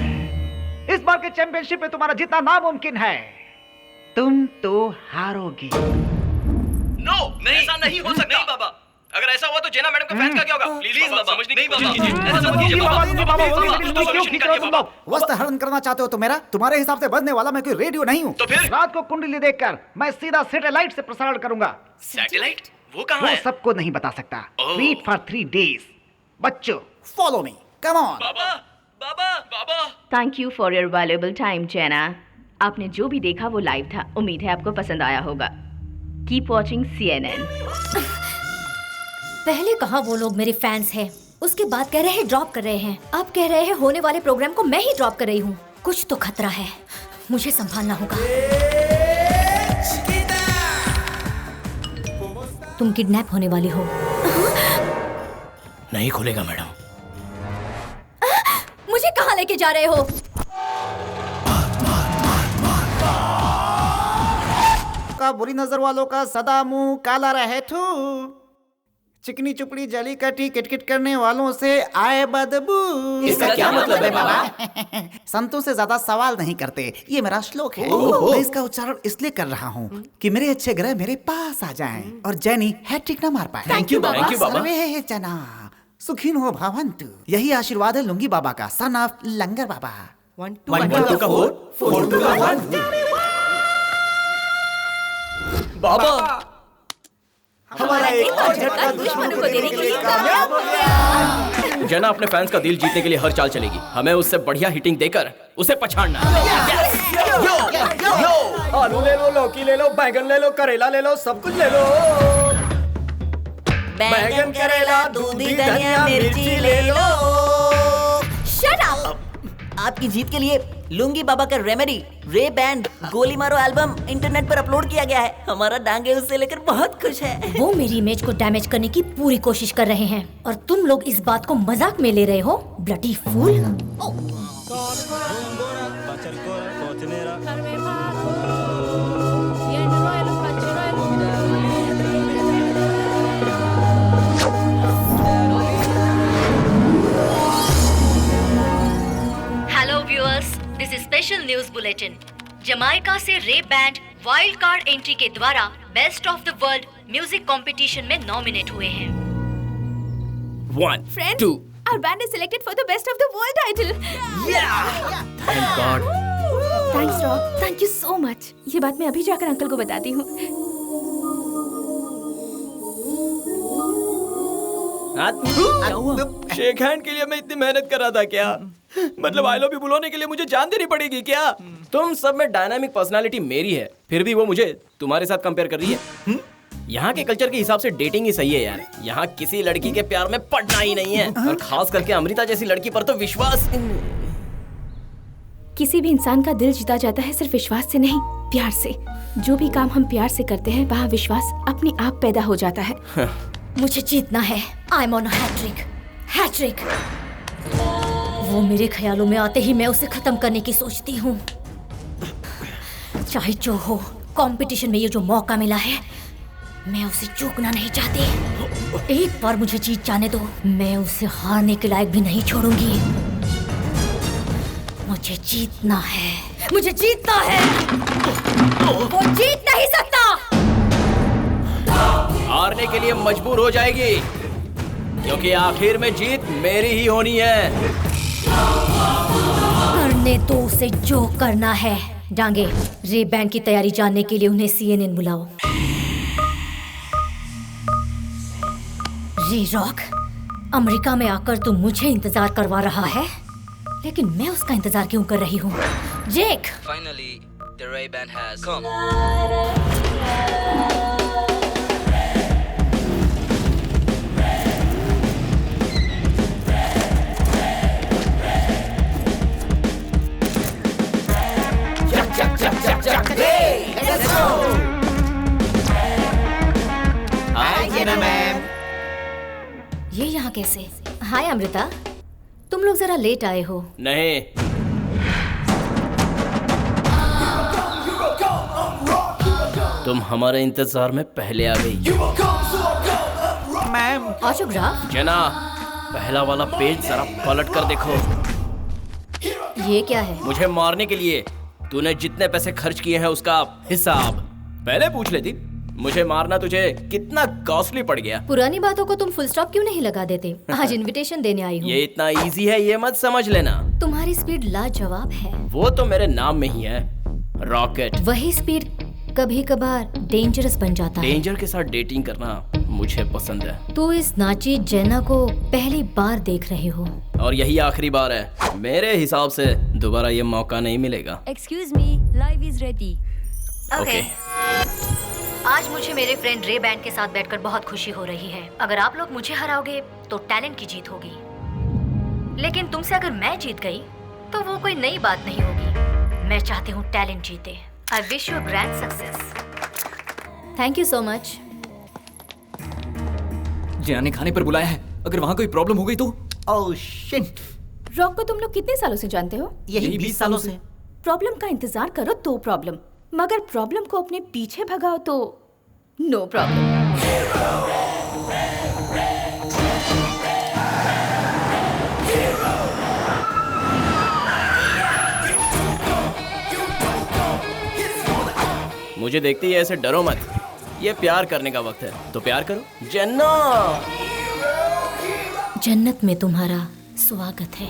[SPEAKER 8] इस बार के चैंपियनशिप में तुम्हारा जीतना नामुमकिन है. तुम तो हारोगी.
[SPEAKER 1] नो, ऐसा नहीं हो सकता बाबा. अगर ऐसा हुआ तो जेना मैडम का फैन का क्या होगा? प्लीज बाबा, समझने की कोशिश कीजिए. ऐसा मत कीजिए बाबा.
[SPEAKER 8] क्यों खींच रहे हो तुम लोग? वस्त्र हरण करना चाहते हो तो मेरा तुम्हारे हिसाब से बजने वाला मैं कोई रेडियो नहीं हूँ. तो फिर रात को कुंडली देखकर मैं सीधा सैटेलाइट से प्रसारण करूंगा.
[SPEAKER 1] सैटेलाइट? वो कहाँ
[SPEAKER 8] वो
[SPEAKER 1] है?
[SPEAKER 8] सबको नहीं बता सकता. Wait for 3 days. बच्चों, follow me. Come on.
[SPEAKER 1] बाबा, बाबा, बाबा.
[SPEAKER 4] Thank you for your valuable time Jenna. आपने जो भी देखा वो लाइव था. उम्मीद है आपको पसंद आया होगा. Keep watching CNN.
[SPEAKER 2] पहले कहा वो लोग मेरे फैंस हैं, उसके बाद कह रहे हैं ड्रॉप कर रहे हैं, अब कह रहे हैं होने वाले प्रोग्राम को मैं ही ड्रॉप कर रही हूँ. कुछ तो खतरा है, मुझे संभालना होगा. तुम किडनैप होने वाली हो.
[SPEAKER 1] नहीं खुलेगा मैडम.
[SPEAKER 2] मुझे कहाँ लेके जा रहे हो?
[SPEAKER 8] का बुरी नजर वालों का सदा मुंह काला रहे थू. चिकनी चुपड़ी जली कटी किटकिट करने वालों से आए बदबू.
[SPEAKER 1] इसका क्या मतलब है बाबा?
[SPEAKER 8] संतों से ज्यादा सवाल नहीं करते, ये मेरा श्लोक है. मैं इसका उच्चारण इसलिए कर रहा हूँ कि मेरे अच्छे ग्रह मेरे पास आ जाएं और जैनी हैट्रिक न मार पाए.
[SPEAKER 1] थैंक यू बाबा.
[SPEAKER 8] सर्वे जना सुखीन हो भवन्तु. यही आशीर्वाद है लुंगी बाबा का, सन ऑफ लंगर बाबा.
[SPEAKER 1] 1 2 का 4 4 2 का 1. बाबा,
[SPEAKER 8] हमारा एक और झटका दुश्मनों को देने के लिए कामयाब हो गया.
[SPEAKER 1] जना अपने फैंस का दिल जीतने के लिए हर चाल चलेगी. हमें उससे बढ़िया हिटिंग देकर उसे पछाड़ना.
[SPEAKER 7] आलू ले लो, लौकी ले लो, बैंगन ले लो, करेला ले लो, सब कुछ ले लो.
[SPEAKER 16] बैंगन, करेला, दूधी, धनिया, मिर्ची ले लो.
[SPEAKER 4] Shut up.
[SPEAKER 16] आपकी जीत के लिए लुंगी बाबा का रेमेडी रे बैंड गोली मारो एल्बम इंटरनेट पर अपलोड किया गया है. हमारा डांगे उससे लेकर बहुत खुश है.
[SPEAKER 2] वो मेरी इमेज को डैमेज करने की पूरी कोशिश कर रहे हैं और तुम लोग इस बात को मजाक में ले रहे हो. Bloody fool. Hello viewers, this is special news bulletin. Jamaica से Ray band wild card entry के द्वारा best of the world music competition में नॉमिनेट हुए हैं.
[SPEAKER 1] 1
[SPEAKER 4] Friends,
[SPEAKER 1] 2.
[SPEAKER 4] our band is selected for the best of the world title.
[SPEAKER 1] Thank God.
[SPEAKER 4] Thanks, Rock. Thank you so much. ये बात मैं अभी जाकर अंकल को बताती हूँ.
[SPEAKER 1] शेक हैंड के लिए मैं इतनी मेहनत कर रहा था क्या? मतलब आई लव यू बुलाने के लिए मुझे जान देनी पड़ेगी क्या? तुम सब में डायनामिक पर्सनालिटी मेरी है, फिर भी वो मुझे तुम्हारे साथ कंपेयर कर रही है. यहाँ के कल्चर के हिसाब से डेटिंग ही सही है यार. यहाँ किसी लड़की के प्यार में पड़ना ही नहीं है, और खास करके अमृता जैसी लड़की पर तो विश्वास.
[SPEAKER 4] किसी भी इंसान का दिल जीता जाता है सिर्फ विश्वास से नहीं, प्यार से. जो भी काम हम प्यार से करते हैं वहाँ विश्वास अपने आप पैदा हो जाता है.
[SPEAKER 2] मुझे जीतना है. I am on hattrick. Hattrick. वो मेरे ख्यालों में आते ही मैं उसे खत्म करने की सोचती हूँ. चाहे जो हो, कंपटीशन में ये जो मौका मिला है मैं उसे चूकना नहीं चाहती. एक बार मुझे जीत जाने दो, मैं उसे हारने के लायक भी नहीं छोड़ूंगी. मुझे जीतना है. मुझे जीतना है. वो जीत नहीं सकता.
[SPEAKER 1] हारने के लिए मजबूर हो जाएगी, क्योंकि आखिर में जीत मेरी ही होनी है.
[SPEAKER 2] करने तो उसे जो करना है. डांगे, रे बैंड की तैयारी जानने के लिए उन्हें CNN बुलाओ. रे रॉक, अमेरिका में आकर तू मुझे इंतजार करवा रहा है, लेकिन मैं उसका इंतजार क्यों कर रही हूँ? जेक.
[SPEAKER 18] Finally, the Ray Band has come.
[SPEAKER 2] ये यहाँ कैसे? हाय अमृता, तुम लोग जरा लेट आए हो.
[SPEAKER 1] नहीं, तुम हमारे इंतजार में पहले आ गई।
[SPEAKER 3] Ma'am
[SPEAKER 2] autograph?
[SPEAKER 1] जेना, पहला वाला पेज जरा पलट कर देखो।
[SPEAKER 2] ये क्या है?
[SPEAKER 1] मुझे मारने के लिए तूने जितने पैसे खर्च किए हैं उसका हिसाब पहले पूछ लेती। मुझे मारना तुझे कितना कॉस्टली पड़ गया।
[SPEAKER 2] पुरानी बातों को तुम फुल स्टॉप क्यों नहीं लगा देते? आज इनविटेशन देने आई हूँ।
[SPEAKER 1] ये इतना इजी है ये मत समझ लेना।
[SPEAKER 2] तुम्हारी स्पीड लाजवाब है।
[SPEAKER 1] वो तो मेरे नाम में ही है, रॉकेट।
[SPEAKER 2] वही स्पीड कभी कभार डेंजरस बन जाता है।
[SPEAKER 1] डेंजर के साथ डेटिंग करना मुझे पसंद है।
[SPEAKER 2] तू इस नाची जेना को पहली बार देख रहे हो
[SPEAKER 1] और यही आखिरी बार है। मेरे हिसाब से दोबारा ये मौका नहीं मिलेगा।
[SPEAKER 2] Excuse me, live is ready.
[SPEAKER 1] Okay.
[SPEAKER 2] आज मुझे मेरे फ्रेंड रे बैंड के साथ बैठकर बहुत खुशी हो रही है। अगर आप लोग मुझे हराओगे तो टैलेंट की जीत होगी, लेकिन तुमसे अगर मैं जीत गई तो वो कोई नई बात नहीं होगी। मैं चाहती हूँ टैलेंट जीते। I wish you grand success. Thank you so much.
[SPEAKER 6] Jenna ने खाने पर बुलाया है, अगर वहाँ कोई प्रॉब्लम हो गई तो?
[SPEAKER 3] Oh shit.
[SPEAKER 4] रॉक को तुम लोग कितने सालों से जानते हो?
[SPEAKER 3] यही 20 सालों से।
[SPEAKER 4] प्रॉब्लम का इंतजार करो तो प्रॉब्लम, मगर प्रॉब्लम को अपने पीछे भगाओ तो नो प्रॉब्लम।
[SPEAKER 1] मुझे देखते ही ऐसे डरो मत। ये प्यार करने का वक्त है तो प्यार करो। जेन्ना,
[SPEAKER 2] जन्नत में तुम्हारा स्वागत है।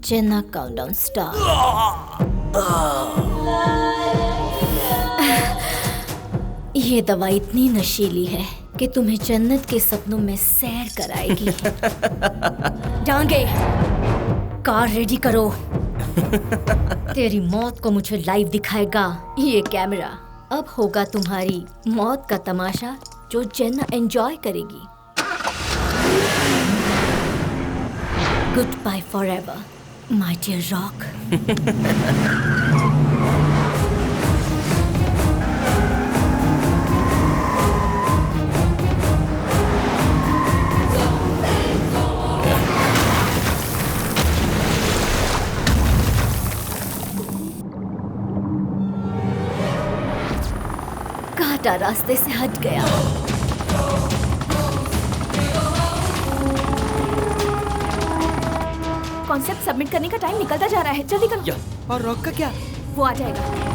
[SPEAKER 2] Jenna countdown start. ये दवा इतनी नशीली है कि तुम्हें जन्नत के सपनों में सैर कराएगी। डांगे, कार रेडी करो। तेरी मौत को मुझे लाइव दिखाएगा ये कैमरा। अब होगा तुम्हारी मौत का तमाशा जो जेना एंजॉय करेगी। Goodbye forever my dear rock. कांटा रास्ते से हट गया।
[SPEAKER 4] कॉन्सेप्ट सबमिट करने का टाइम निकलता जा रहा है, जल्दी करो।
[SPEAKER 9] और रॉक का क्या?
[SPEAKER 4] वो आ जाएगा।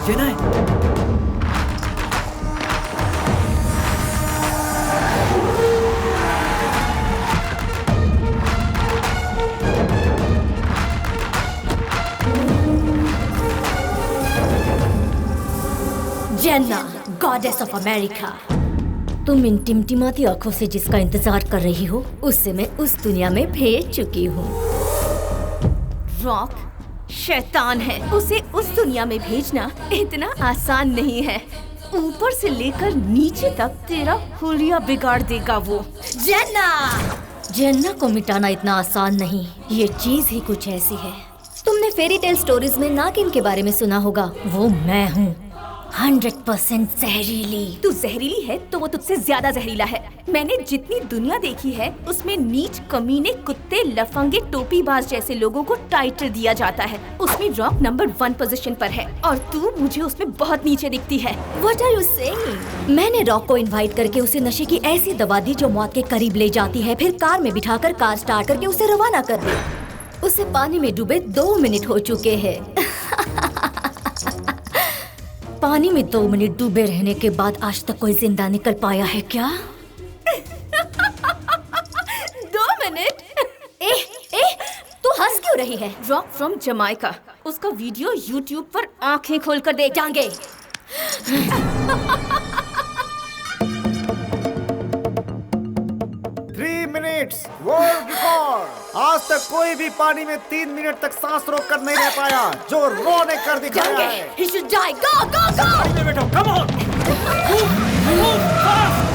[SPEAKER 6] जेना है।
[SPEAKER 2] जेना, गॉडेस ऑफ अमेरिका। तुम इन टिमटिमाती आंखों से जिसका इंतजार कर रही हो, उससे मैं उस दुनिया में भेज चुकी हूँ।
[SPEAKER 4] रॉक शैतान है, उसे उस दुनिया में भेजना इतना आसान नहीं है। ऊपर से लेकर नीचे तक तेरा हुलिया बिगाड़ देगा वो।
[SPEAKER 2] जेना को मिटाना इतना आसान नहीं। ये चीज ही कुछ ऐसी है। तुमने फेरी टेल स्टोरीज में नागिन के बारे में सुना होगा, वो मैं हूँ। 100% जहरीली।
[SPEAKER 4] तू जहरीली है तो वो तुझसे ज्यादा जहरीला है। मैंने जितनी दुनिया देखी है उसमें नीच, कमीने, कुत्ते, लफंगे, टोपीबाज जैसे लोगों को टाइटल दिया जाता है। उसमें रॉक नंबर 1 पोजीशन पर है और तू मुझे उसमें बहुत नीचे दिखती है।
[SPEAKER 2] What are you saying? मैंने रॉक को इनवाइट करके उसे नशे की ऐसी दवा दी जो मौत के करीब ले जाती है, फिर कार में बिठाकर कार स्टार्ट करके उसे रवाना कर दी। उसे पानी में डूबे 2 मिनट हो चुके हैं। पानी में 2 मिनट डूबे रहने के बाद आज तक कोई जिंदा निकल पाया है क्या?
[SPEAKER 4] 2 मिनट? ए, तू हंस क्यों रही है? रॉक फ्रॉम जमाइका, उसका वीडियो यूट्यूब पर आंखें खोलकर देख जाएंगे।
[SPEAKER 8] 3 मिनट्स वर्ल्ड रिकॉर्ड। आज तक कोई भी पानी में 3 मिनट तक सांस रोक कर नहीं रह पाया, जो रो ने कर दिखाया है।
[SPEAKER 4] He should die. Go, go, go!
[SPEAKER 8] गाड़ी में बैठो, come on! Move fast!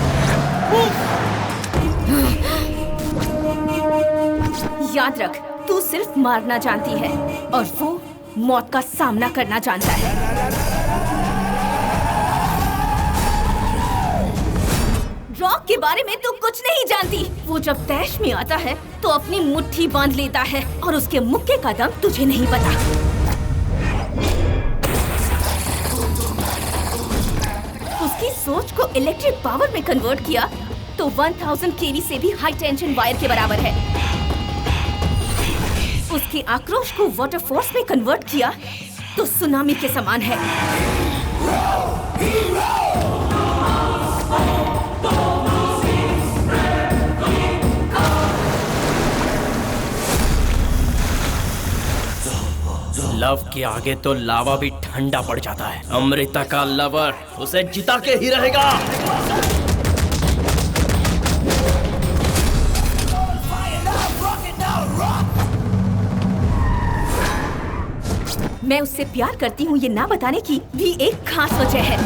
[SPEAKER 4] याद रख, तू सिर्फ मारना जानती है और वो मौत का सामना करना जानता है। रॉक के बारे में तू कुछ नहीं जानती। वो जब तैश में आता है तो अपनी मुट्ठी बांध लेता है और उसके मुक्के का दम तुझे नहीं पता। उसकी सोच को इलेक्ट्रिक पावर में कन्वर्ट किया तो 1000 केवी से भी हाई टेंशन वायर के बराबर है। उसके आक्रोश को वाटर फोर्स में कन्वर्ट किया तो सुनामी के समान है।
[SPEAKER 1] लव के आगे तो लावा भी ठंडा पड़ जाता है। अमृता का लवर उसे जिता के ही रहेगा।
[SPEAKER 4] मैं उससे प्यार करती हूँ ये ना बताने की भी एक खास वजह है।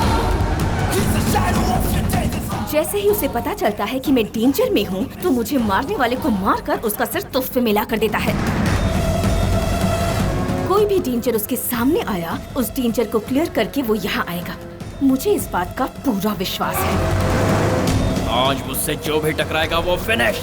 [SPEAKER 4] जैसे ही उसे पता चलता है कि मैं डेंजर में हूँ तो मुझे मारने वाले को मारकर उसका सिर तोहफे में ला कर देता है। कोई भी डेंजर उसके सामने आया, उस डेंजर को क्लियर करके वो यहाँ आएगा। मुझे इस बात का पूरा विश्वास है।
[SPEAKER 1] आज मुझसे जो भी टकराएगा वो फिनिश।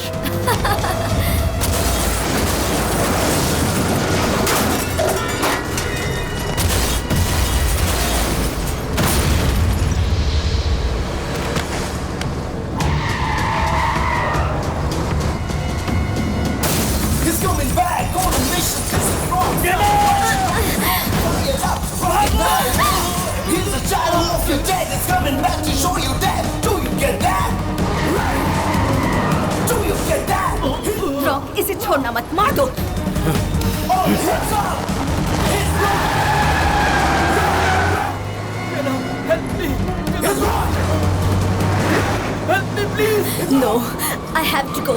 [SPEAKER 4] रॉक, इसे छोड़ना मत, मार दो। No, I have to go.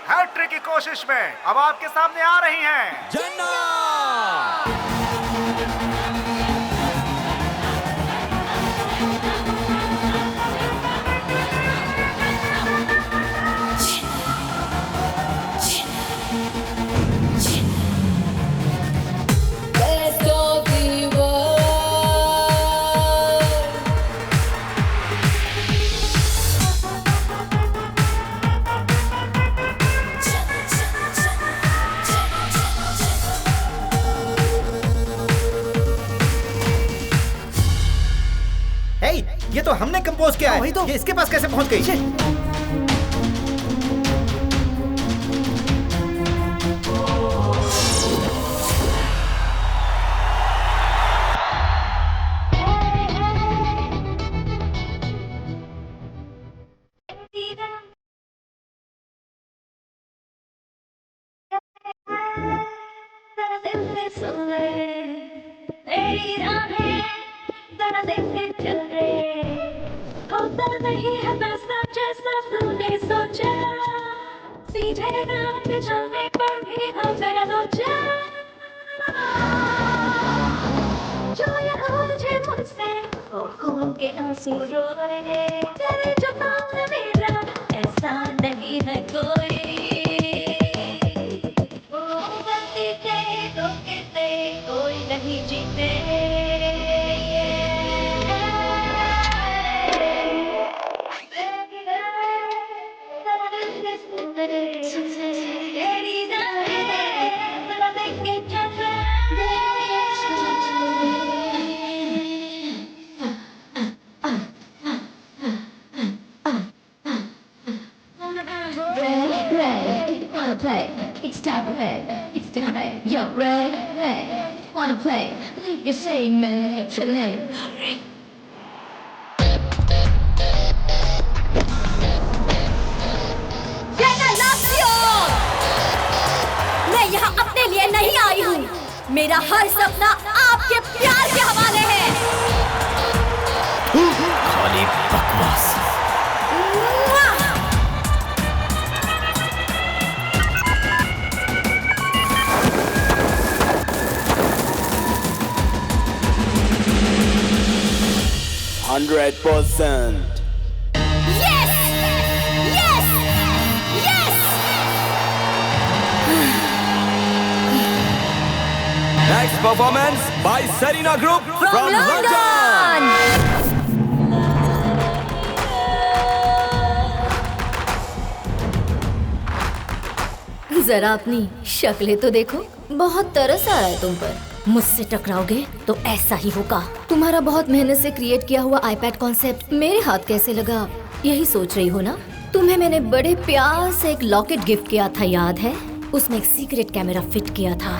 [SPEAKER 8] Hattrick की कोशिश में अब आपके सामने आ रही हैं जन्ना।
[SPEAKER 3] ये तो हमने कंपोज किया है। वही तो। ये इसके पास कैसे पहुंच गई?
[SPEAKER 12] कोई ही जीते Wanna play? It's time to play. It's time to play. You're ready? Wanna play? You say, man, feeling.
[SPEAKER 2] मैं यहाँ अपने लिए नहीं आई हूँ। मेरा हर सपना आपके प्यार के हवाले है।
[SPEAKER 1] खाली बकवास।
[SPEAKER 2] Yes! Yes! Yes!
[SPEAKER 6] Next performance by Serena Group from London.
[SPEAKER 2] जरा अपनी शक्लें तो देखो, बहुत तरस आ रहा है तुम पर। मुझसे टकराओगे तो ऐसा ही होगा। तुम्हारा बहुत मेहनत से क्रिएट किया हुआ आईपैड कॉन्सेप्ट मेरे हाथ कैसे लगा, यही सोच रही हो ना? तुम्हें मैंने बड़े प्यार से एक लॉकेट गिफ्ट किया था, याद है? उसमें एक सीक्रेट कैमरा फिट किया था।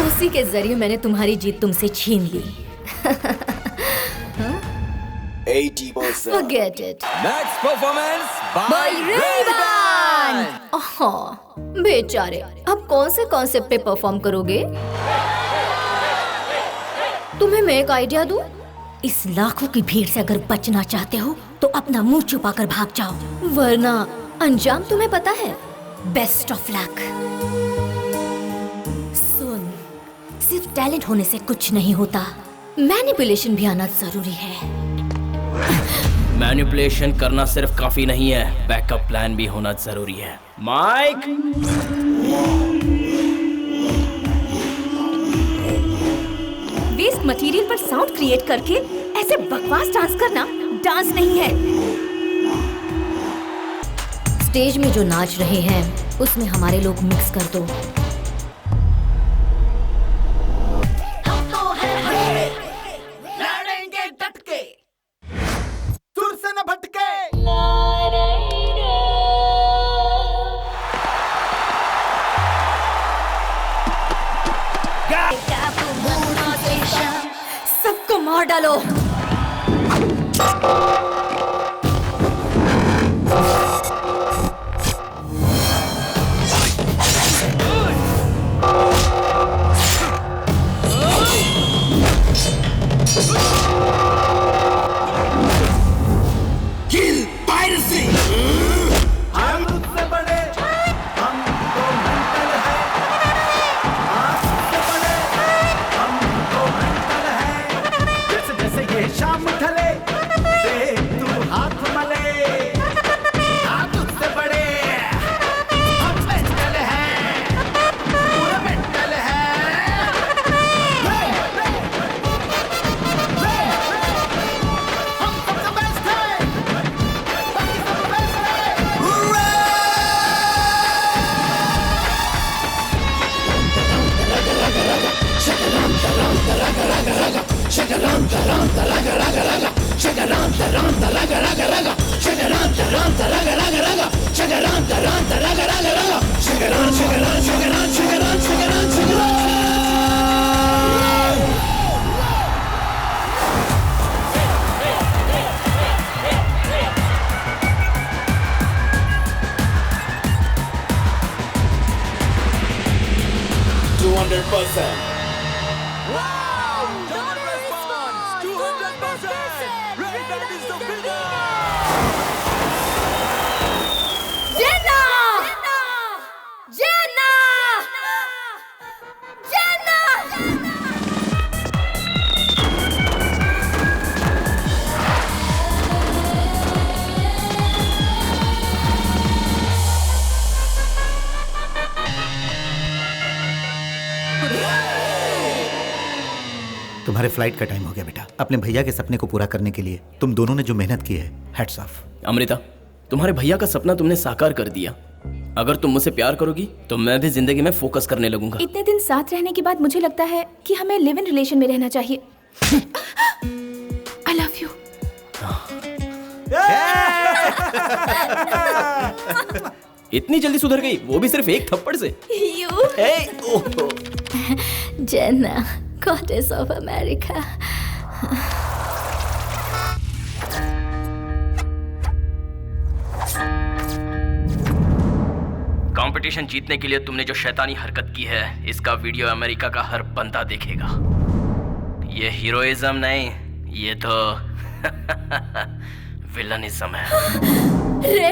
[SPEAKER 2] उसी के जरिए मैंने तुम्हारी जीत तुमसे छीन ली।
[SPEAKER 6] 80%.
[SPEAKER 2] Forget it.
[SPEAKER 6] Next performance by
[SPEAKER 2] Ray-Ban. बेचारे, अब कौन से कॉन्सेप्ट पे परफॉर्म करोगे? तुम्हें मैं एक आइडिया दूं? इस लाखों की भीड़ से अगर बचना चाहते हो तो अपना मुंह छुपाकर भाग जाओ, वरना अंजाम तुम्हें पता है। Best of luck. सुन, सिर्फ टैलेंट होने से कुछ नहीं होता, मैनिपुलेशन भी आना जरूरी है।
[SPEAKER 1] मैनिपुलेशन करना सिर्फ काफी नहीं है, बैकअप प्लान भी होना जरूरी है। माइक,
[SPEAKER 4] वेस्ट मटेरियल पर साउंड क्रिएट करके ऐसे बकवास डांस करना डांस नहीं है।
[SPEAKER 2] स्टेज में जो नाच रहे हैं उसमें हमारे लोग मिक्स कर दो।
[SPEAKER 10] लड़ेंगे डट के, सुर से न भटके।
[SPEAKER 2] सबको मार डालो।
[SPEAKER 11] Kill piracy!
[SPEAKER 10] हम तुझसे बड़े, हम तो मेंटल है। आपसे बड़े, हम तो मेंटल है। जैसे जैसे ये शाम ढले, देख तू हाथ मले। हम तुझसे बड़े, हम मेंटल है, पूरा मेंटल है। हम सबसे बेस्ट है।
[SPEAKER 3] तुम्हारे फ्लाइट का टाइम हो गया बेटा। अपने भैया के सपने को पूरा करने के लिए तुम दोनों ने जो मेहनत की है, हैट्स ऑफ।
[SPEAKER 1] अमृता, तुम्हारे भैया का सपना तुमने साकार कर दिया। अगर तुम मुझसे प्यार करोगी तो मैं भी जिंदगी में फोकस करने लगूंगा।
[SPEAKER 4] इतने दिन साथ रहने के बाद मुझे लगता है कि हमें लिव इन रिलेशन में रहना चाहिए। I love you.
[SPEAKER 1] इतनी जल्दी सुधर गई, वो भी सिर्फ एक थप्पड़ से।
[SPEAKER 2] जेना, गॉडेस ऑफ अमेरिका।
[SPEAKER 1] कंपटीशन जीतने के लिए तुमने जो शैतानी हरकत की है, इसका वीडियो अमेरिका का हर बंदा देखेगा। ये हीरोइज्म नहीं, ये तो विलनिज्म है।
[SPEAKER 2] रे